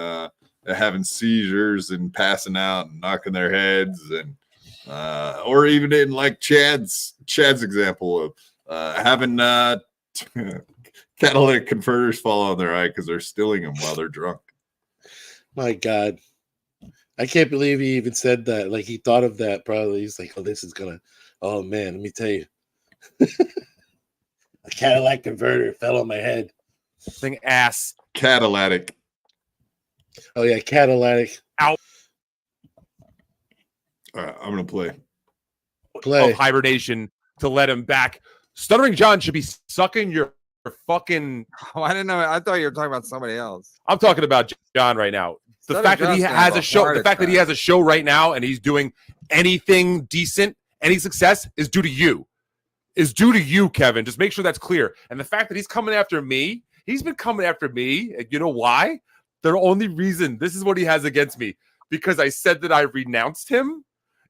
having seizures and passing out and knocking their heads, and or even in like Chad's example of having catalytic converters fall on their eye because they're stilling them while they're drunk. My God. I can't believe he even said that. Like, he thought of that probably. He's like, oh, this is gonna, oh man, let me tell you. A Cadillac converter fell on my head. Thing ass. Cadillac. Oh yeah, Cadillac. Out. All right, I'm gonna play. Play. Of hibernation to let him back. Stuttering John should be sucking your fucking. Oh, I didn't know. I thought you were talking about somebody else. I'm talking about John right now. The Stuttering fact that he John's gonna has have a a show, heart the fact that he attack. has a show right now and he's doing anything decent, any success is due to you. Is due to you, Kevin. Just make sure that's clear. And the fact that he's coming after me, he's been coming after me. And you know why? The only reason, this is what he has against me, because I said that I renounced him,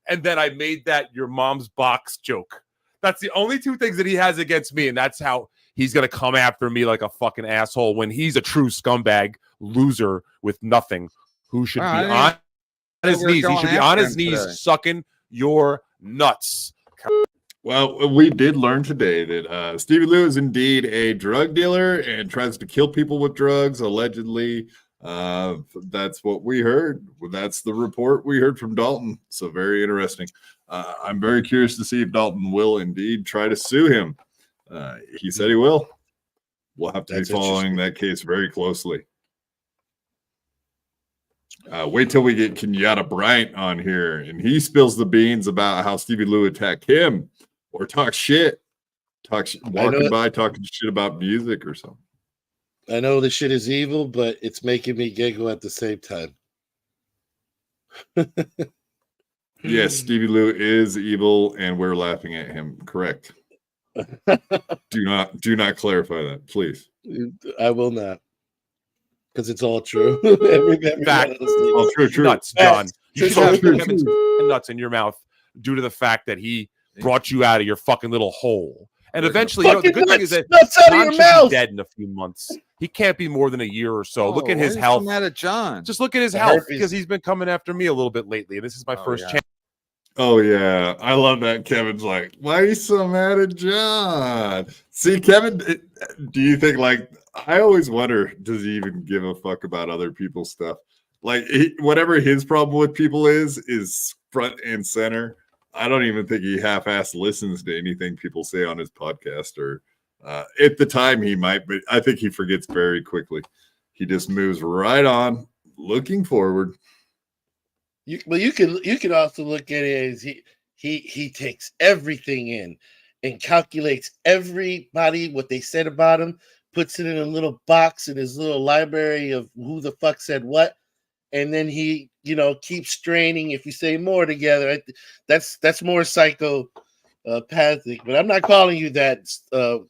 and then I made that your mom's box joke. That's the only two things that he has against me, and that's how he's going to come after me like a fucking asshole when he's a true scumbag loser with nothing who should be on his knees. He should be on his knees sucking your nuts. Well, we did learn today that Stevie Lou is indeed a drug dealer and tries to kill people with drugs, allegedly. That's what we heard. That's the report we heard from Dalton. So very interesting. I'm very curious to see if Dalton will indeed try to sue him. He said he will. We'll have to be following that case very closely. Wait till we get Kenyatta Bryant on here and he spills the beans about how Stevie Lou attacked him or talk shit. Walking by talking shit about music or something. I know this shit is evil, but it's making me giggle at the same time. Yes, Stevie Lou is evil, and we're laughing at him. Correct. Do not clarify that, please. I will not, because it's all true. Fact. All true. Nuts, John. You should have True. Kevin's nuts in your mouth due to the fact that he brought you out of your fucking little hole. And eventually, the good thing is that nuts out of John your should mouth. be dead in a few months. He can't be more than a year or so. Look at why his are you health. so mad at John. Just look at his The health herpes. because he's been coming after me a little bit lately. This is my first chance. Oh yeah, I love that. Kevin's like, why are you so mad at John? See, Kevin, do you think I always wonder, does he even give a fuck about other people's stuff? Like whatever his problem with people is front and center. I don't even think he half-ass listens to anything people say on his podcast, or at the time he might, but I think he forgets very quickly. He just moves right on, looking forward. You can also look at it as he takes everything in and calculates everybody, what they said about him, puts it in a little box in his little library of who the fuck said what, and then he keeps straining. If you say more together, that's more psychopathic. But I'm not calling you that, so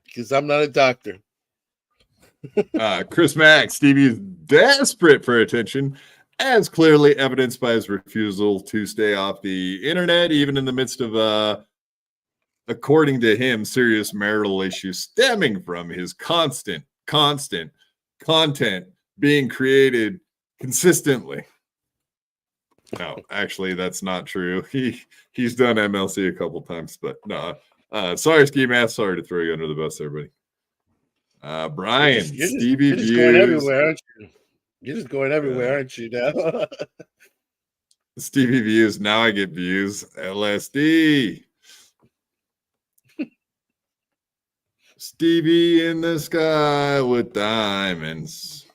because I'm not a doctor. Chris Mack, Stevie is desperate for attention, as clearly evidenced by his refusal to stay off the internet, even in the midst of, according to him, serious marital issues stemming from his constant content being created consistently. No, actually, that's not true. He's done MLC a couple times, but no. Sorry, Ski Math. Sorry to throw you under the bus, everybody. Brian, Stevie you're just Views. going everywhere, aren't you? You're just going everywhere, aren't you now? Stevie Views. Now I get views. LSD. Stevie in the sky with diamonds.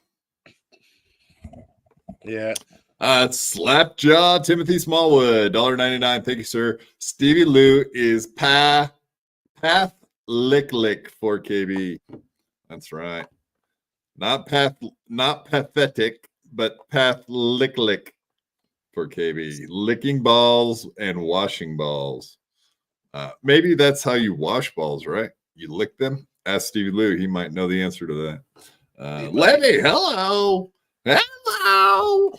Yeah. Slapjaw Timothy Smallwood, $1.99. Thank you, sir. Stevie Lou is path lick 4KB. That's right. Not pathetic, but path lick 4KB. Licking balls and washing balls. Maybe that's how you wash balls, right? You lick them. Ask Stevie Lou. He might know the answer to that. Levy, hello. Hello.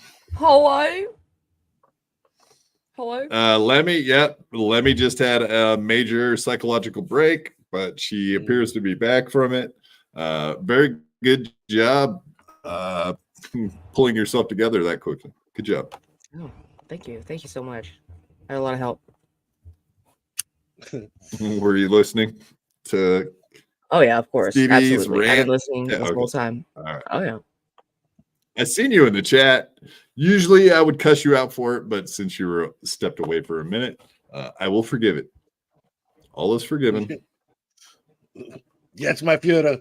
Lemmy just had a major psychological break, but she appears to be back from it. Very good job pulling yourself together that quickly. Good job. Oh, thank you so much. I had a lot of help. Were you listening to Oh yeah, of course. Stevie's Absolutely. I've rant? been listening Yeah, this okay. whole time. All right. Oh yeah. I seen you in the chat. Usually I would cuss you out for it, but since you were stepped away for a minute, I will forgive it. All is forgiven. Yeah, it's my Piero.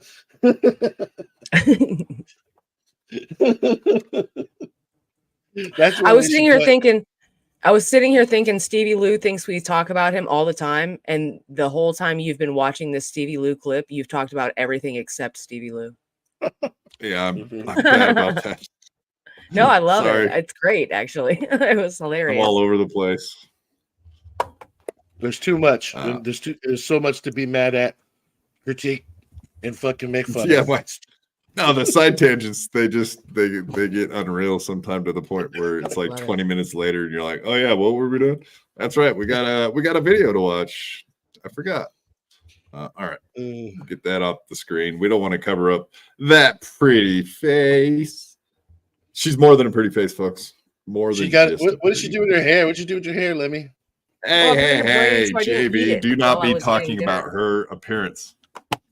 I was sitting here thinking Stevie Lou thinks we talk about him all the time, and the whole time you've been watching this Stevie Lou clip, you've talked about everything except Stevie Lou. Yeah, I'm bad about that. No, I love Sorry. it. It's great, actually. It was hilarious. I'm all over the place. There's too much. There's so much to be mad at, critique, and fucking make fun Yeah, of. no, the side tangents, they get unreal sometime to the point where it's like 20 minutes later and you're like, oh yeah, what were we doing? That's right, we got a video to watch. I forgot. All right, get that off the screen. We don't want to cover up that pretty face. She's more than a pretty face, folks. More than what did she do with her hair? What'd you do with your hair, Lemmy? Hey, JB, do not be talking about her appearance.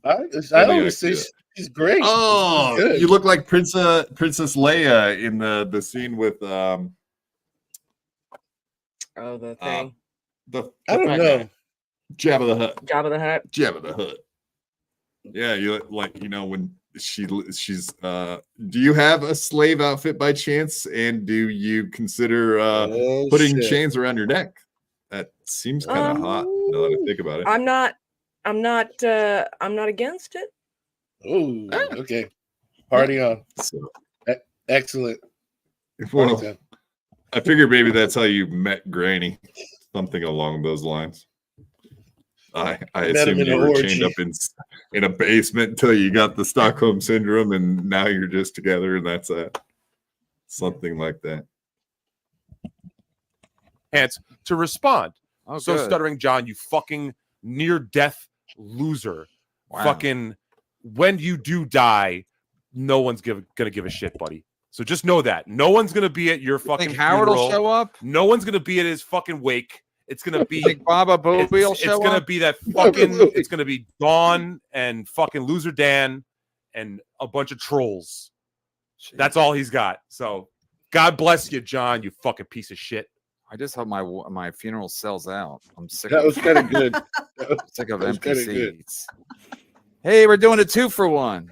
I always say she's great. Oh, you look like Princess Leia in the scene with the thing. I don't know. Jabba the Hutt. Jabba the Hutt. Yeah, you look like, when she's do you have a slave outfit by chance, and do you consider putting chains around your neck? That seems kind of hot now that I think about it. I'm not against it. Oh, okay. Party on. Excellent. Well, I figured maybe that's how you met Granny. Something along those lines. I assumed you were chained up in a basement until you got the Stockholm syndrome, and now you're just together, and that's it. Something like that. Hence, to respond. Oh, so good. Stuttering John, you fucking near-death loser. Wow. Fucking, when you do die, no one's gonna give a shit, buddy. So just know that. No one's gonna be at your fucking Howard funeral. will show up? No one's gonna be at his fucking wake. It's gonna be Think Baba Booey will show It's gonna up? be that fucking. It's gonna be Dawn and fucking Loser Dan and a bunch of trolls. Jeez. That's all he's got. So God bless you, John. You fucking piece of shit. I just hope my funeral sells out. I'm sick. That was kind of good. Sick of that was empty kinda good. seats. Hey, we're doing a 2-for-1.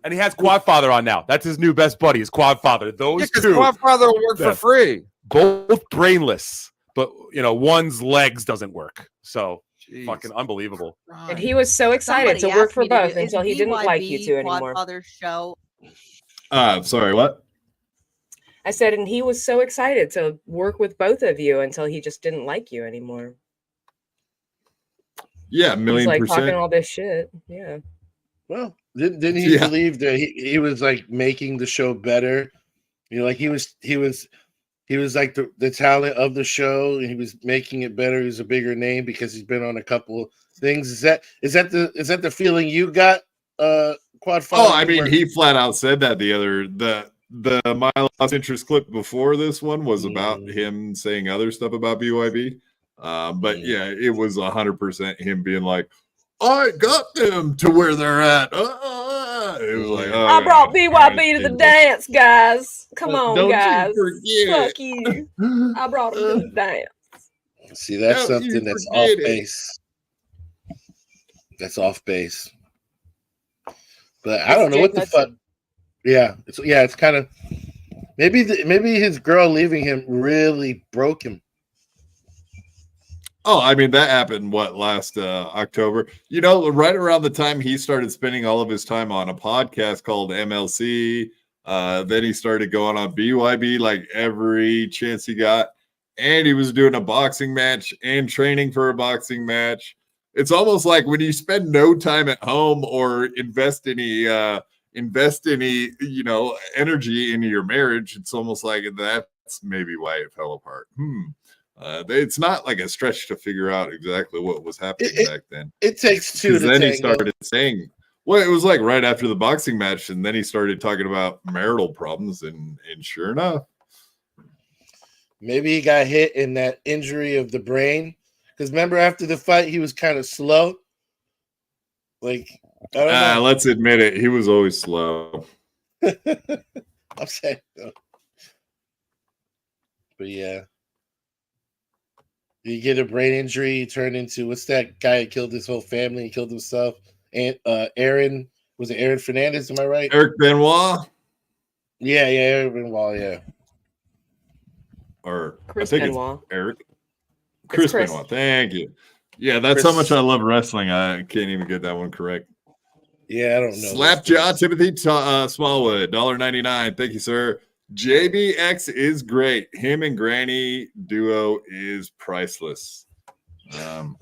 And he has Quadfather on now. That's his new best buddy, is Quadfather. Those two. Quadfather will work for free. Both brainless, but one's legs doesn't work. So Jeez. fucking unbelievable. And he was so excited to work for both until he didn't like you two anymore. Quadfather show. Sorry, what? I said, and he was so excited to work with both of you until he just didn't like you anymore. Yeah, He's like %. talking all this shit. Yeah. Well, didn't he believe that he was like making the show better? Like he was like the talent of the show, and he was making it better. He's a bigger name because he's been on a couple things. Is that the feeling you got, Quadfather? Oh, I mean, he flat out said that the My Lost Interest clip before this one was about him saying other stuff about BYB. But yeah, it was 100% him being like, I got them to where they're at. It was like, I brought BYB to the dance, guys. Come on, don't you guys. forget. Fuck you. I brought them to the dance. See, that's Don't something you that's forget off it. base. That's off base. But I don't know what the fuck. Yeah, it's kind of maybe his girl leaving him really broke him. Oh, I mean, that happened, last October? Right around the time he started spending all of his time on a podcast called MLC. Then he started going on BYB like every chance he got. And he was doing a boxing match and training for a boxing match. It's almost like when you spend no time at home or invest any energy into your marriage, it's almost like that's maybe why it fell apart. It's not like a stretch to figure out exactly what was happening back then. It takes two. Then he started saying, well, it was like right after the boxing match, and then he started talking about marital problems, and sure enough, maybe he got hit in that injury of the brain. Because remember, after the fight, he was kind of slow. Like, I don't know. Let's admit it, he was always slow. I'm saying, though. But yeah. You get a brain injury, you turn into what's that guy that killed his whole family? He killed himself. And Aaron, was it Aaron Fernandez? Am I right? Eric Benoit. Yeah, Aaron Benoit. Yeah. Or Chris I think Benoit. it's Eric. Chris Chris. Benoit. Thank you. Yeah, that's how much I love wrestling. I can't even get that one correct. Yeah, I don't know. Slapjaw Timothy Smallwood, $1.99. Thank you, sir. JBX is great. Him and Granny duo is priceless.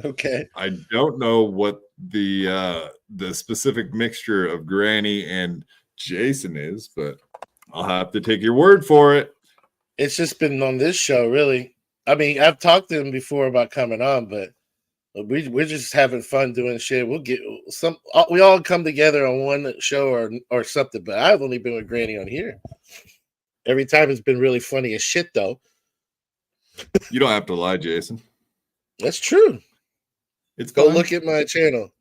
Okay. I don't know what the specific mixture of Granny and Jason is, but I'll have to take your word for it. It's just been on this show, really. I mean, I've talked to him before about coming on, but we're just having fun doing shit. We'll get some. We all come together on one show or something. But I've only been with Granny on here. Every time it's been really funny as shit, though. You don't have to lie, Jason. That's true. It's Go fine. look at my channel,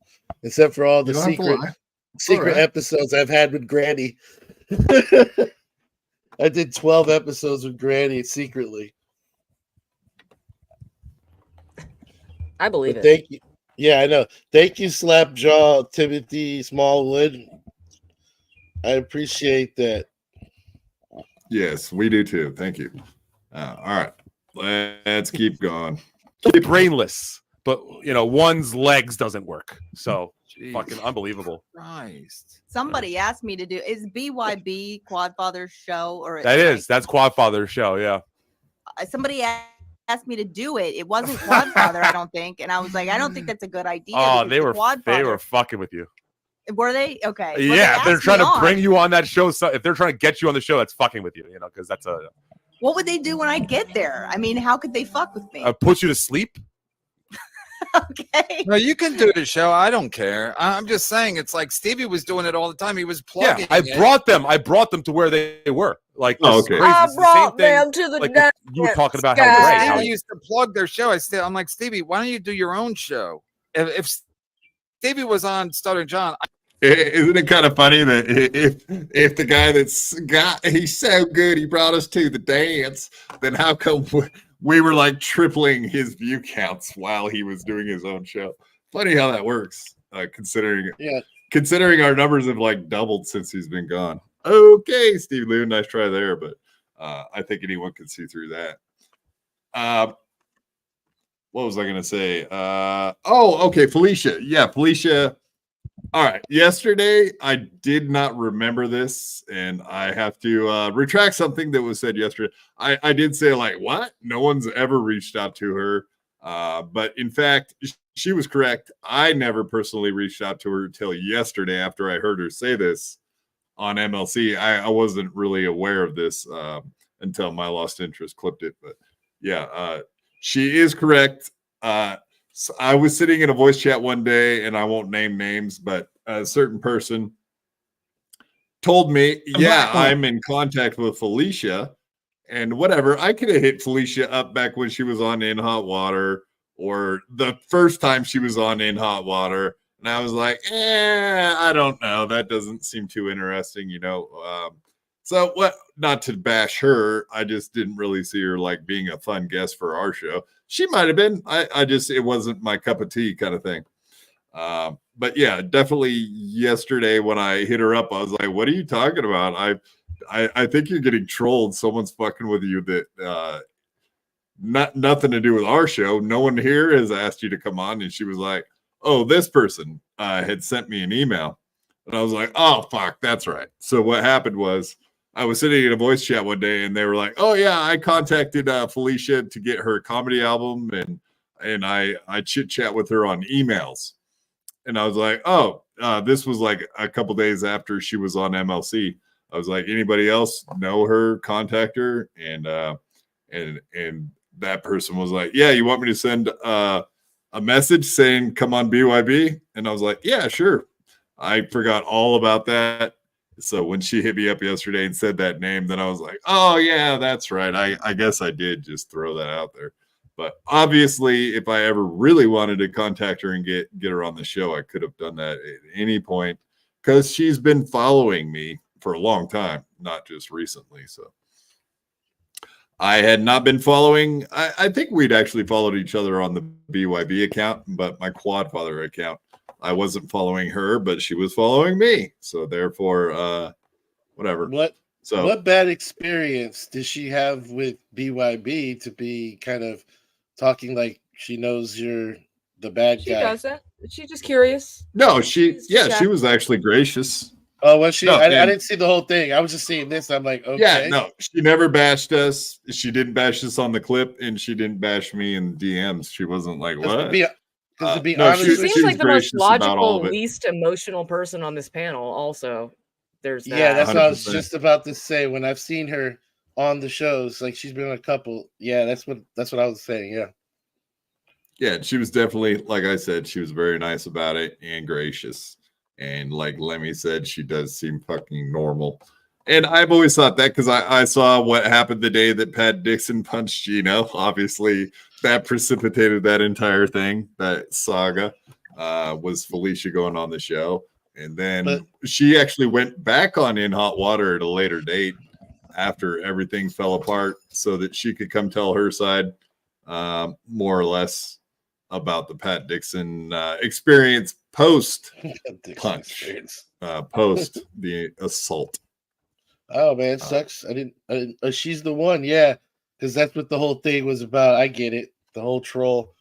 except for all the You don't have to lie. secret right. episodes I've had with Granny. I did 12 episodes with Granny secretly. I believe But it. thank you. Yeah, I know. Thank you, Slapjaw Timothy Smallwood. I appreciate that. Yes, we do too. Thank you. All right, let's keep going. Brainless, but one's legs doesn't work. So Jeez. fucking unbelievable. Christ. Somebody asked me to do is BYB Quadfather's show or That's Quadfather's show. Yeah. somebody asked me to do it. It wasn't Quadfather, I don't think, and I was like, I don't think that's a good idea. Oh, because they were fucking with you. Were they? Okay. Well, Yeah, if they're asked trying me to bring you on that show, so if they're trying to get you on the show, that's fucking with you. Because that's What would they do when I get there? I mean, how could they fuck with me? put you to sleep. Okay. No, you can do the show. I don't care. I'm just saying, it's like Stevie was doing it all the time. He was plugging. Yeah, I brought them to where they were. Like, Oh, this is okay. crazy. I It's the same brought thing. them to the Like dance. you were talking about sky. how great. How Stevie used to plug their show. I'm like, Stevie, why don't you do your own show? If Stevie was on Stuttering John, Isn't it kind of funny that if the guy he's so good, he brought us to the dance, then how come we were like tripling his view counts while he was doing his own show? Funny how that works, considering our numbers have like doubled since he's been gone. Okay, Steve Lou, nice try there, but I think anyone can see through that. What was I going to say? Okay, Felicia. Yeah, Felicia. All right. Yesterday, I did not remember this, and I have to retract something that was said yesterday. I did say, like, what? No one's ever reached out to her. But in fact, she was correct. I never personally reached out to her until yesterday after I heard her say this on MLC. I wasn't really aware of this until My Lost Interest clipped it. But yeah, she is correct. So I was sitting in a voice chat one day, and I won't name names, but a certain person told me, yeah, I'm in contact with Felicia and whatever. I could have hit Felicia up back when she was on In Hot Water or the first time she was on In Hot Water. And I was like, I don't know. That doesn't seem too interesting, So what, not to bash her, I just didn't really see her like being a fun guest for our show. She might have been. It wasn't my cup of tea kind of thing. But yeah, definitely yesterday when I hit her up, I was like, what are you talking about? I think you're getting trolled. Someone's fucking with you that nothing to do with our show. No one here has asked you to come on. And she was like, oh, this person had sent me an email. And I was like, oh, fuck, that's right. So what happened was I was sitting in a voice chat one day and they were like, oh, yeah, I contacted Felicia to get her comedy album. And I chit chat with her on emails. And I was like, oh, this was like a couple days after she was on MLC. I was like, anybody else know her? Contact her. And that person was like, yeah, you want me to send a message saying come on BYB? And I was like, yeah, sure. I forgot all about that. So when she hit me up yesterday and said that name, then I was like, oh yeah, that's right. I guess I did just throw that out there. But obviously, if I ever really wanted to contact her and get her on the show, I could have done that at any point because she's been following me for a long time, not just recently. So I had not been following. I think we'd actually followed each other on the BYB account, but my Quadfather account, I wasn't following her, but she was following me. So therefore, whatever. What bad experience did she have with BYB to be kind of talking like she knows you're the bad guy? She does that. She's just curious. No, she was actually gracious. Oh, was she? No, I didn't see the whole thing. I was just seeing this. I'm like, okay. Yeah, no, she never bashed us. She didn't bash us on the clip, and she didn't bash me in DMs. She wasn't like, what? To be honest, she seems like the most logical, least emotional person on this panel. Also, there's that. Yeah, that's 100%. what I was just about to say. When I've seen her on the shows, like she's been on a couple. Yeah, that's what I was saying. Yeah. Yeah, she was definitely, like I said, she was very nice about it and gracious. And like Lemmy said, she does seem fucking normal. And I've always thought that because I saw what happened the day that Pat Dixon punched Gino. Obviously, that precipitated that entire thing, that saga, was Felicia going on the show. And then she actually went back on In Hot Water at a later date after everything fell apart so that she could come tell her side more or less about the Pat Dixon experience post punch, post the assault. Oh man, it sucks. I didn't. She's the one, yeah, because that's what the whole thing was about. I get it. The whole troll.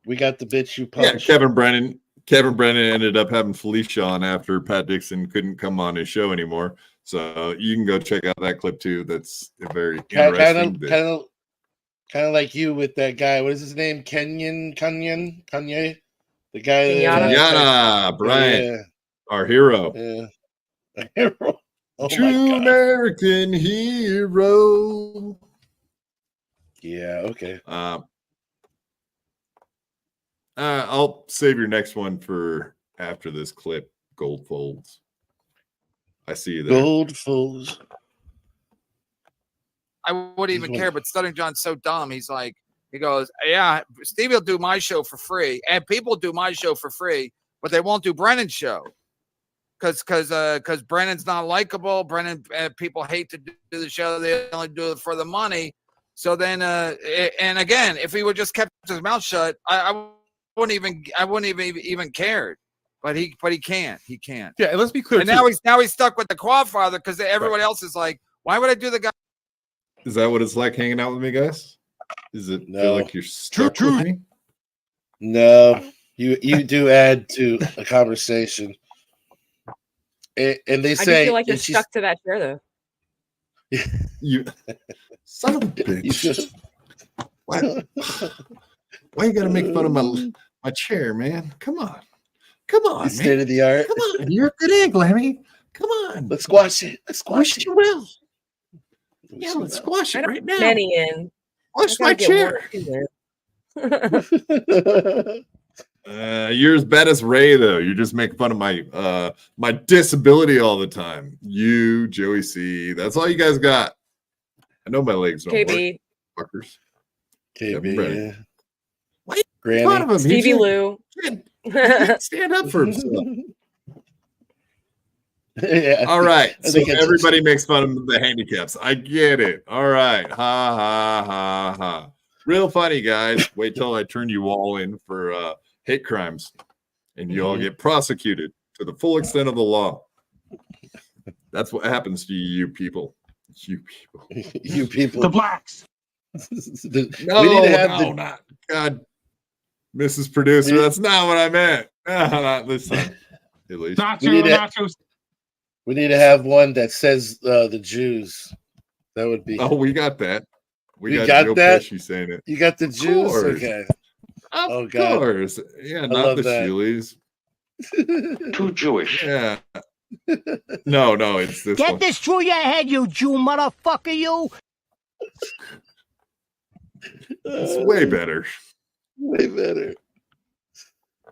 We got the bitch you punched. Yeah, Kevin Brennan ended up having Felicia on after Pat Dixon couldn't come on his show anymore. So you can go check out that clip too. That's very interesting. Kind of like you with that guy. What is his name? Kanye. The guy. Kenyatta Bryant, our hero. Yeah. A hero. Oh True American hero. Yeah. Okay. I'll save your next one for after this clip. Gold folds. I see you there. Gold folds. I wouldn't even care, but Stuttering John's so dumb. He goes, yeah, Stevie will do my show for free, and people do my show for free, but they won't do Brennan's show because Brennan's not likable. Brennan, people hate to do the show; they only do it for the money. So then, and again, if he would just kept his mouth shut, I wouldn't even cared. But he can't. He can't. Yeah, and let's be clear. And now he's stuck with the Quadfather because everybody else is like, why would I do the guy? Is that what it's like hanging out with me, guys? Is it feel like you're stuck with me? No, you do add to a conversation. And they say I feel like you're stuck to that chair, though. You son of a bitch! Why you gotta make fun of my chair, man? Come on, man. State of the art. Come on, you're a good egg, Lemmy. Come on, let's squash it. Let's squash it. You will. Yeah, let's squash it right now. Many in. Squash my chair. You're as bad as Ray, though. You just make fun of my my disability all the time. You, Joey C. That's all you guys got. I know my legs don't KB. work. Fuckers. KB. What? Granny. Stevie Lou. Stand up for himself. Yeah, all right. So everybody makes fun of the handicaps. I get it. All right. Ha ha ha ha. Real funny, guys. Wait till I turn you all in for hate crimes, and you all get prosecuted to the full extent of the law. That's what happens to you people. You people. The blacks. Not God, Mrs. Producer. That's not what I meant. Not this time. At least. Nachos. We need to have one that says the Jews. That would be. Oh, we got that. We got Joe that. Pesci saying it. You got the Jews. Okay. Of course. Yeah, not the Shoelies. Too Jewish. Yeah. No, it's this Get one. this through your head, you Jew motherfucker, you. It's way better. Way better.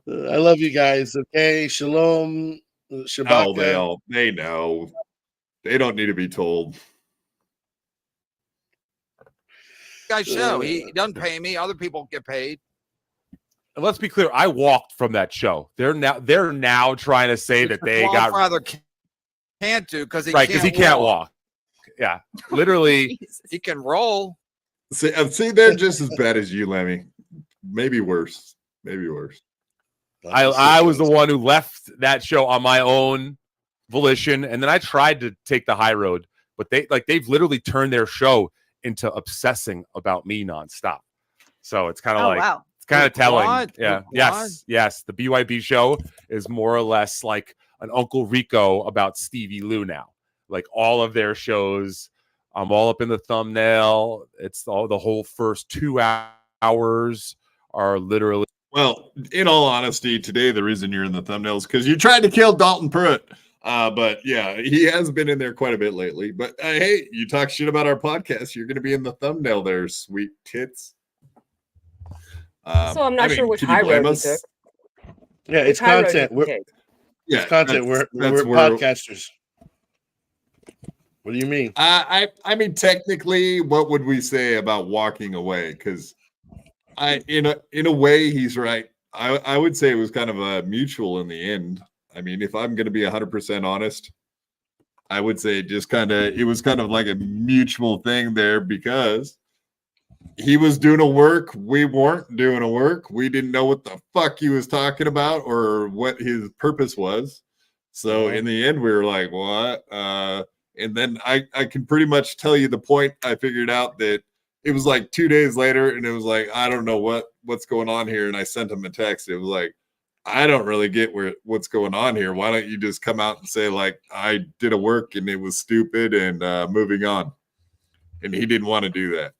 I love you guys. Okay. Shalom. Shabbat. Oh, they know. They don't need to be told. Guy's show. He doesn't pay me. Other people get paid. And let's be clear. I walked from that show. They're now trying to say that they got father can't do because he he can't walk. Yeah, literally. He can roll. See, they're just as bad as you, Lemmy. Maybe worse. Maybe worse. I was the one who left that show on my own volition, and then I tried to take the high road, but they've literally turned their show into obsessing about me nonstop. So it's kind of wow. it's kind of telling. What? Yeah. What? Yes. The BYB show is more or less like an Uncle Rico about Stevie Lou now. Like all of their shows, I'm all up in the thumbnail. It's all the whole first 2 hours are literally. Well, in all honesty, today the reason you're in the thumbnails because you tried to kill Dalton Pruitt. But yeah, he has been in there quite a bit lately. But hey, you talk shit about our podcast, you're going to be in the thumbnail there, sweet tits. So I'm not sure which high road we took. Yeah, it's content. It's content. We're podcasters. What do you mean? I mean, technically, what would we say about walking away? Because in a way, he's right. I would say it was kind of a mutual in the end. I mean, if I'm going to be 100% honest, I would say it was kind of like a mutual thing there because he was doing a work. We weren't doing a work. We didn't know what the fuck he was talking about or what his purpose was. So in the end, we were like, what? And then I can pretty much tell you the point. I figured out that it was like 2 days later and it was like, I don't know what's going on here. And I sent him a text. It was like, I don't really get what's going on here. Why don't you just come out and say like, I did a work and it was stupid and moving on. And he didn't want to do that.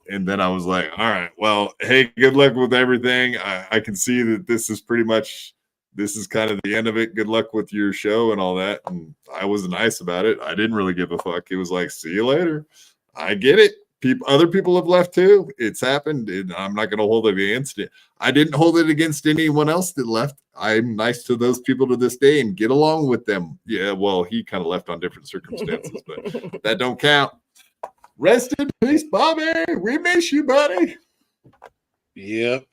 And then I was like, all right, well, hey, good luck with everything. I can see that this is kind of the end of it. Good luck with your show and all that. And I was nice about it. I didn't really give a fuck. It was like, see you later. I get it. Other people have left too. It's happened. And I'm not going to hold it against it. I didn't hold it against anyone else that left. I'm nice to those people to this day and get along with them. Yeah, well, he kind of left on different circumstances, but that don't count. Rest in peace, Bobby. We miss you, buddy. Yep.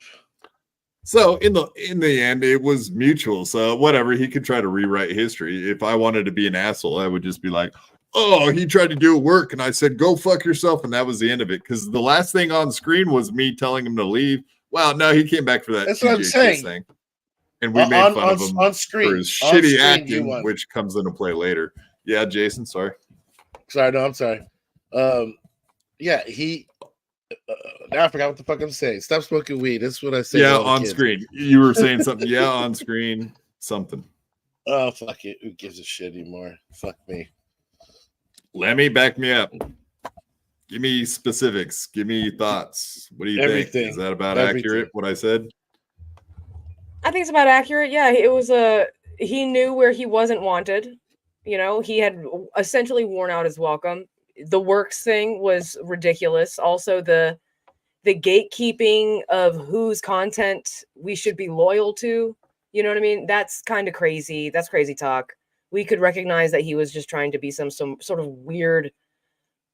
So in the end, it was mutual. So whatever, he could try to rewrite history. If I wanted to be an asshole, I would just be like, oh, he tried to do work. And I said, go fuck yourself. And that was the end of it. Because the last thing on screen was me telling him to leave. Well, no, he came back for that. That's what I'm saying. Thing. And we made fun of him on screen, for his shitty acting, which comes into play later. Yeah, Jason, sorry. I'm sorry. Yeah, now I forgot what the fuck I'm saying. Stop smoking weed. That's what I say. Yeah, on screen. You were saying something. Yeah, on screen. Something. Oh, fuck it. Who gives a shit anymore? Fuck me. Let me back me up. Give me specifics. Give me thoughts. What do you think? Is that about accurate, what I said? I think it's about accurate. Yeah, it was he knew where he wasn't wanted. You know, he had essentially worn out his welcome. The works thing was ridiculous. Also, the gatekeeping of whose content we should be loyal to. You know what I mean? That's kind of crazy. That's crazy talk. We could recognize that he was just trying to be some sort of weird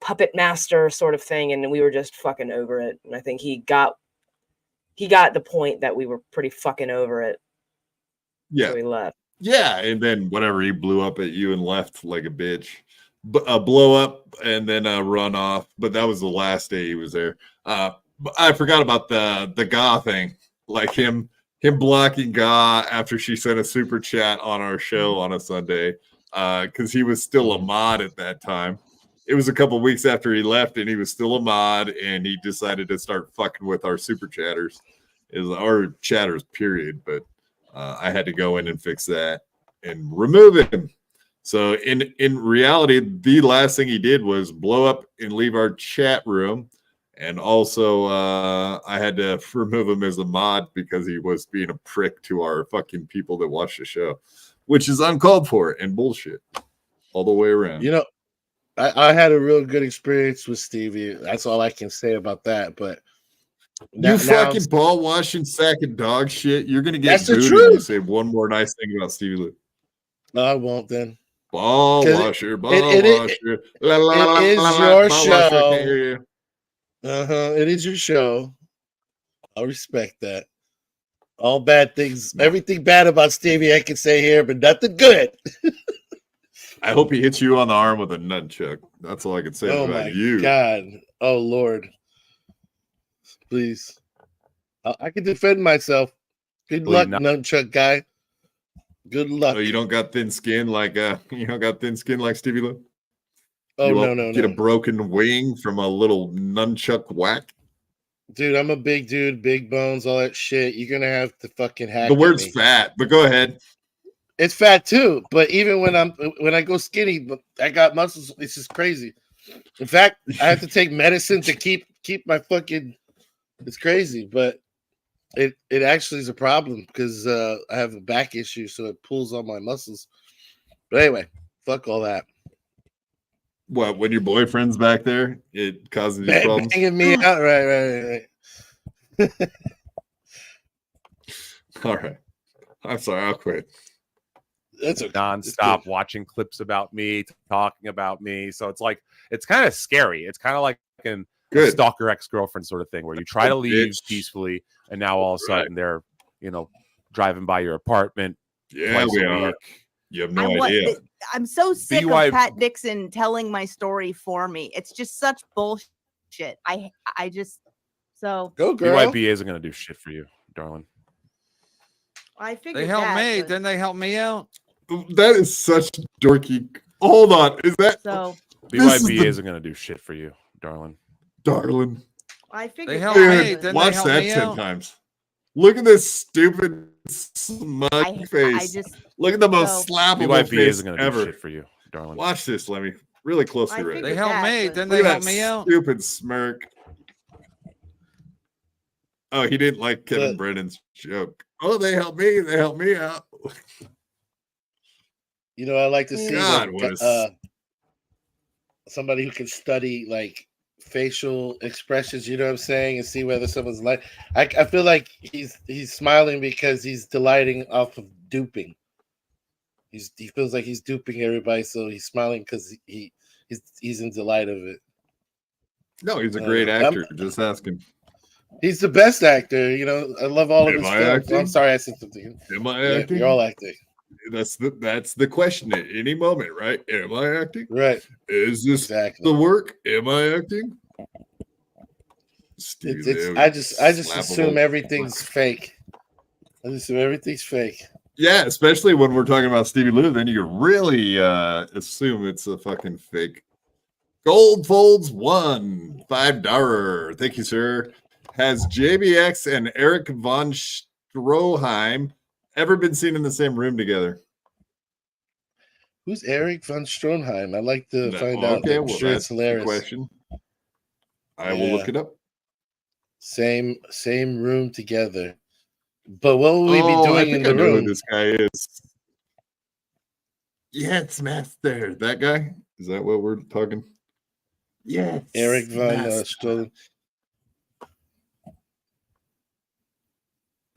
puppet master sort of thing, and we were just fucking over it. And I think he got the point that we were pretty fucking over it. Yeah. So he left. Yeah, and then whatever, he blew up at you and left like a bitch. Blow up and then run off. But that was the last day he was there. I forgot about the Ga thing, like him blocking Ga after she sent a super chat on our show on a Sunday, because he was still a mod at that time. It was a couple weeks after he left, and he was still a mod, and he decided to start fucking with our super chatters, our chatters, period. But I had to go in and fix that and remove him. So in reality, the last thing he did was blow up and leave our chat room. And also, I had to remove him as a mod because he was being a prick to our fucking people that watch the show, which is uncalled for and bullshit all the way around. You know, I had a real good experience with Stevie. That's all I can say about that. But you fucking ball washing sack of dog shit. You're gonna get booted if you say one more nice thing about Stevie Lou. No, I won't then. Ball washer. It is your show. It is your show. I'll respect that. All bad things, everything bad about Stevie I can say here, but nothing good. I hope he hits you on the arm with a nunchuck. That's all I can say Oh about my you. God. Oh Lord. Please. I can defend myself. Good luck, nunchuck guy. Good luck. Oh, you don't got thin skin like Stevie Lou? Oh, you no. Get a broken wing from a little nunchuck whack? Dude, I'm a big dude, big bones, all that shit. You're gonna have to fucking hack. The word's fat, but go ahead. It's fat too, but even when I go skinny, I got muscles. It's just crazy. In fact, I have to take medicine to keep my fucking. It's crazy, but it actually is a problem because I have a back issue, so it pulls on my muscles. But anyway, fuck all that. What, when your boyfriend's back there, it causes you problems? Banging me out, right. All right. I'm sorry, I'll quit. That's okay. Nonstop watching clips about me, talking about me. So it's kind of scary. It's kind of like a stalker ex-girlfriend sort of thing where you try to leave peacefully, and now all of a sudden they're, driving by your apartment. Yeah, we are. You have no idea. I'm so sick BYB of Pat Dixon telling my story for me. It's just such bullshit. I just go girl. BYB isn't going to do shit for you, darling. I figured they helped me. but... Then they helped me out. That is such dorky. Hold on. Is that so? BYB isn't going to do shit for you, darling. Darling. I figured they helped me. Then watch that 10 times. Look at this stupid smug face. Look at the most slappable BYB face isn't going to do shit for you, darling. Watch this, Lemmy. Really closely right. They helped me. Then Look they at helped me out. Stupid smirk. Oh, he didn't like Kevin Brennan's joke. Oh, they helped me. They helped me out. I like to see somebody who can study like facial expressions, you know what I'm saying, and see whether someone's like. I feel like he's smiling because he's delighting off of duping. He feels like he's duping everybody, so he's smiling because he's in delight of it. No, he's a great actor. Just ask him. He's the best actor. I love all of his films. Acting? I'm sorry, I said something. Am I acting? You're all acting. That's the question at any moment, right? Am I acting? Right. Is this the work? Am I acting? I just assume everything's fake. I just assume everything's fake. Yeah, especially when we're talking about Stevie Lou, then you really assume it's a fucking fake. Gold Folds 1, $5. Thank you, sir. Has JBX and Eric von Stroheim ever been seen in the same room together? Who's Eric von Stroheim? I'd like to find out. Okay, I'm sure it's hilarious. Question. I will look it up. Same room together. But what will we be doing in the room? Who this guy is. Yes, Master. That guy? Is that what we're talking? Yes. Eric von Stroheim.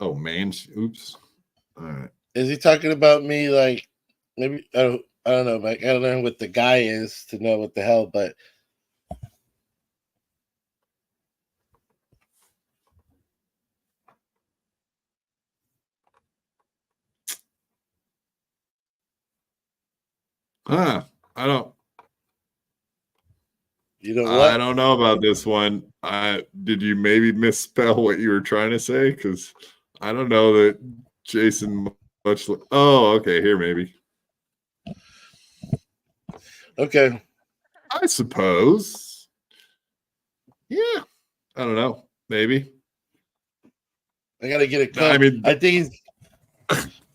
Oh, man. Oops. All right. Is he talking about me? Like, maybe I don't know. Like, I gotta learn what the guy is to know what the hell. But I don't. You know what? I don't know about this one. Did you maybe misspell what you were trying to say? Because I don't know that Jason much. Oh, okay. Here, maybe. Okay. I suppose. Yeah. I don't know. Maybe. I gotta get it. I mean, I think he's.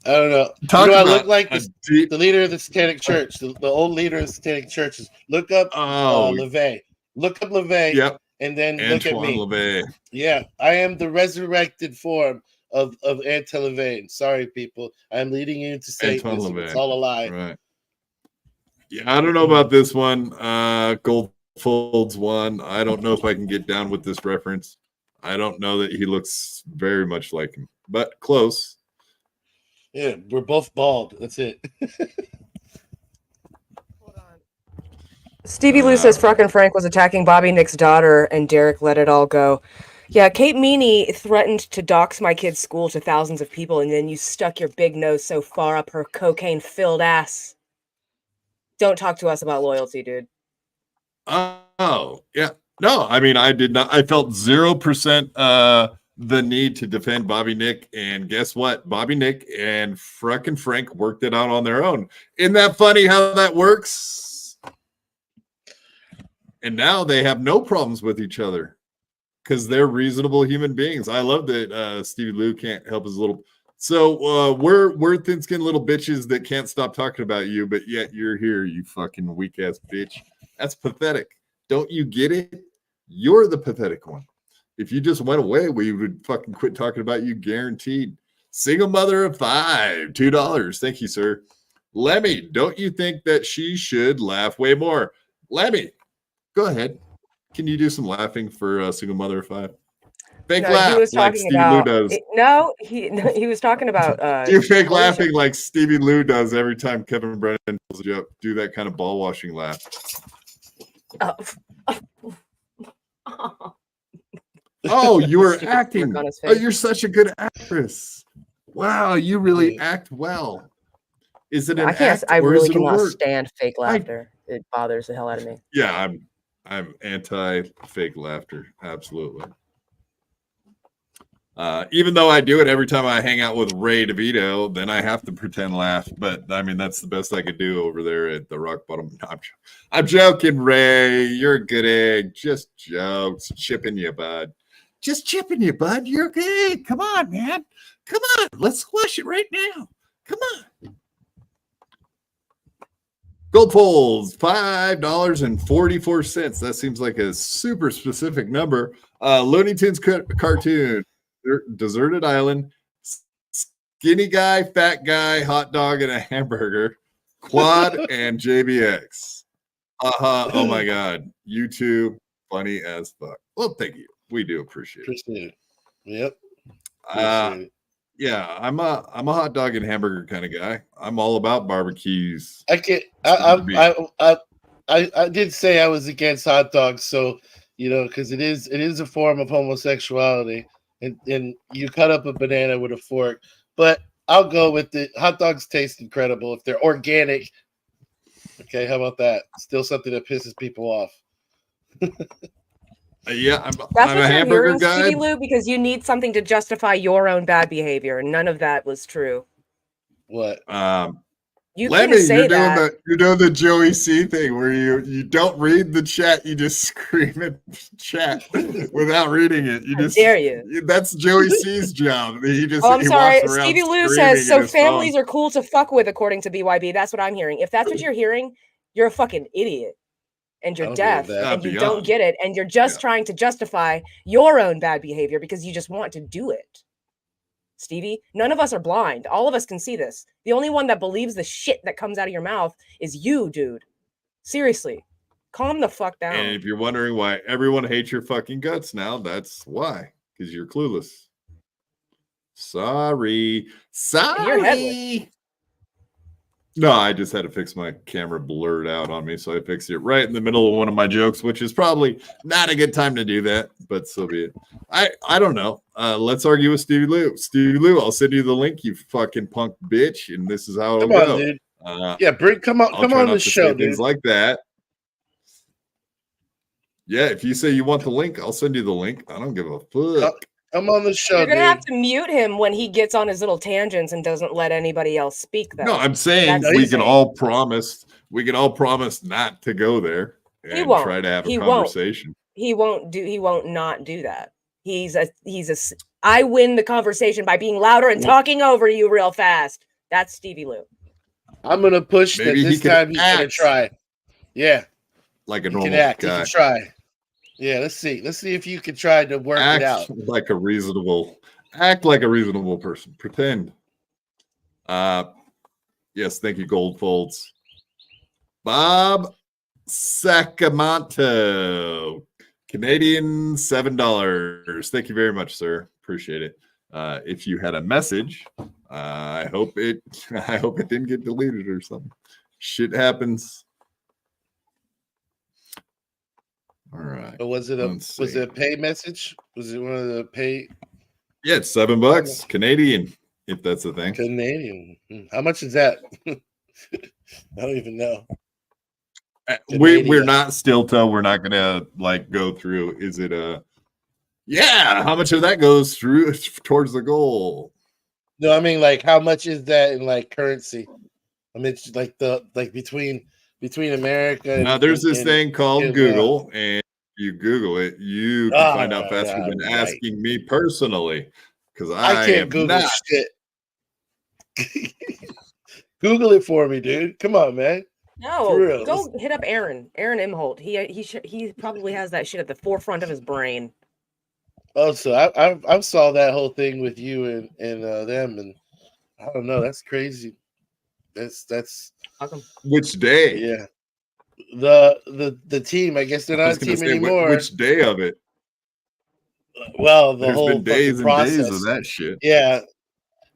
I don't know. I look like the leader of the Satanic Church, the old leader of the Satanic Churches. Look up LeVay. Look up LeVay. Yep. And then Antoine look at me. LeVay. Yeah, I am the resurrected form of Antoine LeVay. Sorry, people. I'm leading you into Satanism. It's all a lie. Right. Yeah, I don't know about this one. Gold Folds 1. I don't know if I can get down with this reference. I don't know that he looks very much like him, but close. Yeah, we're both bald. That's it. Stevie Lou says Frockin' Frank was attacking Bobby Nick's daughter and Derek let it all go. Yeah, Kate Meany threatened to dox my kid's school to thousands of people, and then you stuck your big nose so far up her cocaine-filled ass. Don't talk to us about loyalty, dude. Oh, yeah. No, I mean, I did not. I felt 0% the need to defend Bobby Nick. And guess what? Bobby Nick and frickin' Frank worked it out on their own. Isn't that funny how that works? And now they have no problems with each other because they're reasonable human beings. I love that Stevie Lou can't help his little. So we're thin-skinned little bitches that can't stop talking about you, but yet you're here, you fucking weak-ass bitch. That's pathetic. Don't you get it? You're the pathetic one. If you just went away, we would fucking quit talking about you, guaranteed. Single mother of 5, $2. Thank you, sir. Lemmy, don't you think that she should laugh way more? Lemmy, go ahead. Can you do some laughing for single mother of 5? Fake laugh he was like talking Stevie Lou does. He was talking about Do fake laughing like Stevie Lou does every time Kevin Brennan tells a joke. Do that kind of ball washing laugh. Oh, you were acting. Oh, you're such a good actress. Wow, you really act well. Is it an act I or really is it a cannot word? stand fake laughter. It bothers the hell out of me. Yeah, I'm anti fake laughter. Absolutely. Even though I do it every time I hang out with Ray DeVito, then I have to pretend laugh. But I mean, that's the best I could do over there at the Rock Bottom. I'm joking, Ray. You're a good egg. Just jokes. Chipping you, bud. Just chipping you, bud. You're a good egg. Come on, man. Come on. Let's squash it right now. Come on. Gold Folds, $5.44. That seems like a super specific number. Looney Tunes cartoon. Deserted island, skinny guy, fat guy, hot dog, and a hamburger, quad, and JBX. Oh my God. You two, funny as fuck. Well, thank you. We do appreciate it. Yep. Yeah, I'm a hot dog and hamburger kind of guy. I'm all about barbecues. I did say I was against hot dogs, so because it is a form of homosexuality. And you cut up a banana with a fork, but I'll go with it. Hot dogs taste incredible if they're organic. Okay, how about that? Still something that pisses people off. Yeah, That's I'm what a you're hamburger hearing, guy. Stevie Lou, because you need something to justify your own bad behavior. None of that was true. What? You Lemmy, can say that. You're doing the Joey C thing where you don't read the chat, you just scream at chat without reading it. You just dare you. That's Joey C's job. He just I'm sorry. walks around Stevie Lou screaming says at so. his Families phone. are cool to fuck with, according to BYB. That's what I'm hearing. If that's what you're hearing, you're a fucking idiot, and you're deaf, and you don't get it, and you're just trying to justify your own bad behavior because you just want to do it. Stevie, none of us are blind. All of us can see this. The only one that believes the shit that comes out of your mouth is you, dude. Seriously, calm the fuck down. And if you're wondering why everyone hates your fucking guts now, that's why. Because you're clueless. Sorry. You're headless. No, I just had to fix my camera blurred out on me, so I fixed it right in the middle of one of my jokes, which is probably not a good time to do that, but so be it. I don't know. Let's argue with Stevie Lou. Stevie Lou, I'll send you the link, you fucking punk bitch, and this is how it'll go. Dude. Come on the show, dude. Things like that. Yeah, if you say you want the link, I'll send you the link. I don't give a fuck. Come on the show. You're gonna have to mute him when he gets on his little tangents and doesn't let anybody else speak. Though. No, I'm saying we can all promise not to go there and try to have a conversation. He won't not do that. I win the conversation by being louder and talking over you real fast. That's Stevie Lou. I'm gonna push that this time he's gonna try. Yeah. Like a he normal can act. guy. He can try. Yeah, let's see if you can try to work it out. Act like a reasonable person. Pretend. Yes, thank you, Gold Folds. Bob Sacramento, Canadian $7. Thank you very much, sir. Appreciate it. If you had a message, I hope it didn't get deleted or something. Shit happens. All right. But was it a pay message? Was it one of the pay? Yeah, it's $7 Canadian, if that's a thing. Canadian. How much is that? I don't even know. we're not Stilta. We're not gonna like go through. Is it how much of that goes through towards the goal? No, I mean like how much is that in like currency? I mean it's like between America and there's this thing called Google, and and you Google it, you can find out faster than asking me personally, because I can't Google shit. Google it for me, dude. Come on, man. No, go hit up Aaron Imholt. He probably has that shit at the forefront of his brain. Oh, so I saw that whole thing with you and them, and I don't know. That's crazy. That's which day? Yeah, the team. I guess they're not a team anymore. Which day of it? Well, There's whole been days and process. days of that shit. Yeah,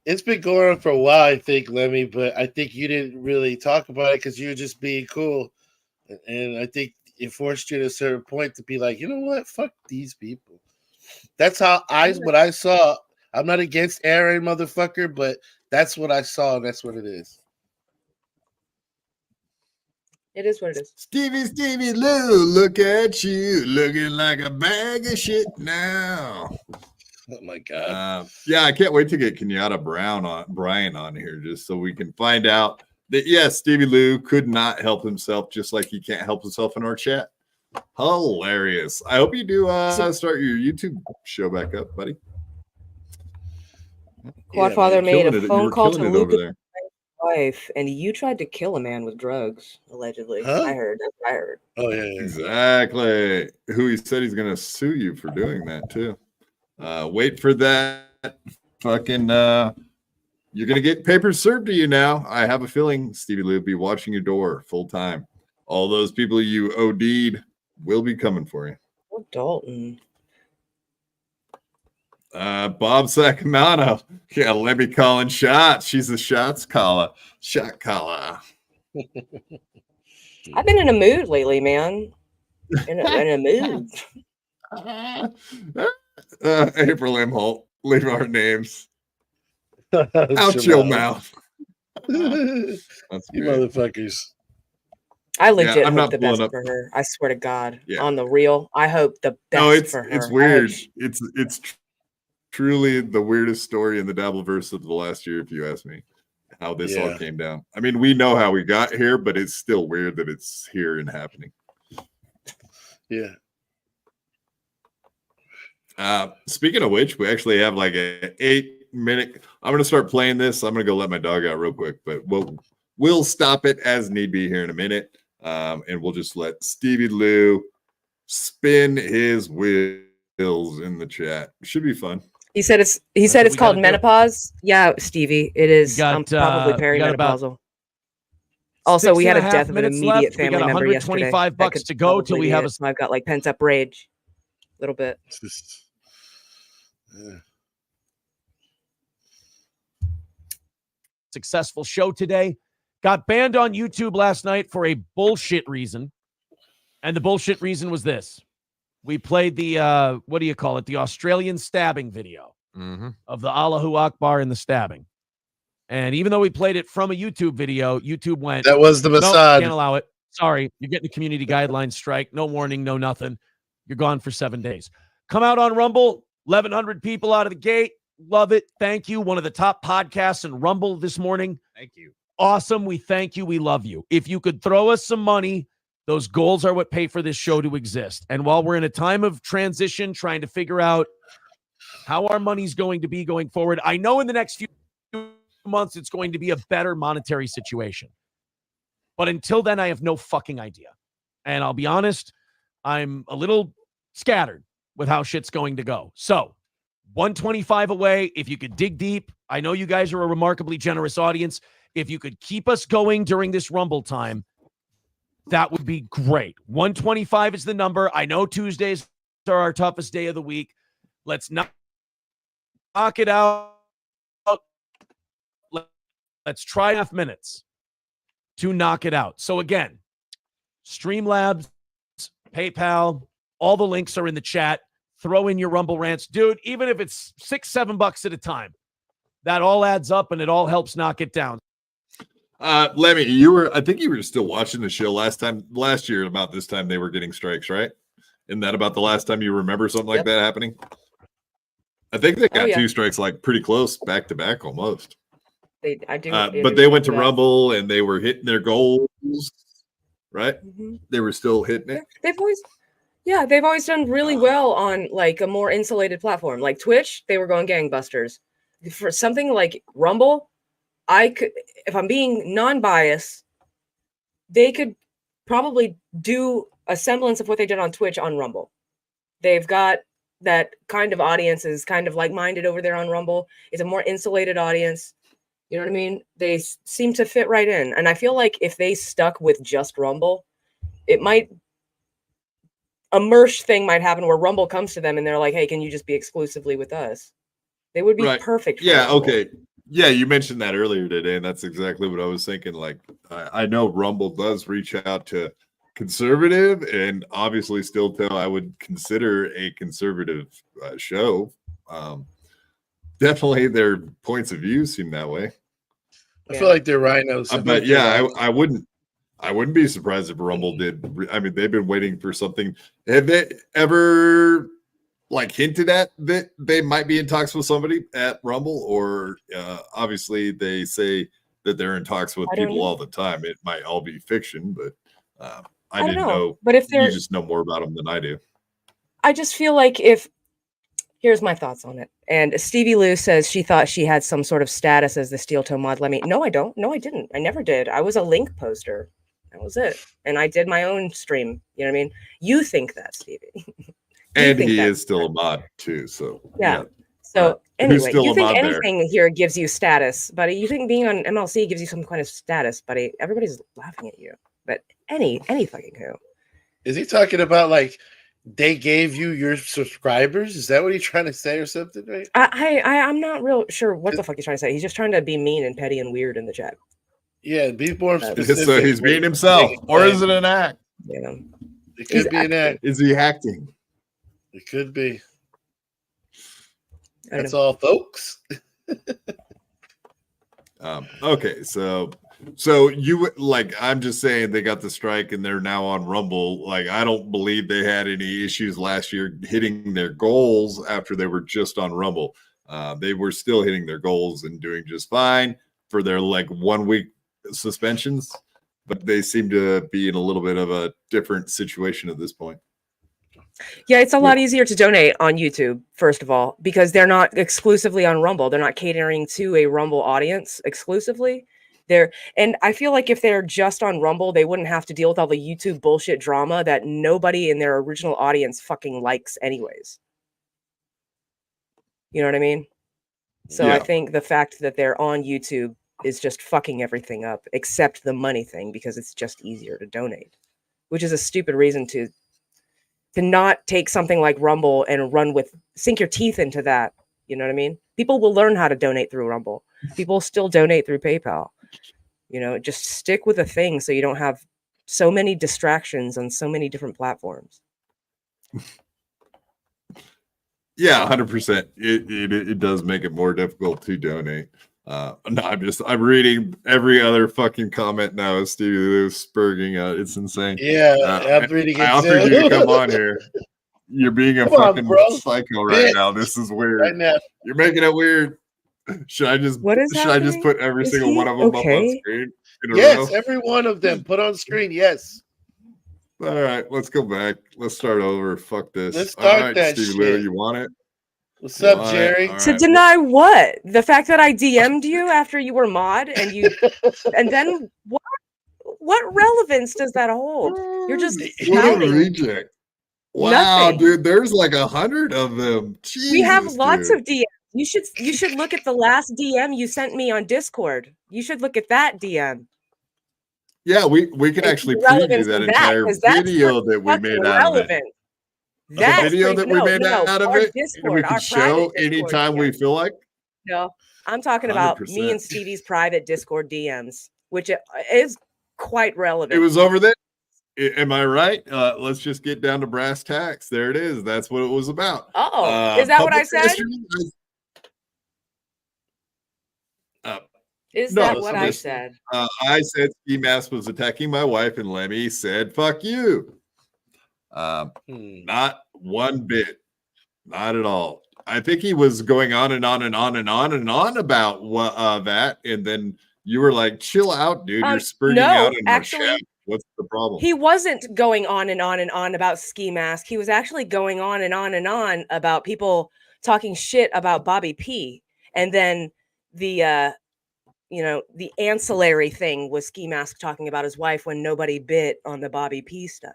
it's been going on for a while, I think, Lemmy. But I think you didn't really talk about it because you were just being cool, and I think it forced you to a certain point to be like, you know what, fuck these people. That's how what I saw. I'm not against Aaron, motherfucker, but that's what I saw, and that's what it is. It is what it is. Stevie Lou, look at you, looking like a bag of shit now. Oh my god! Yeah, I can't wait to get Kenyatta Brian on here just so we can find out that yes, Stevie Lou could not help himself, just like he can't help himself in our chat. Hilarious! I hope you do start your YouTube show back up, buddy. Quadfather made a phone call to Luca's wife, and you tried to kill a man with drugs, allegedly. Huh? I heard. That's what I heard. Oh yeah. Exactly. Who he said he's going to sue you for doing that too. Wait for that. Fucking. You're going to get papers served to you now. I have a feeling Stevie Lou will be watching your door full time. All those people you OD'd will be coming for you. Oh, Dalton. Bob Sacamano. Yeah, let me calling shots. She's a shots caller. Shot caller. I've been in a mood lately, man. In a mood. April M. Holt. Leave our names. Out your mouth. You motherfuckers. I legit hope the best for her. I swear to God. Yeah. On the real, I hope the best for her. It's weird. It's truly the weirdest story in the Dabbleverse of the last year, if you ask me, how this all came down. I mean, we know how we got here, but it's still weird that it's here and happening. Yeah. Speaking of which, we actually have like an 8-minute. I'm going to start playing this. I'm going to go let my dog out real quick, but we'll stop it as need be here in a minute. And we'll just let Stevie Lou spin his wheels in the chat. Should be fun. He said it's called menopause. Yeah, Stevie, it is. I'm probably perimenopausal. Also, we had a death of an immediate family member yesterday. $125 to go till we have a. So I've got like pent up rage, a little bit. Successful show today. Got banned on YouTube last night for a bullshit reason. And the bullshit reason was this. We played the, what do you call it? The Australian stabbing video of the Allahu Akbar and the stabbing. And even though we played it from a YouTube video, YouTube went, that was the Mossad. Nope, can't allow it. Sorry, you're getting a community guidelines strike. No warning, no nothing. You're gone for 7 days. Come out on Rumble. 1,100 people out of the gate. Love it. Thank you. One of the top podcasts in Rumble this morning. Thank you. Awesome. We thank you. We love you. If you could throw us some money, those goals are what pay for this show to exist. And while we're in a time of transition, trying to figure out how our money's going to be going forward, I know in the next few months it's going to be a better monetary situation. But until then, I have no fucking idea. And I'll be honest, I'm a little scattered with how shit's going to go. So 125 away. If you could dig deep, I know you guys are a remarkably generous audience. If you could keep us going during this Rumble time, that would be great. 125 is the number. I know Tuesdays are our toughest day of the week. Let's knock it out. Let's try 5 minutes to knock it out. So again, Streamlabs, PayPal, all the links are in the chat. Throw in your Rumble rants. Dude, even if it's $6-7 at a time, that all adds up and it all helps knock it down. Lemmy, I think you were still watching the show last year about this time they were getting strikes, right? Isn't that about the last time you remember something like that happening? I think they got 2 strikes like pretty close back to back almost. But they went to Rumble and they were hitting their goals, right? Mm-hmm. They were still hitting it. They've always done really well on like a more insulated platform, like Twitch. They were going gangbusters. For something like Rumble, I could, if I'm being non-biased, they could probably do a semblance of what they did on Twitch on Rumble. They've got that kind of audience is kind of like-minded over there on Rumble. It's a more insulated audience. You know what I mean? They seem to fit right in. And I feel like if they stuck with just Rumble, it might, a merch thing might happen where Rumble comes to them and they're like, hey, can you just be exclusively with us? They would be perfect. Yeah. Rumble. Okay. Yeah. You mentioned that earlier today. And that's exactly what I was thinking. Like, I know Rumble does reach out to conservative and obviously still I would consider a conservative show. Definitely their points of view seem that way. I feel like they're rhinos. But yeah, I wouldn't be surprised if Rumble did. I mean, they've been waiting for something. Have they ever like hinted at that they might be in talks with somebody at Rumble? Or obviously they say that they're in talks with people all the time. It might all be fiction, but I didn't know. But if you just know more about them than I do. I just feel like here's my thoughts on it. And Stevie Lou says she thought she had some sort of status as the Steel Toe mod. No, I don't. No, I didn't. I never did. I was a link poster. That was it. And I did my own stream. You know what I mean? You think that, Stevie. And he is still a mod too. So yeah. So anyway, you think anything here gives you status, buddy? You think being on MLC gives you some kind of status, buddy? Everybody's laughing at you. But any fucking who. Is he talking about like they gave you your subscribers? Is that what he's trying to say or something? Right? I'm not real sure what the fuck he's trying to say. He's just trying to be mean and petty and weird in the chat. Yeah, be more specific. So he's being himself, or is it an act? Yeah, it could be an act. Is he acting? It could be. That's all, folks. Okay, so you like, I'm just saying they got the strike and they're now on Rumble. Like, I don't believe they had any issues last year hitting their goals after they were just on Rumble. They were still hitting their goals and doing just fine for their like 1 week suspensions, but they seem to be in a little bit of a different situation at this point. Yeah, it's a lot easier to donate on YouTube, first of all, because they're not exclusively on Rumble. They're not catering to a Rumble audience exclusively. And I feel like if they're just on Rumble, they wouldn't have to deal with all the YouTube bullshit drama that nobody in their original audience fucking likes anyways. You know what I mean? So yeah. I think the fact that they're on YouTube is just fucking everything up, except the money thing, because it's just easier to donate, which is a stupid reason to not take something like Rumble and sink your teeth into that. You know what I mean? People will learn how to donate through Rumble. People still donate through PayPal. You know, just stick with a thing so you don't have so many distractions on so many different platforms. Yeah, 100%. It does make it more difficult to donate. No, I'm reading every other fucking comment now. Stevie Lou spurging out. It's insane. Yeah, I'm reading it. I offered you to come on here. You're being a fucking psycho right now. This is weird. Right now. You're making it weird. Should I just put every single one of them up on screen? Yes, every one of them put on screen. Yes. All right, let's go back. Let's start over. Fuck this. Let's start that Stevie shit. Lou, you want it? What's up, Jerry? To deny what? The fact that I DM'd you after you were mod and you, and then what? What relevance does that hold? You're just what a reject. Wow, nothing. Dude, there's like 100 of them. Jesus, we have lots of DMs. You should look at the last DM you sent me on Discord. You should look at that DM. Yeah, we can actually preview that entire video that we made out of it. The video that we made out of it, and we can show anytime we feel like. No, I'm talking about 100%. Me and Stevie's private Discord DMs, which is quite relevant. It was over there. Am I right? Let's just get down to brass tacks. There it is. That's what it was about. Is that what I said? Is No, that what I listen. said? I said Ski Mask was attacking my wife, and Lemmy said, "Fuck you." Not one bit, not at all. I think he was going on and on and on and on and on about that, and then you were like, "Chill out, dude. You're spurting out in our chat. What's the problem?" He wasn't going on and on and on about Ski Mask. He was actually going on and on and on about people talking shit about Bobby P. And then the the ancillary thing was Ski Mask talking about his wife when nobody bit on the Bobby P stuff.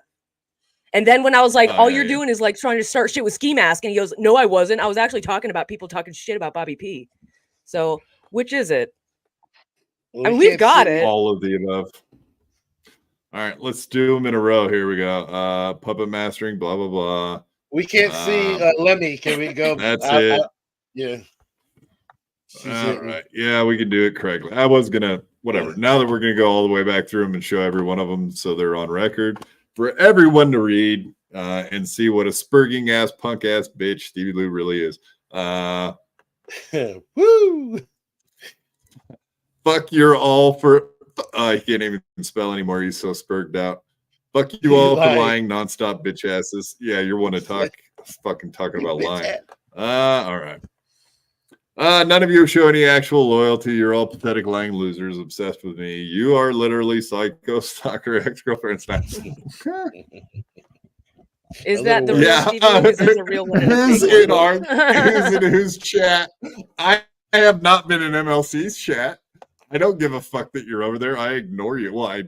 And then when I was like, all you're doing is like trying to start shit with Ski Mask, and he goes, "No, I wasn't. I was actually talking about people talking shit about Bobby P." So which is it? Well, I mean, we've got it. All of the above. All right, let's do them in a row. Here we go. Puppet mastering, blah blah blah. We can't see Lemmy. Can we go? That's it. Yeah. All right. Yeah, we can do it correctly. I was gonna whatever. Now that we're gonna go all the way back through them and show every one of them, so they're on record for everyone to read and see what a spurging ass punk ass bitch Stevie Lou really is. Woo! Fuck you're all for. He can't even spell anymore. He's so spurged out. Fuck you all for lying nonstop, bitch asses. Yeah, you're one to talk. Fucking talking about lying. All right. None of you show any actual loyalty. You're all pathetic lying losers obsessed with me. You are literally psycho stalker ex-girlfriends. Is that the real Stevie Lou? Is this a real one? Who's in whose chat? I have not been in MLC's chat. I don't give a fuck that you're over there. I ignore you. Well, I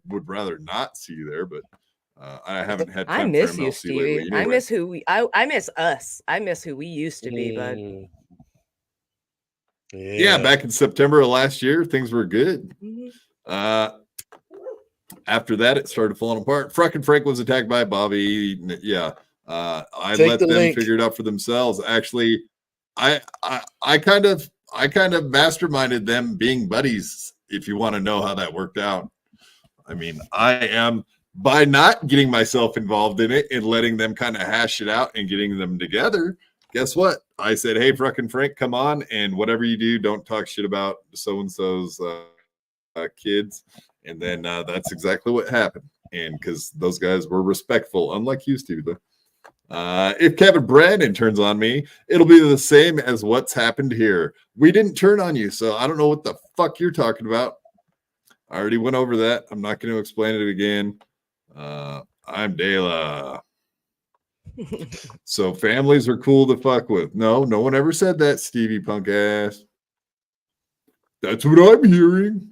would rather not see you there, but I haven't had time. I miss for MLC you, Stevie. lately anyway. I miss who we. I miss us. I miss who we used to be, bud. Yeah, back in September of last year, things were good. After that, it started falling apart. Frickin' Frank was attacked by Bobby. Yeah, I let them figure it out for themselves. Actually, I kind of masterminded them being buddies. If you want to know how that worked out, I mean, I am by not getting myself involved in it and letting them kind of hash it out and getting them together. Guess what? I said, "Hey, frickin' Frank, come on, and whatever you do, don't talk shit about so-and-so's kids." And then that's exactly what happened. And because those guys were respectful, unlike you, Stevie Lou. If Kevin Brandon turns on me, it'll be the same as what's happened here. We didn't turn on you, so I don't know what the fuck you're talking about. I already went over that. I'm not going to explain it again. I'm Dela. So families are cool to fuck with. No one ever said that, Stevie punk ass. That's what I'm hearing.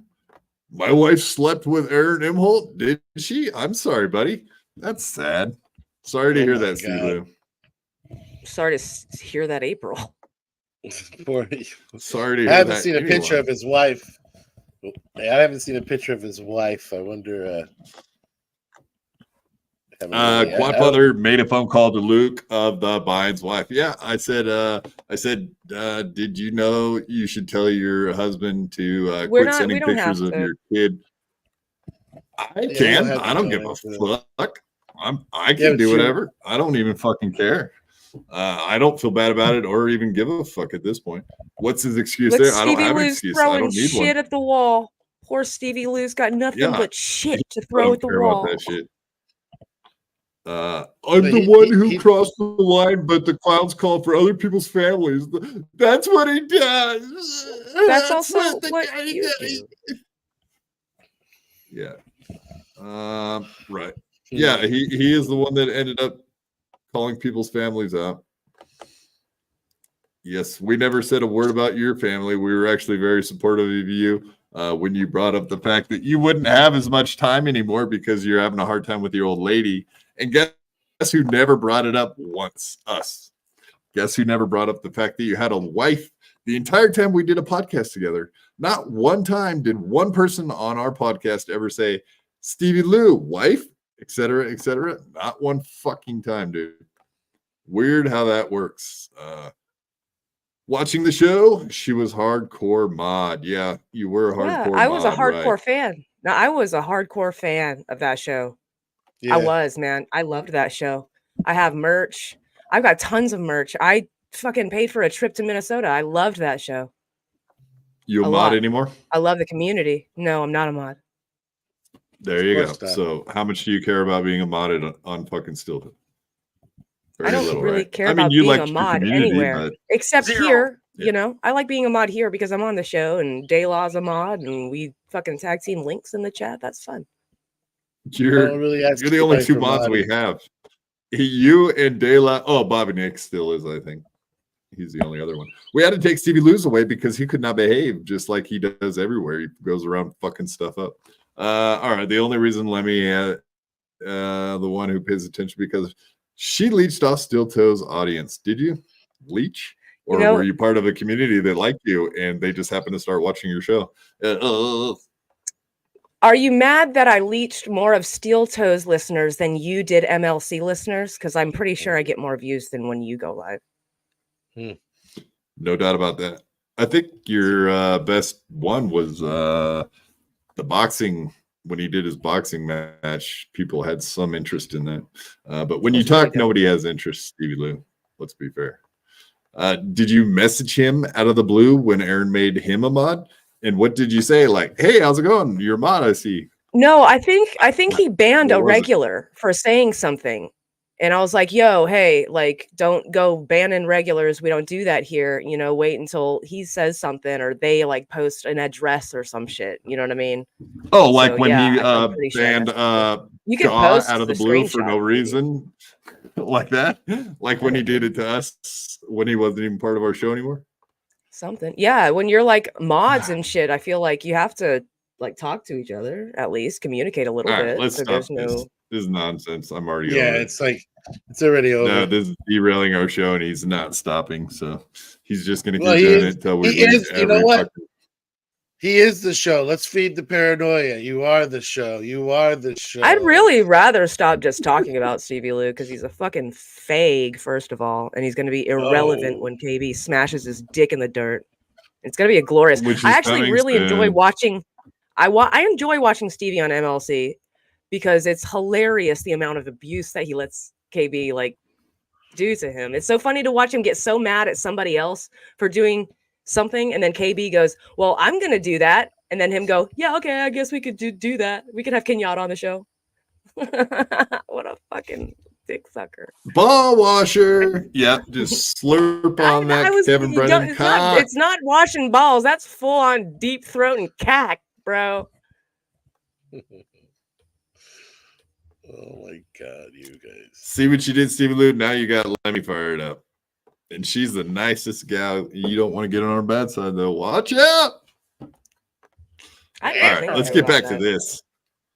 My wife slept with Aaron Imholt. Did she? I'm sorry, buddy. That's sad. Sorry to hear that, Stevie Lou. Sorry to hear that, April. Sorry to hear that. I haven't seen a picture of his wife. I haven't seen a picture of his wife. I wonder. Quadfather made a phone call to Luke of the Biden's wife. Yeah, I said, did you know you should tell your husband to quit sending pictures of your kid? I can. I don't give a fuck. I can do whatever. I don't even fucking care. I don't feel bad about it or even give a fuck at this point. What's his excuse there? I don't have an excuse. I don't need shit one. at the wall. Poor Stevie Lou's got nothing but shit to throw at the wall. About that shit. I'm the one who crossed the line, but the clowns call for other people's families. That's what he does. That's also what you do. Yeah. Right. Yeah, he is the one that ended up calling people's families out. Yes, we never said a word about your family. We were actually very supportive of you when you brought up the fact that you wouldn't have as much time anymore because you're having a hard time with your old lady. And guess who never brought it up once? Us. Guess who never brought up the fact that you had a wife the entire time we did a podcast together? Not one time did one person on our podcast ever say, Stevie Lou, wife, etc., etc. Not one fucking time, dude. Weird how that works. Watching the show, she was hardcore mod. Yeah, you were a hardcore mod. I was a hardcore fan. No, I was a hardcore fan of that show. Yeah. I was, man. I loved that show. I have merch. I've got tons of merch. I fucking paid for a trip to Minnesota. I loved that show. You a A mod lot. anymore? I love the community. No, I'm not a mod. There you go. course not. So how much do you care about being a modded on fucking Steel? I don't really care I mean, about you being like a your mod community, anywhere but except Zero. here. Yeah. You know, I like being a mod here because I'm on the show and Daylaw's a mod and we fucking tag team links in the chat. That's fun. you're Don't really ask you're the only anybody two for mods modding. we have. You and Dayla. Oh, Bobby Nick still is, I think. He's the only other one. We had to take Stevie Lou's away because he could not behave, just like he does everywhere. He goes around fucking stuff up. All right. The only reason Lemmy, the one who pays attention, because she leached off Steel Toes audience. Did you leech? Or were you part of a community that liked you and they just happened to start watching your show? Are you mad that I leached more of Steel Toes listeners than you did MLC listeners? Because I'm pretty sure I get more views than when you go live. No doubt about that. I think your best one was the boxing. When he did his boxing match, people had some interest in that. But when you talk, nobody has interest, Stevie Lou. Let's be fair. Did you message him out of the blue when Aaron made him a mod? And what did you say? Like, hey, how's it going? You're a mod, I see. No, I think he banned What a was it? regular for saying something. And I was like, yo, hey, like, don't go banning regulars. We don't do that here. You know, wait until he says something or they like post an address or some shit. You know what I mean? Oh, like So, when yeah, he I'm pretty sure banned you can Shaw post out of the the blue for no screenshot. reason. Like that? Like when he did it to us when he wasn't even part of our show anymore? Something. Yeah, when you're like mods and shit, I feel like you have to like talk to each other, at least communicate a little All right, bit. let's So stop there's this. no This is nonsense. I'm already Yeah, over it. it's like it's already over. No, this is derailing our show, and he's not stopping. So he's just going to Well, keep he doing is- it until we he lose is- you know every what? fucking- He is the show. Let's feed the paranoia. You are the show. You are the show. I'd really rather stop just talking about Stevie Lou because he's a fucking fag, first of all, and he's going to be irrelevant Oh. when KB smashes his dick in the dirt. It's going to be a glorious. Which I is actually coming really enjoy soon. watching. I enjoy watching Stevie on MLC because it's hilarious the amount of abuse that he lets KB like do to him. It's so funny to watch him get so mad at somebody else for doing something, and then KB goes, "Well, I'm gonna do that," and then him go, "Yeah, okay, I guess we could do that. We could have Kenyatta on the show." What a fucking dick sucker! Ball washer. Yeah, just slurp on that Kevin Brennan cock. It's not washing balls. That's full on deep throat and cack, bro. Oh my god, you guys. See what you did, Stevie Lou? Now you got Lemmy fired up. And she's the nicest gal. You don't want to get on her bad side, though. Watch out. All right, let's get back to this.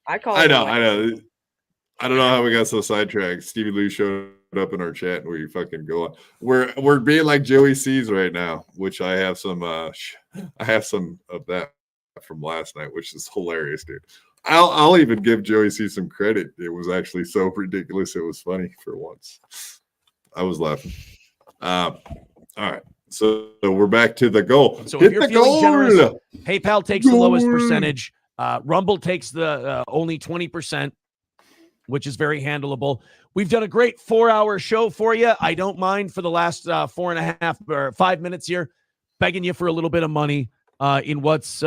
I know. I don't know how we got so sidetracked. Stevie Lou showed up in our chat and we fucking go on. We're being like Joey C's right now, which I have some of that from last night, which is hilarious, dude. I'll even give Joey C some credit. It was actually so ridiculous. It was funny for once. I was laughing. All right. So we're back to the goal. So Hit if you're the feeling goal. generous, PayPal takes the lowest Goal. percentage. Rumble takes the only 20%, which is very handleable. We've done a great 4-hour show for you. I don't mind for the last 4.5 or 5 minutes here, begging you for a little bit of money in what's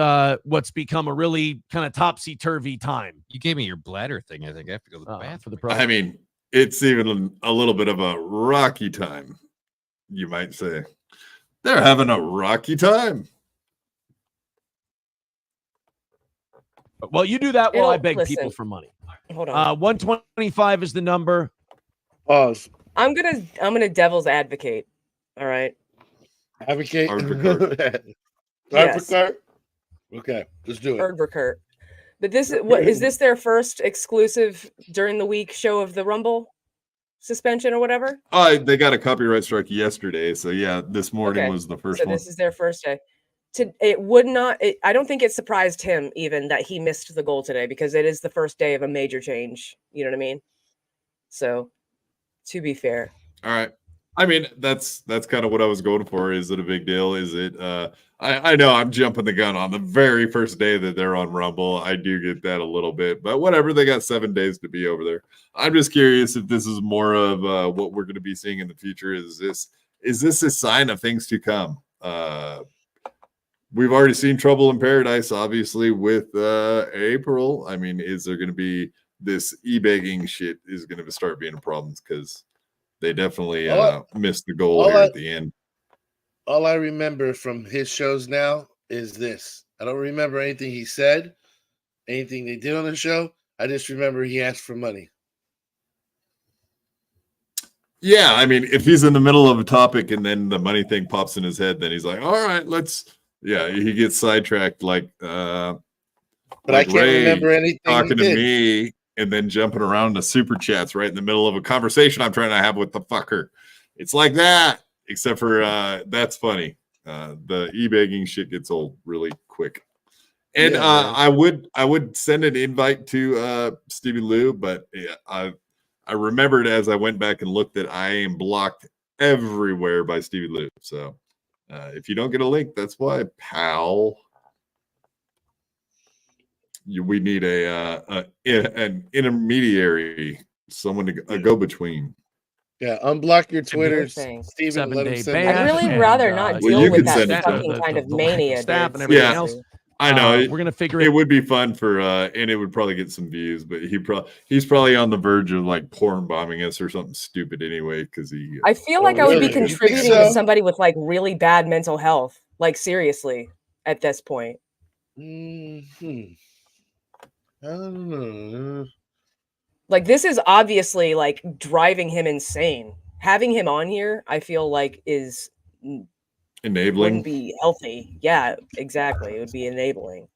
become a really kind of topsy-turvy time. You gave me your bladder thing. I think I have to go to the bathroom. For the pro. I mean, it's even a little bit of a rocky time, you might say. They're having a rocky time. Well, you do that while I beg people for money. Hold on. 125 is the number. Pause. I'm gonna devil's advocate. All right. Advocate. Yes. Okay, let's do it. Erdverkurt. But this is this their first exclusive during the week show of the Rumble suspension or whatever? They got a copyright strike yesterday, so yeah, this morning Okay. was the first So one. this is their first day. It would not. I don't think it surprised him even that he missed the goal today because it is the first day of a major change. You know what I mean? So, to be fair. All right. I mean, that's kind of what I was going for. Is it a big deal? Is it? I know I'm jumping the gun on the very first day that they're on Rumble. I do get that a little bit, but whatever. They got 7 days to be over there. I'm just curious if this is more of what we're going to be seeing in the future. Is this a sign of things to come? we've already seen Trouble in Paradise, obviously, with April. I mean, is there going to be this e-begging shit is going to start being a problem because they definitely missed the goal here at the end. All I remember from his shows now is this. I don't remember anything he said, anything they did on the show. I just remember he asked for money. Yeah, I mean, if he's in the middle of a topic and then the money thing pops in his head, then he's like, all right, he gets sidetracked like but I can't remember anything talking to me and then jumping around to super chats right in the middle of a conversation I'm trying to have with the fucker. It's like that, except for that's funny. The e-begging shit gets old really quick. And I would send an invite to Stevie Lou, but I remembered as I went back and looked that I am blocked everywhere by Stevie Lou. So if you don't get a link, that's why, pal. We need an intermediary, someone to a go-between. Yeah, unblock your Twitter, Steven. Let him send I'd really rather not deal with that fucking kind of mania. Staff and everything else. I know. We're gonna figure it would be fun for and it would probably get some views, but he's probably on the verge of like porn bombing us or something stupid anyway. Because I feel like I would be contributing to somebody with like really bad mental health, like seriously, at this point. I don't know. Like this is obviously like driving him insane. Having him on here, I feel like is enabling. Wouldn't be healthy. Yeah, exactly. It would be enabling.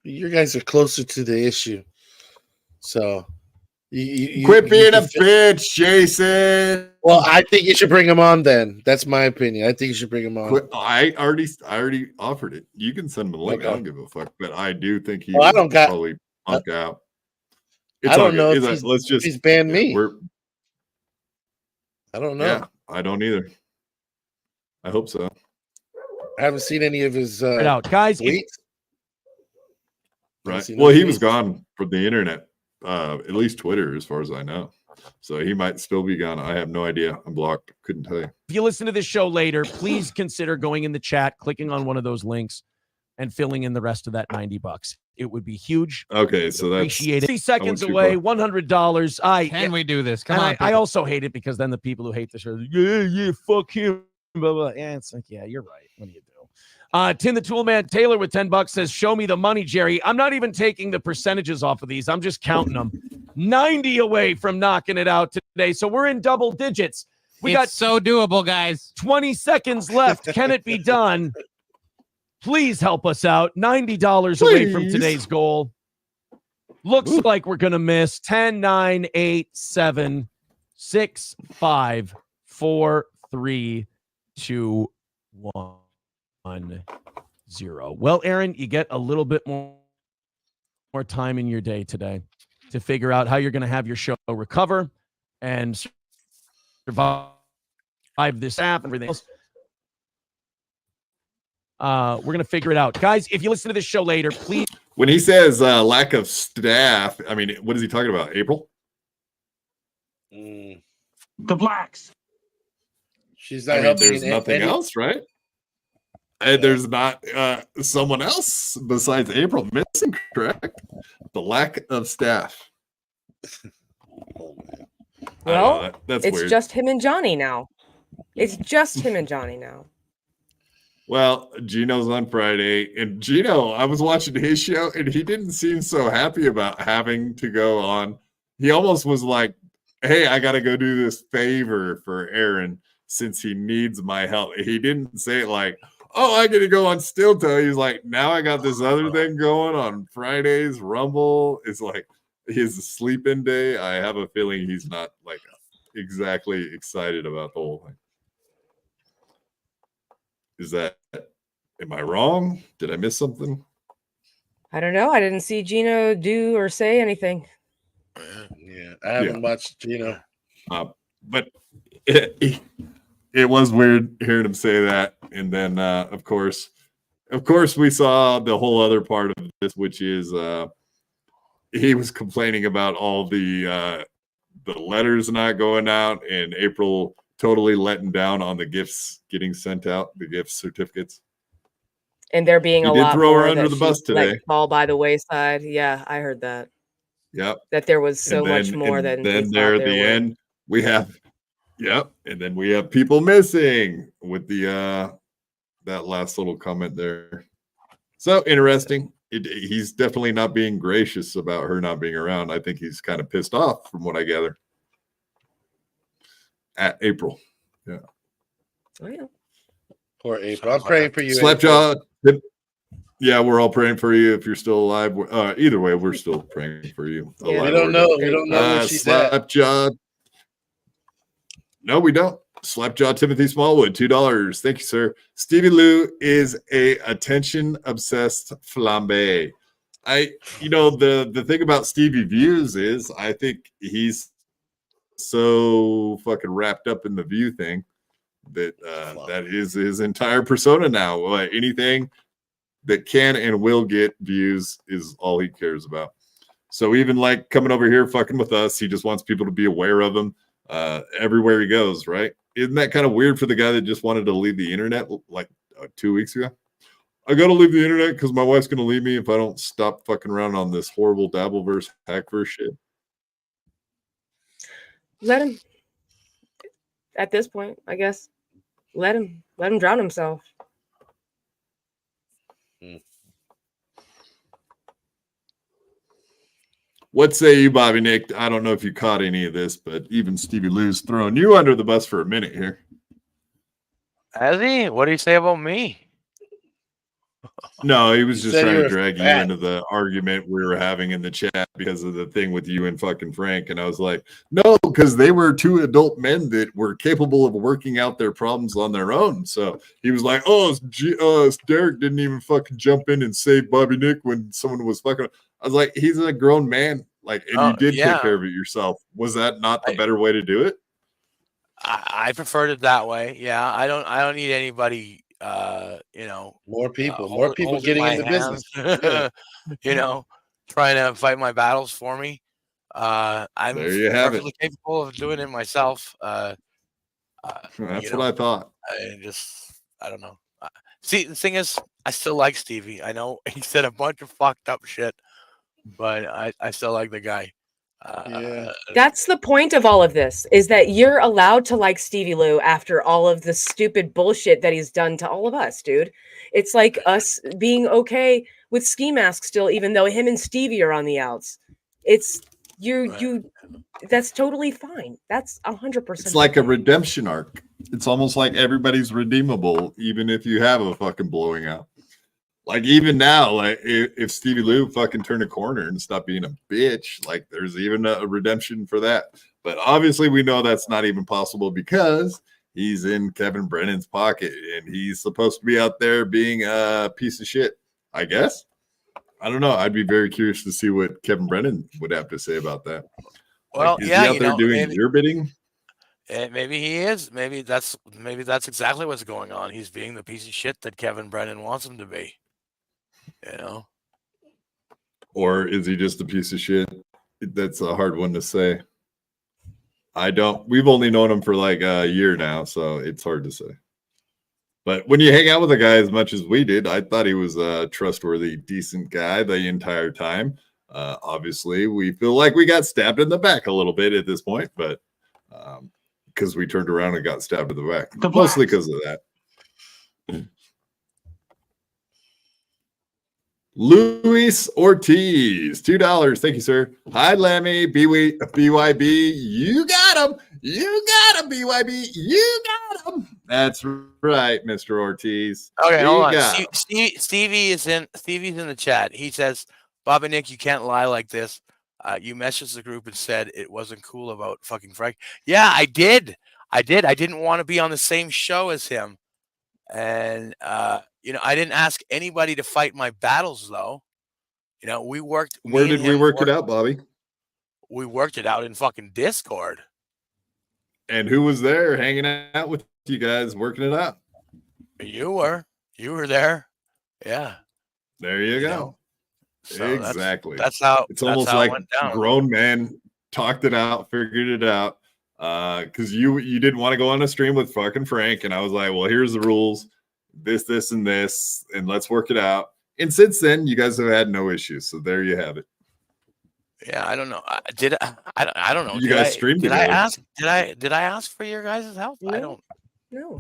You guys are closer to the issue, so you quit being a bitch, Jason. Well, I think you should bring him on. Then that's my opinion. I think you should bring him on. I already offered it. You can send him a link. Okay. I don't give a fuck, but I do think he probably punk out. I don't know if he's banned me. I don't know. Yeah, I don't either. I hope so. I haven't seen any of his out, guys. Right. Well, he was gone from the internet, at least Twitter, as far as I know. So he might still be gone. I have no idea. I'm blocked. Couldn't tell you. If you listen to this show later, please consider going in the chat, clicking on one of those links, and filling in the rest of that $90. It would be huge. Okay, so that's appreciate it. 30 seconds away, $100. Can we do this? Come on. on. I also hate it because then the people who hate the show, fuck him. Blah, blah. Yeah, it's like, yeah, you're right. What do you do? Tin the Toolman Taylor with $10 says, show me the money, Jerry. I'm not even taking the percentages off of these. I'm just counting them. 90 away from knocking it out today. So we're in double digits. It's got so doable, guys. 20 seconds left. Can it be done? Please help us out. $90 away from today's goal. Looks like we're going to miss 10, 9, 8, 7, 6, 5, 4, 3, 2, 1, 0. Well, Aaron, you get a little bit more time in your day today to figure out how you're going to have your show recover and survive this app and everything else. We're going to figure it out. Guys, if you listen to this show later, please. When he says lack of staff, I mean, what is he talking about? April? The blacks. She's not helping. There's nothing else, right? And there's not someone else besides April missing, correct? The lack of staff. Well, that's it's weird. just him and Johnny now. It's just him and Johnny now. Well, Gino's on Friday, and Gino, I was watching his show, and he didn't seem so happy about having to go on. He almost was like, hey, I got to go do this favor for Aaron since he needs my help. He didn't say it like, oh, I got to go on Still Toe. He's like, now I got this other thing going on Fridays. Rumble is like his sleep-in day. I have a feeling he's not like exactly excited about the whole thing. Am I wrong? Did I miss something? I don't know. I didn't see Gino do or say anything. Yeah, I haven't watched Gino. But it was weird hearing him say that. And then, of course, we saw the whole other part of this, which is he was complaining about all the letters not going out, and April totally letting down on the gifts getting sent out, the gift certificates. And there being He a did lot throw her more under that the she bus today. let fall by the wayside. Yeah, I heard that. Yep. That there was so much more and than then he there thought at the there end we have and then we have people missing with the that last little comment there. So interesting. He's definitely not being gracious about her not being around. I think he's kind of pissed off from what I gather. At April. Yeah. Oh, yeah. Poor April. I'm praying for you. Slapjaw. Yeah, we're all praying for you if you're still alive. Either way, we're still praying for you. Yeah. We don't know. We don't know where she's at. Slapjaw. No, we don't. Slapjaw Timothy Smallwood, $2. Thank you, sir. Stevie Lou is a attention obsessed flambe. The thing about Stevie Views is I think he's so fucking wrapped up in the view thing that that is his entire persona now. Anything that can and will get views is all he cares about. So even like coming over here fucking with us, he just wants people to be aware of him everywhere he goes, right? Isn't that kind of weird for the guy that just wanted to leave the internet like 2 weeks ago? I got to leave the internet because my wife's going to leave me if I don't stop fucking around on this horrible Dabbleverse, Hackverse shit. Let him. At this point, I guess, let him drown himself. What say you, Bobby Nick? I don't know if you caught any of this, but even Stevie Lou's throwing you under the bus for a minute here. Has he? What did he say about me? No, he was just said trying you to were drag you fat. into the argument we were having in the chat because of the thing with you and fucking Frank. And I was like, no, because they were two adult men that were capable of working out their problems on their own. So he was like, Derek didn't even fucking jump in and save Bobby Nick when someone was fucking. I was like, he's a grown man. Like, and you did take care of it yourself. Was that not the better way to do it? I preferred it that way. Yeah, I don't need anybody. More people holding getting my in the hands, business. Yeah. Trying to fight my battles for me. I'm There you have perfectly capable of doing it myself. That's what I thought. I don't know. See, the thing is, I still like Stevie. I know he said a bunch of fucked up shit, but I still like the guy. That's the point of all of this, is that you're allowed to like Stevie Lou after all of the stupid bullshit that he's done to all of us, dude. It's like us being okay with Ski Mask still, even though him and Stevie are on the outs. It's you that's totally fine. That's 100%. It's like a redemption arc. It's almost like everybody's redeemable, even if you have a fucking blowing out. Like even now, like if Stevie Lou fucking turned a corner and stopped being a bitch, like there's even a redemption for that. But obviously we know that's not even possible because he's in Kevin Brennan's pocket and he's supposed to be out there being a piece of shit, I guess. I don't know. I'd be very curious to see what Kevin Brennan would have to say about that. Well, like, is he out there doing your bidding? Maybe he is. Maybe that's exactly what's going on. He's being the piece of shit that Kevin Brennan wants him to be. Or is he just a piece of shit? That's a hard one to say. We've only known him for like a year now, so it's hard to say. But when you hang out with a guy as much as we did, I thought he was a trustworthy, decent guy the entire time. Obviously, we feel like we got stabbed in the back a little bit at this point, but because we turned around and got stabbed in the back, mostly because of that. Luis Ortiz, $2. Thank you, sir. Hi, Lemmy. BYB. You got him. You got him, BYB. You got him. That's right, Mr. Ortiz. Okay, hold on. Stevie's in the chat. He says, Bobby Nick, you can't lie like this. You messaged the group and said it wasn't cool about fucking Frank. Yeah, I did. I didn't want to be on the same show as him. And I didn't ask anybody to fight my battles, though. We worked. Where did we work it out, Bobby? We worked it out in fucking Discord. And who was there hanging out with you guys working it out? You were there. Yeah. There you go. So exactly. That's how it's almost like grown men talked it out, figured it out. Because you didn't want to go on a stream with fucking Frank, and I was like, well, here's the rules. this, and this, and let's work it out. And since then, you guys have had no issues. So there you have it. Yeah, I don't know. I don't know. You guys streamed Did I together. ask? Did I ask for your guys' help? I don't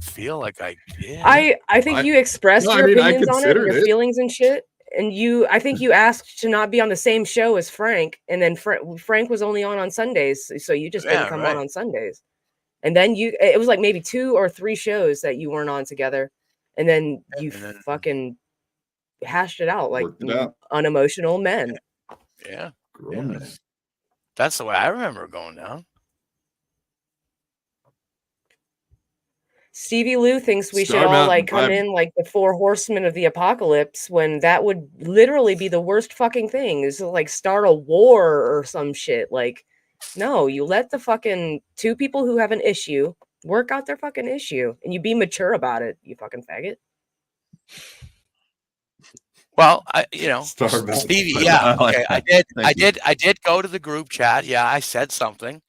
feel like I did. I think you expressed no, your I mean, I opinions on it, considered your it. feelings and shit. And I think you asked to not be on the same show as Frank, and then Frank was only on Sundays, so you just didn't come on Sundays. And then it was like maybe 2 or 3 shows that you weren't on together, and then you fucking hashed it out like unemotional men. Yeah. That's the way I remember it going down. Stevie Lou thinks we should all like come in like the 4 horsemen of the apocalypse, when that would literally be the worst fucking thing. Is like start a war or some shit. Like, no, you let the fucking 2 people who have an issue work out their fucking issue, and you be mature about it, you fucking faggot. Well, Stevie, yeah, okay, I did go to the group chat. Yeah, I said something,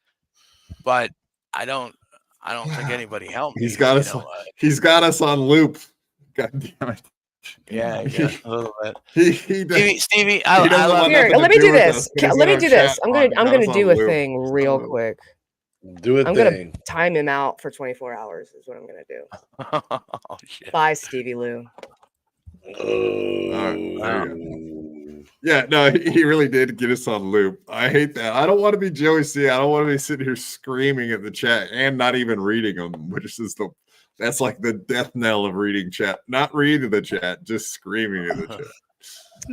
but I don't think anybody helped me. He's got us. He's got us on loop. God damn it. Yeah, a little bit. Stevie, let me do this. Let me do this. I'm gonna do a thing real quick. I'm gonna time him out for 24 hours. Is what I'm gonna do. Oh, shit. Bye, Stevie Lou. Yeah, no, he really did get us on loop. I hate that. I don't want to be Joey C. I don't want to be sitting here screaming at the chat and not even reading them, which is that's like the death knell of reading chat. Not reading the chat, just screaming at the chat.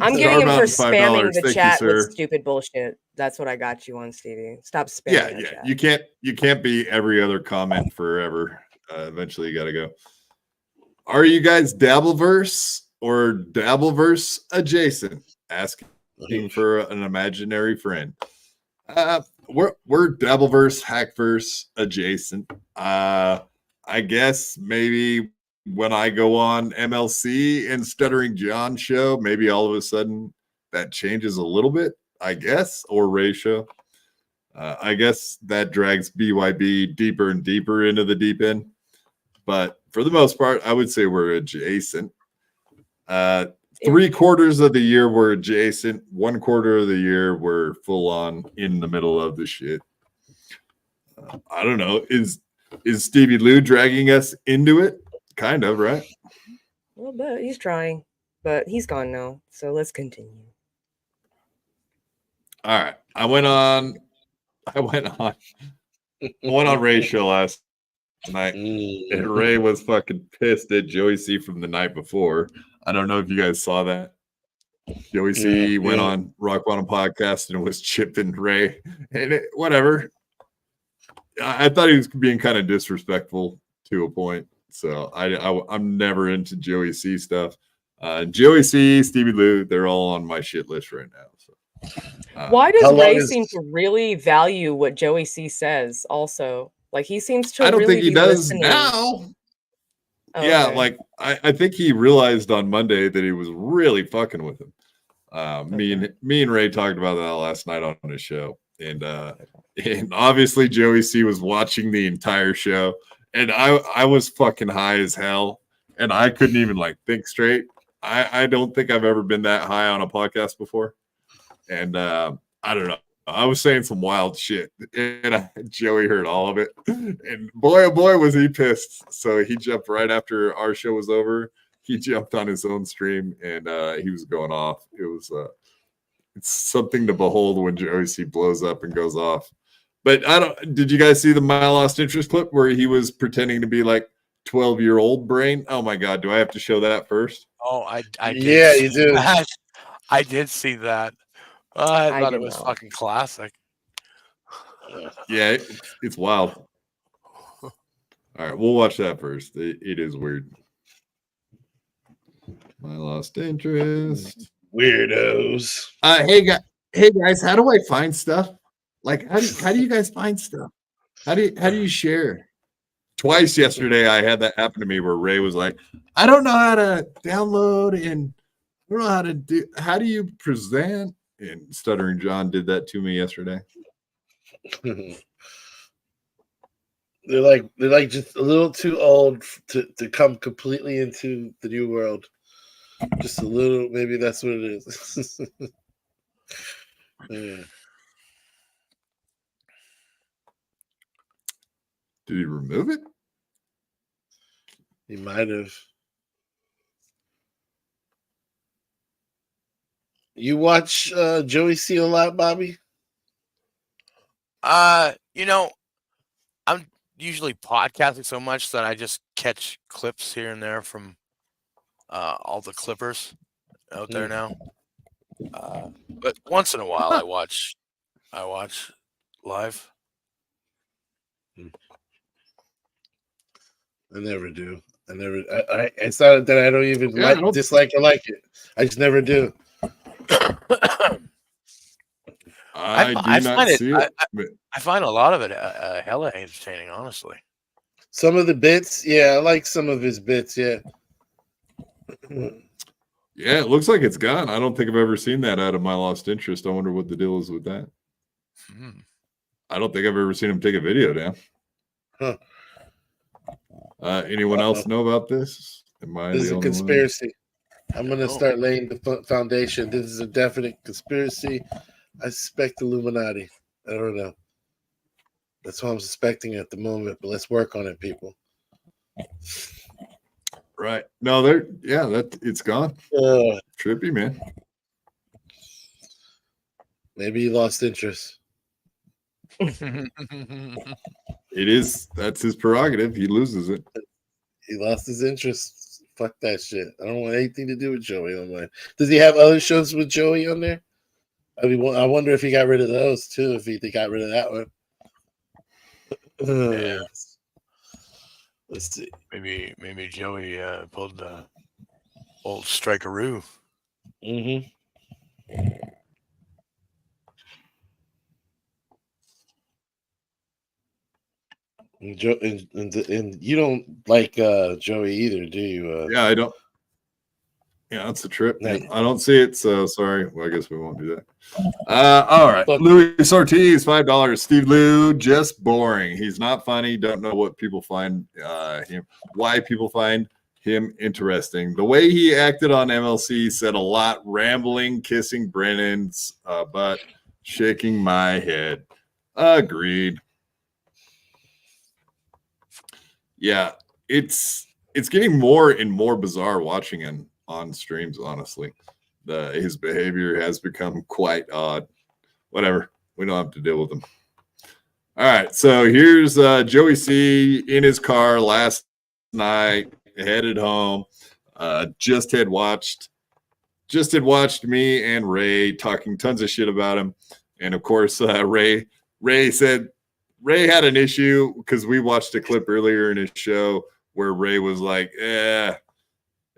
I'm getting him for spamming the chat with stupid bullshit. That's what I got you on, Stevie. Stop spamming. Yeah. You can't be every other comment forever. Eventually, you got to go. Are you guys Dabbleverse or Dabbleverse adjacent? Asking for an imaginary friend. We're Dabbleverse, Hackverse adjacent. I guess maybe when I go on MLC and Stuttering John show, maybe all of a sudden that changes a little bit, I guess, or Ray show. I guess that drags BYB deeper and deeper into the deep end. But for the most part, I would say we're adjacent. 3/4 of the year we're adjacent. 1/4 of the year we're full on in the middle of the shit. I don't know. Is Stevie Lou dragging us into it? Kind of, right? A little bit. He's trying, but he's gone now. So let's continue. All right. I went on Ray's show last night, and Ray was fucking pissed at Joey C from the night before. I don't know if you guys saw that. Joey C went on Rock Bottom Podcast and was chipping Ray, and whatever. I thought he was being kind of disrespectful to a point. So I'm never into Joey C stuff. Joey C, Stevie Lou, they're all on my shit list right now. So why does Ray seem to really value what Joey C says? Also, like he seems to. I don't really think he does now. Oh, yeah, okay. Like I think he realized on Monday that he was really fucking with him. Me and Ray talked about that last night on his show, and obviously Joey C was watching the entire show, and I was fucking high as hell, and I couldn't even like think straight. I don't think I've ever been that high on a podcast before, and I don't know. I was saying some wild shit, and Joey heard all of it. And boy, oh boy, was he pissed. So he jumped right after our show was over. He jumped on his own stream, and he was going off. It was it's something to behold when Joey C blows up and goes off. But did you guys see the My Lost Interest clip where he was pretending to be like 12-year-old brain? Oh my God, do I have to show that first? Oh, I did. Yeah, you do. I did see that. I thought it was fucking classic. Yeah, it's wild. All right, we'll watch that first. It is weird. My Lost Interest. Weirdos. Hey guys, how do I find stuff? Like, how do you guys find stuff? How do you share? Twice yesterday, I had that happen to me where Ray was like, "I don't know how to download and I don't know how to do. How do you present?" And Stuttering John did that to me yesterday. They're like just a little too old to come completely into the new world. Just a little, maybe that's what it is. Yeah. Did he remove it? He might have. You watch Joey C a lot, Bobby? I'm usually podcasting so much that I just catch clips here and there from all the clippers out there now. But once in a while I watch live. I never do. It's not that I don't even dislike or like it. I just never do. I find a lot of it hella entertaining, honestly. Some of the bits, yeah, I like some of his bits, yeah. Yeah, it looks like it's gone. I don't think I've ever seen that out of My Lost Interest. I wonder what the deal is with that. I don't think I've ever seen him take a video down. Huh. Anyone else know about this? This is a conspiracy. I'm going to start laying the foundation. This is a definite conspiracy. I suspect Illuminati. I don't know. That's what I'm suspecting at the moment, but let's work on it, people. Right. No, it's gone. Trippy, man. Maybe he lost interest. It is. That's his prerogative. He loses it. He lost his interest. Fuck that shit. I don't want anything to do with Joey online. Does he have other shows with Joey on there? I mean, I wonder if he got rid of those too. If he got rid of that one. Yeah. Let's see. Maybe Joey pulled the old strikeroo. Mm-hmm. And you don't like Joey either, do you? Yeah, I don't. Yeah, that's a trip. I don't see it, so sorry. Well, I guess we won't do that. All right. Luis Ortiz, $5. Steve Lou, just boring. He's not funny. Don't know what people find why people find him interesting. The way he acted on MLC said a lot. Rambling, kissing Brennan's butt, shaking my head. Agreed. Yeah, it's getting more and more bizarre watching him on streams, honestly. His behavior has become quite odd. Whatever. We don't have to deal with him. All right, so here's Joey C in his car last night, headed home. Just had watched me and Ray talking tons of shit about him. And of course, Ray said Ray had an issue because we watched a clip earlier in his show where Ray was like,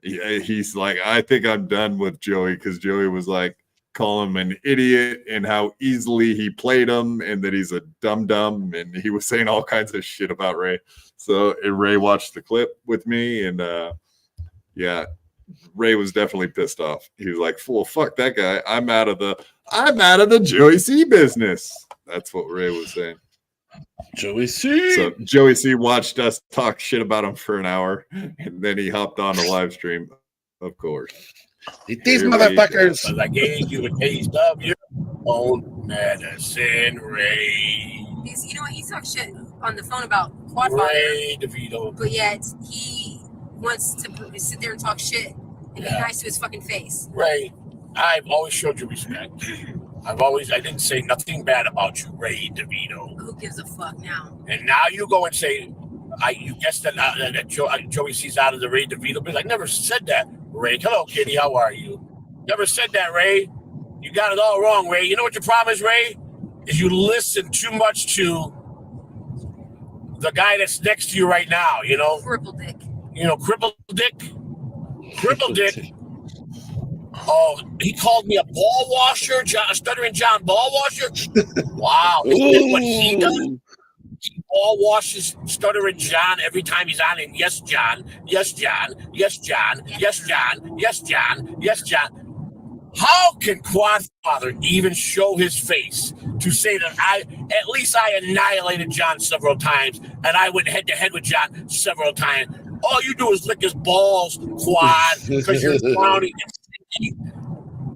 he's like, I think I'm done with Joey, because Joey was like calling him an idiot and how easily he played him and that he's a dum-dum, and he was saying all kinds of shit about Ray. So Ray watched the clip with me, and yeah, Ray was definitely pissed off. He was like, well, fuck that guy. I'm out of the Joey C business. That's what Ray was saying. Joey C. So Joey C watched us talk shit about him for an hour, and then he hopped on a live stream, of course. These motherfuckers. I gave you a taste of your own medicine, Ray. You know what? He talks shit on the phone about Quad Ray DeVito. But yet he wants to sit there and talk shit and be nice to his fucking face. Ray, I've always showed you respect. I didn't say nothing bad about you, Ray DeVito. Who gives a fuck now? And now you go and say, you guessed that Joey C's out of the Ray DeVito business. I never said that, Ray. Hello, kitty. How are you? Never said that, Ray. You got it all wrong, Ray. You know what your problem is, Ray? Is you listen too much to the guy that's next to you right now, you know? Cripple dick. You know, cripple dick? Cripple dick. Oh, he called me a ball washer, stuttering John ball washer. Wow, is what he does? He ball washes stuttering John every time he's on. And yes, John, yes, John, yes, John, yes, John, yes, John, yes, John. How can Quadfather even show his face to say that I annihilated John several times, and I went head to head with John several times. All you do is lick his balls, Quad, because you're clowning.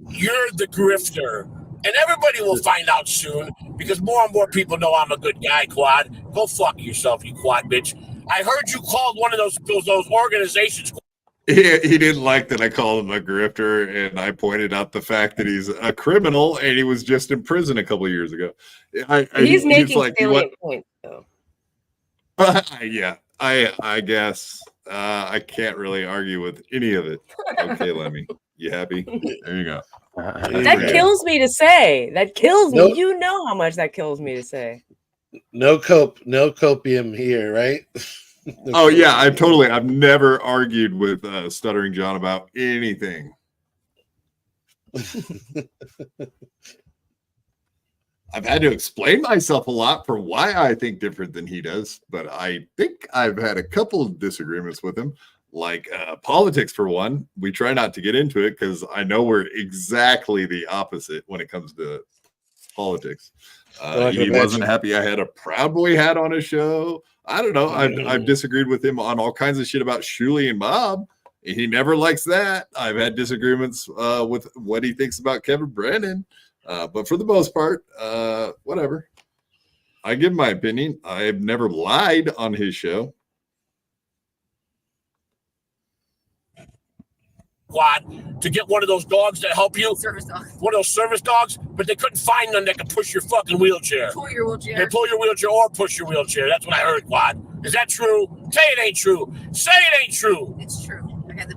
You're the grifter. And everybody will find out soon because more and more people know I'm a good guy, Quad. Go fuck yourself, you Quad bitch. I heard you called one of those organizations. He didn't like that I called him a grifter, and I pointed out the fact that he's a criminal and he was just in prison a couple of years ago. He's making salient points, though. Yeah, I guess I can't really argue with any of it. Okay, Lemmy, you happy? There you go. That kills me to say. That kills me. You know how much that kills me to say. No copium here, right? Oh yeah, I've never argued with Stuttering John about anything. I've had to explain myself a lot for why I think different than he does, but I think I've had a couple of disagreements with him, like politics for one. We try not to get into it because I know we're exactly the opposite when it comes to politics. He wasn't happy I had a Proud Boy hat on his show. I don't know. I've disagreed with him on all kinds of shit about Shuley and Bob. He never likes that. I've had disagreements with what he thinks about Kevin Brennan. But for the most part, whatever. I give my opinion. I've never lied on his show. Quad, to get one of those dogs that help you. Service dog. One of those service dogs, but they couldn't find none that could push your fucking wheelchair. Pull your wheelchair. They pull your wheelchair or push your wheelchair. That's what I heard, Quad. Is that true? Say it ain't true. Say it ain't true. It's true.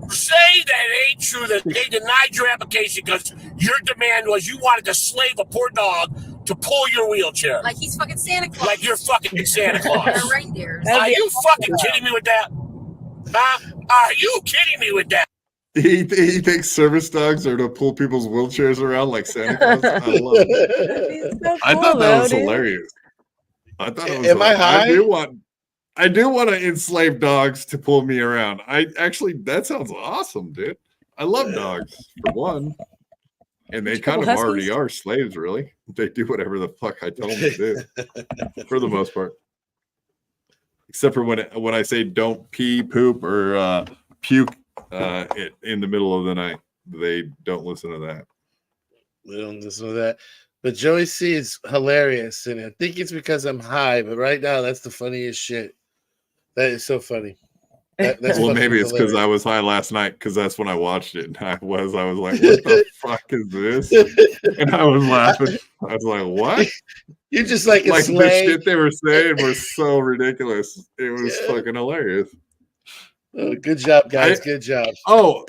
Say that it ain't true that they denied your application because your demand was you wanted to slave a poor dog to pull your wheelchair. Like he's fucking Santa Claus. Like you're fucking Santa Claus. They're reindeers. Are you fucking kidding me with that? Huh? Are you kidding me with that? He thinks service dogs are to pull people's wheelchairs around like Santa Claus. I love it. So I cool, thought that was dude. hilarious. I thought it was. Am I high? I do want to enslave dogs to pull me around. That sounds awesome, dude. I love dogs for one, and they kind of already are slaves. Really, they do whatever the fuck I tell them to do, for the most part. Except for when I say don't pee, poop, or puke in the middle of the night, they don't listen to that. They don't listen to that. But Joey C is hilarious, and I think it's because I'm high. But right now, that's the funniest shit. That is so funny. That's well, maybe it's because I was high last night, because that's when I watched it. And I was like, what the fuck is this? And I was laughing. I was like, what? You're just like the shit they were saying was so ridiculous. It was fucking hilarious. Oh, good job, guys. Good job. Oh,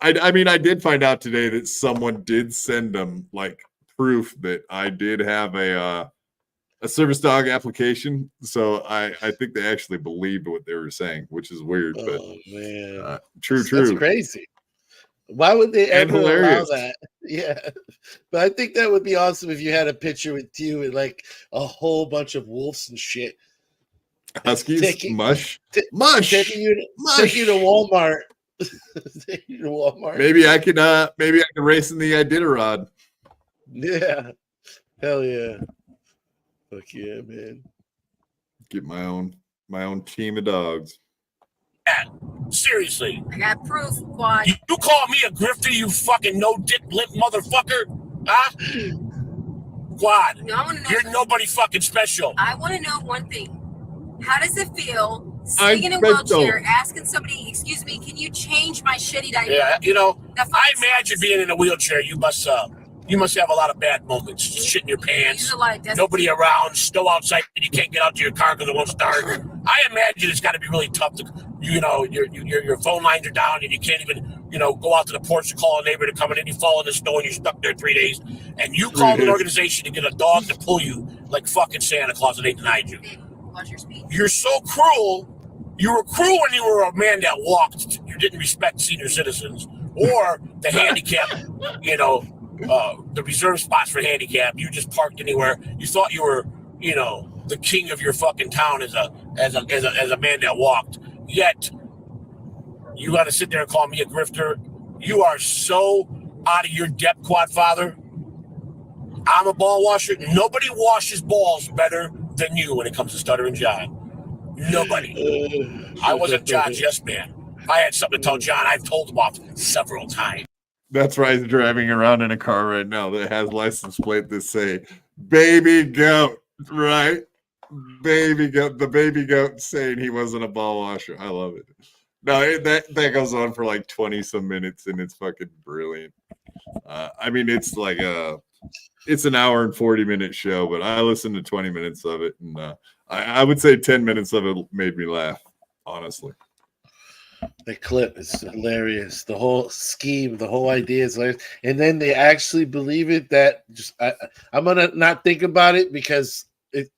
I mean, I did find out today that someone did send them like proof that I did have a service dog application. So I think they actually believed what they were saying, which is weird. But man, true. That's crazy. Why would they ever allow that? Yeah, but I think that would be awesome if you had a picture with you and like a whole bunch of wolves and shit. Huskies, mush. Taking you to Walmart. Taking you to Walmart. Maybe I can race in the Iditarod. Yeah, hell yeah. Fuck yeah, man. Get my own team of dogs. Seriously. I got proof, Quad. You call me a grifter, you fucking no dick limp motherfucker? Huh? Quad. No, I want to know. You're nobody fucking special. I want to know one thing. How does it feel sitting in a wheelchair asking somebody, excuse me, can you change my shitty diaper? Yeah, I imagine being in a wheelchair, you must have a lot of bad moments. Shit in your pants, nobody around, snow outside, and you can't get out to your car because it won't start. I imagine it's got to be really tough to, your phone lines are down and you can't even, go out to the porch to call a neighbor to come in, and you fall in the snow and you're stuck there 3 days. And you called an organization to get a dog to pull you like fucking Santa Claus, and they denied you. You're so cruel. You were cruel when you were a man that walked. You didn't respect senior citizens or the handicap, the reserve spots for handicap. You just parked anywhere. You thought you were, the king of your fucking town as a man that walked. Yet you got to sit there and call me a grifter. You are so out of your depth, Quad Father. I'm a ball washer. Nobody washes balls better than you when it comes to Stuttering John. Nobody. I wasn't John's yes man. If I had something to tell John, I've told him off several times. That's right. He's driving around in a car right now that has license plate that say "baby goat," right? Baby goat. The baby goat saying he wasn't a ball washer. I love it. No, that goes on for like 20 some minutes, and it's fucking brilliant. I mean, it's like it's an hour and 40-minute show, but I listened to 20 minutes of it, and I would say 10 minutes of it made me laugh, honestly. The clip is hilarious. The whole scheme, the whole idea is hilarious. And then they actually believe it. That just I'm gonna not think about it because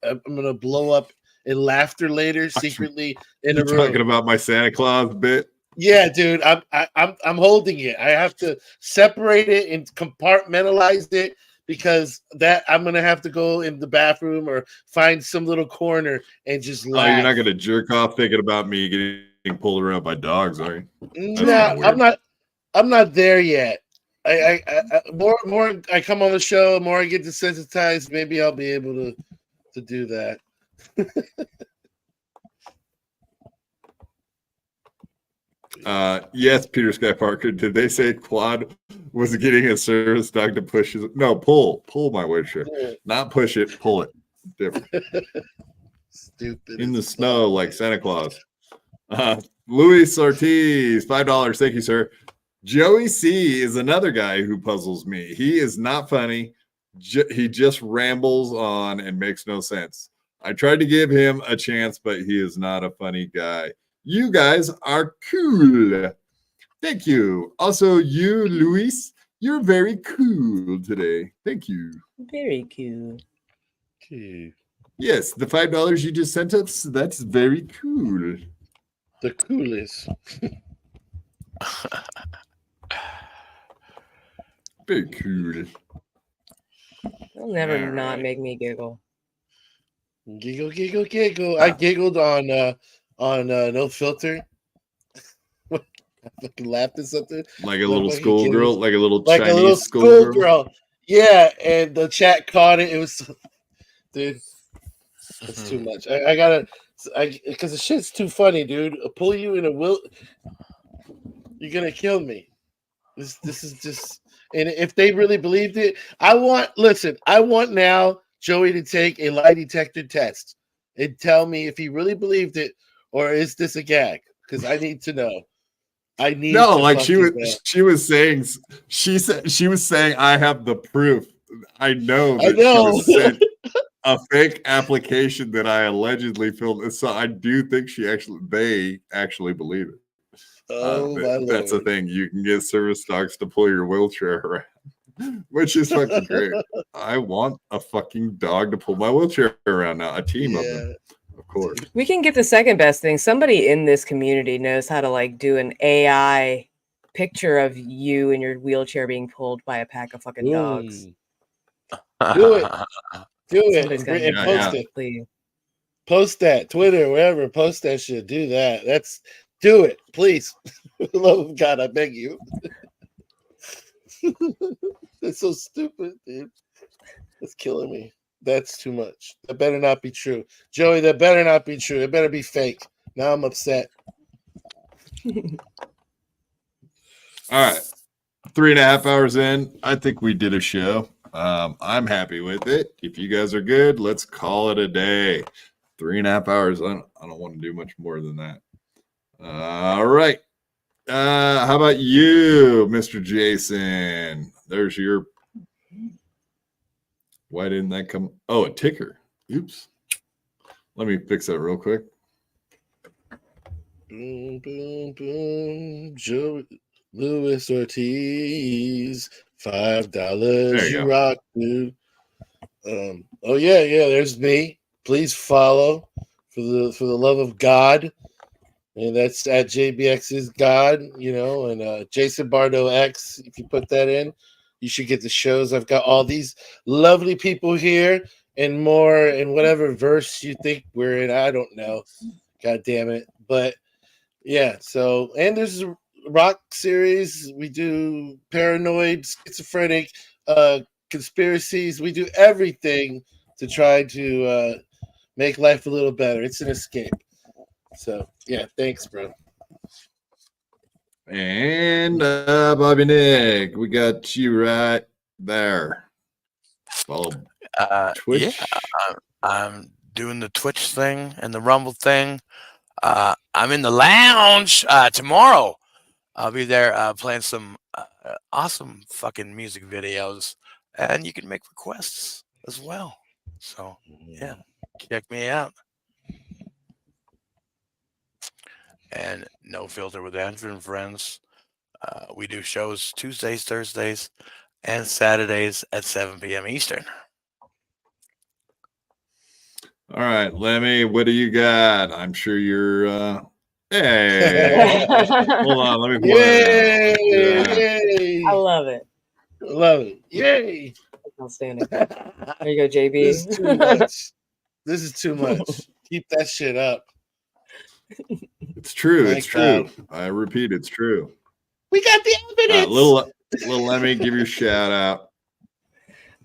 I'm gonna blow up in laughter later, secretly in a room. Talking about my Santa Claus bit. Yeah, dude, I'm holding it. I have to separate it and compartmentalize it because that I'm gonna have to go in the bathroom or find some little corner and just laugh. Oh, you're not gonna jerk off thinking about me getting pulled around by dogs, are you? No, I'm not there yet. I more I come on the show, more I get desensitized. Maybe I'll be able to do that. Yes, Peter Sky Parker. Did they say Quad was getting a service dog to push his? No, pull my wheelchair, not push it, pull it. Different. Stupid. In the snow like Santa Claus. Luis Ortiz, $5. Thank you, sir. Joey C is another guy who puzzles me. He is not funny. He just rambles on and makes no sense. I tried to give him a chance, but he is not a funny guy. You guys are cool. Thank you. Also, you, Luis, you're very cool today. Thank you. Very cool. Okay. Yes, the $5 you just sent us, that's very cool. The coolest. Very cool. They'll never not make me giggle. Giggle, giggle, giggle. I giggled on No Filter. I fucking laughed at something. Like a little schoolgirl, like a little like Chinese a little schoolgirl. schoolgirl. Yeah, and the chat caught it. It was, dude, it's too much. I gotta, because the shit's too funny, dude. I'll pull you in a will. You're gonna kill me. This is just, and if they really believed it, I want now Joey to take a lie detector test and tell me if he really believed it or is this a gag? Because I need to know. I need no, to like she was saying I have the proof. I know that she was sent a fake application that I allegedly filled. So I do think they actually believe it. Oh, that's the thing. You can get service dogs to pull your wheelchair around, which is fucking great. I want a fucking dog to pull my wheelchair around now. A team of them, of course. We can get the second best thing. Somebody in this community knows how to like do an AI picture of you in your wheelchair being pulled by a pack of fucking dogs. Do it. Do it. Somebody's gotta And do post that, it. please. Post that. Twitter, wherever. Post that shit. Do that. Do it, please. For the love of God, I beg you. That's so stupid, dude. That's killing me. That's too much. That better not be true. Joey, that better not be true. It better be fake. Now I'm upset. All right. 3.5 hours in. I think we did a show. I'm happy with it. If you guys are good, let's call it a day. 3.5 hours. I don't want to do much more than that. All right. How about you, Mr. Jason? There's your. Why didn't that come? Oh, a ticker. Oops. Let me fix that real quick. Boom, boom, boom. Joe Luis Ortiz, $5. You rock, dude. Oh yeah. There's me. Please follow for the love of God. And that's at JBX's God, and Jason Bardo X. If you put that in, you should get the shows. I've got all these lovely people here and more in whatever verse you think we're in. I don't know. God damn it. But yeah, and there's a rock series. We do paranoid, schizophrenic, conspiracies. We do everything to try to make life a little better. It's an escape. So yeah, thanks, bro. And Bobby Nick, we got you right there. Follow Twitch. Yeah, I'm doing the Twitch thing and the Rumble thing. I'm in the lounge tomorrow. I'll be there playing some awesome fucking music videos, and you can make requests as well. So yeah, check me out. And No Filter with Andrew and Friends. We do shows Tuesdays, Thursdays, and Saturdays at 7 p.m. Eastern. All right, Lemmy, what do you got? I'm sure you're hey. Hold on, let me play. Yay! I love it. Love it. Yay! Outstanding. There you go, JB. This is too much. This is too much. Keep that shit up. It's true. Thank It's true. God. I repeat, it's true. We got the evidence. Little Lemmy, give your shout out.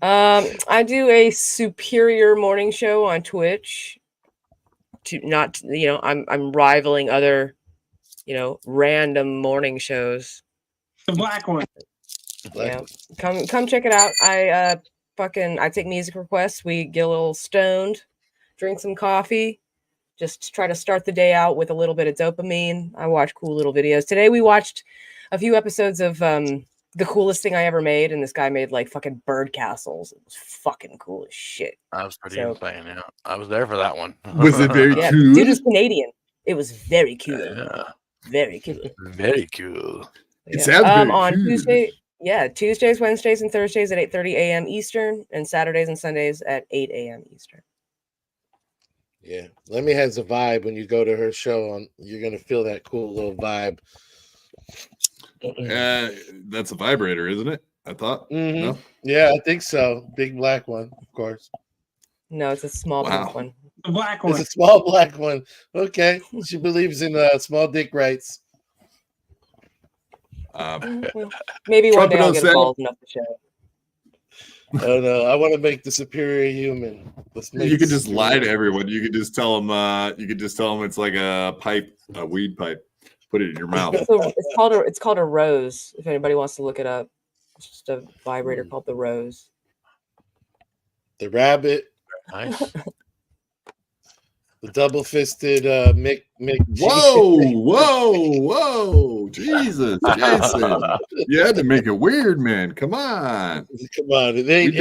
I do a superior morning show on Twitch. I'm rivaling other, random morning shows. The black one. Yeah, come check it out. I take music requests. We get a little stoned, drink some coffee, just try to start the day out with a little bit of dopamine. I watch cool little videos. Today we watched a few episodes of The Coolest Thing I Ever Made, and this guy made like fucking bird castles. It was fucking cool as shit. I was pretty insane. Yeah, I was there for that one. Was it very Yeah, cool? dude is Canadian. It was very cool. Yeah. Very cool. Very cool. It sounds very on cool. Tuesday. Yeah, Tuesdays, Wednesdays, and Thursdays at 8:30 a.m. Eastern, and Saturdays and Sundays at 8 a.m. Eastern. Yeah, Lemmy has a vibe when you go to her show. You're gonna feel that cool little vibe. That's a vibrator, isn't it? I thought. Mhm. No? Yeah, I think so. Big black one, of course. No, it's a small pink one. The black It's one. a small black one. Okay, she believes in small dick rights. Well, maybe one day I'll get involved enough to show it. Oh no, I want to make the superior human. You could just lie to everyone. You could just tell them. It's like a pipe, a weed pipe. Put it in your mouth. It's called a rose. If anybody wants to look it up, it's just a vibrator called the rose. The rabbit. Nice. The double-fisted Mick. Whoa! Jesus, Jason, you had to make it weird, man. Come on. Come on, it ain't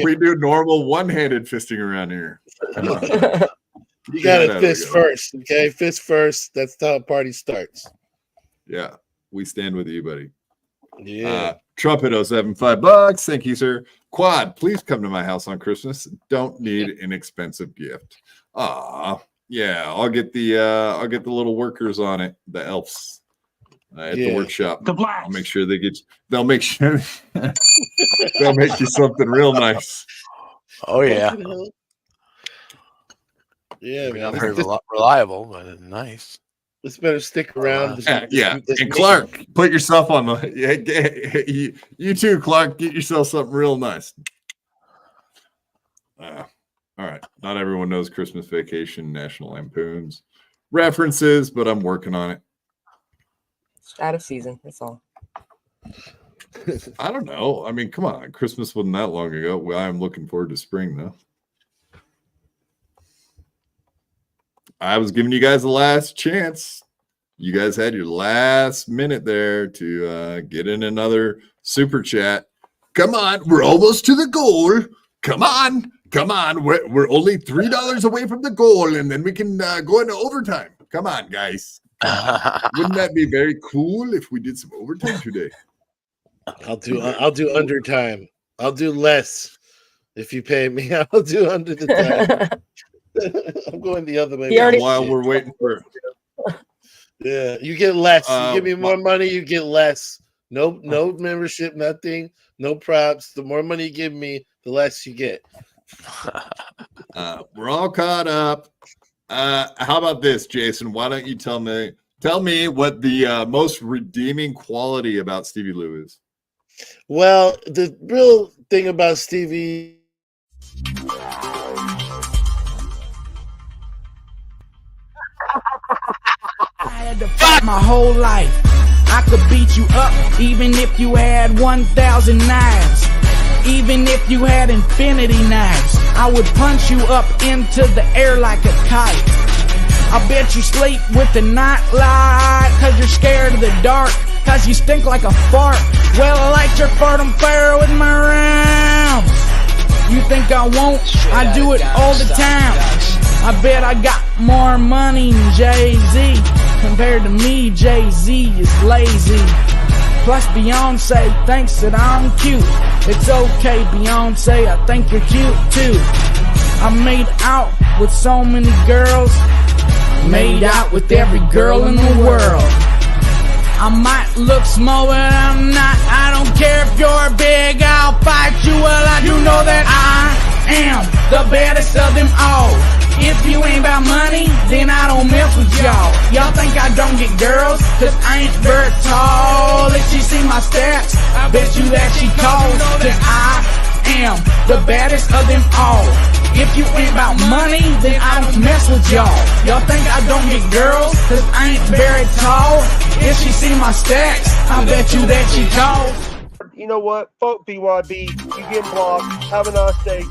we do normal one-handed fisting around here. Come on. You got to fist first, okay? Fist first. That's how a party starts. Yeah, we stand with you, buddy. Yeah. Trumpet 07, $5. Thank you, sir. Quad, please come to my house on Christmas. Don't need an expensive gift. Yeah, I'll get the little workers on it, the elves at the workshop. The blacks. I'll make sure they'll make sure they'll make you something real nice. Oh yeah. Yeah, Maybe not man. very reliable, but nice. This better stick around. Yeah. And Clark, put yourself on the. You too, Clark. Get yourself something real nice. All right. Not everyone knows Christmas Vacation, National Lampoon's references, but I'm working on it. It's out of season. That's all. I don't know. I mean, come on. Christmas wasn't that long ago. Well, I'm looking forward to spring, though. I was giving you guys the last chance. You guys had your last minute there to get in another super chat. Come on. We're almost to the goal. Come on. We're only $3 away from the goal, and then we can go into overtime. Come on, guys. Wouldn't that be very cool if we did some overtime today? I'll do undertime. I'll do less if you pay me. I'll do under the time. I'm going the other way. While we're waiting for. Yeah, you get less. You give me more money, you get less. No membership, nothing. No props. The more money you give me, the less you get. We're all caught up. How about this, Jason? Why don't you tell me what the most redeeming quality about Stevie Lou is? Well, the real thing about Stevie. I had to fight my whole life. I could beat you up even if you had 1,000 knives. Even if you had infinity knives, I would punch you up into the air like a kite. I bet you sleep with the night light, cause you're scared of the dark, cause you stink like a fart. Well, I light your fart on fire with my rounds. You think I won't? I do it all the time. I bet I got more money than Jay-Z. Compared to me, Jay-Z is lazy. Plus Beyonce thinks that I'm cute. It's okay, Beyonce, I think you're cute too. I made out with so many girls. Made out with every girl in the world. I might look small, but I'm not. I don't care if you're big, I'll fight you. Well, I do know that I am the baddest of them all. If you ain't about money, then I don't mess with y'all. Y'all think I don't get girls, cause I ain't very tall. If she see my stats, I bet you that she calls. Cause I am the baddest of them all. If you ain't about money, then I don't mess with y'all. Y'all think I don't get girls, cause I ain't very tall. If she see my stats, I bet you that she calls. You know what? Fuck BYB. You get blocked. Have a nice day.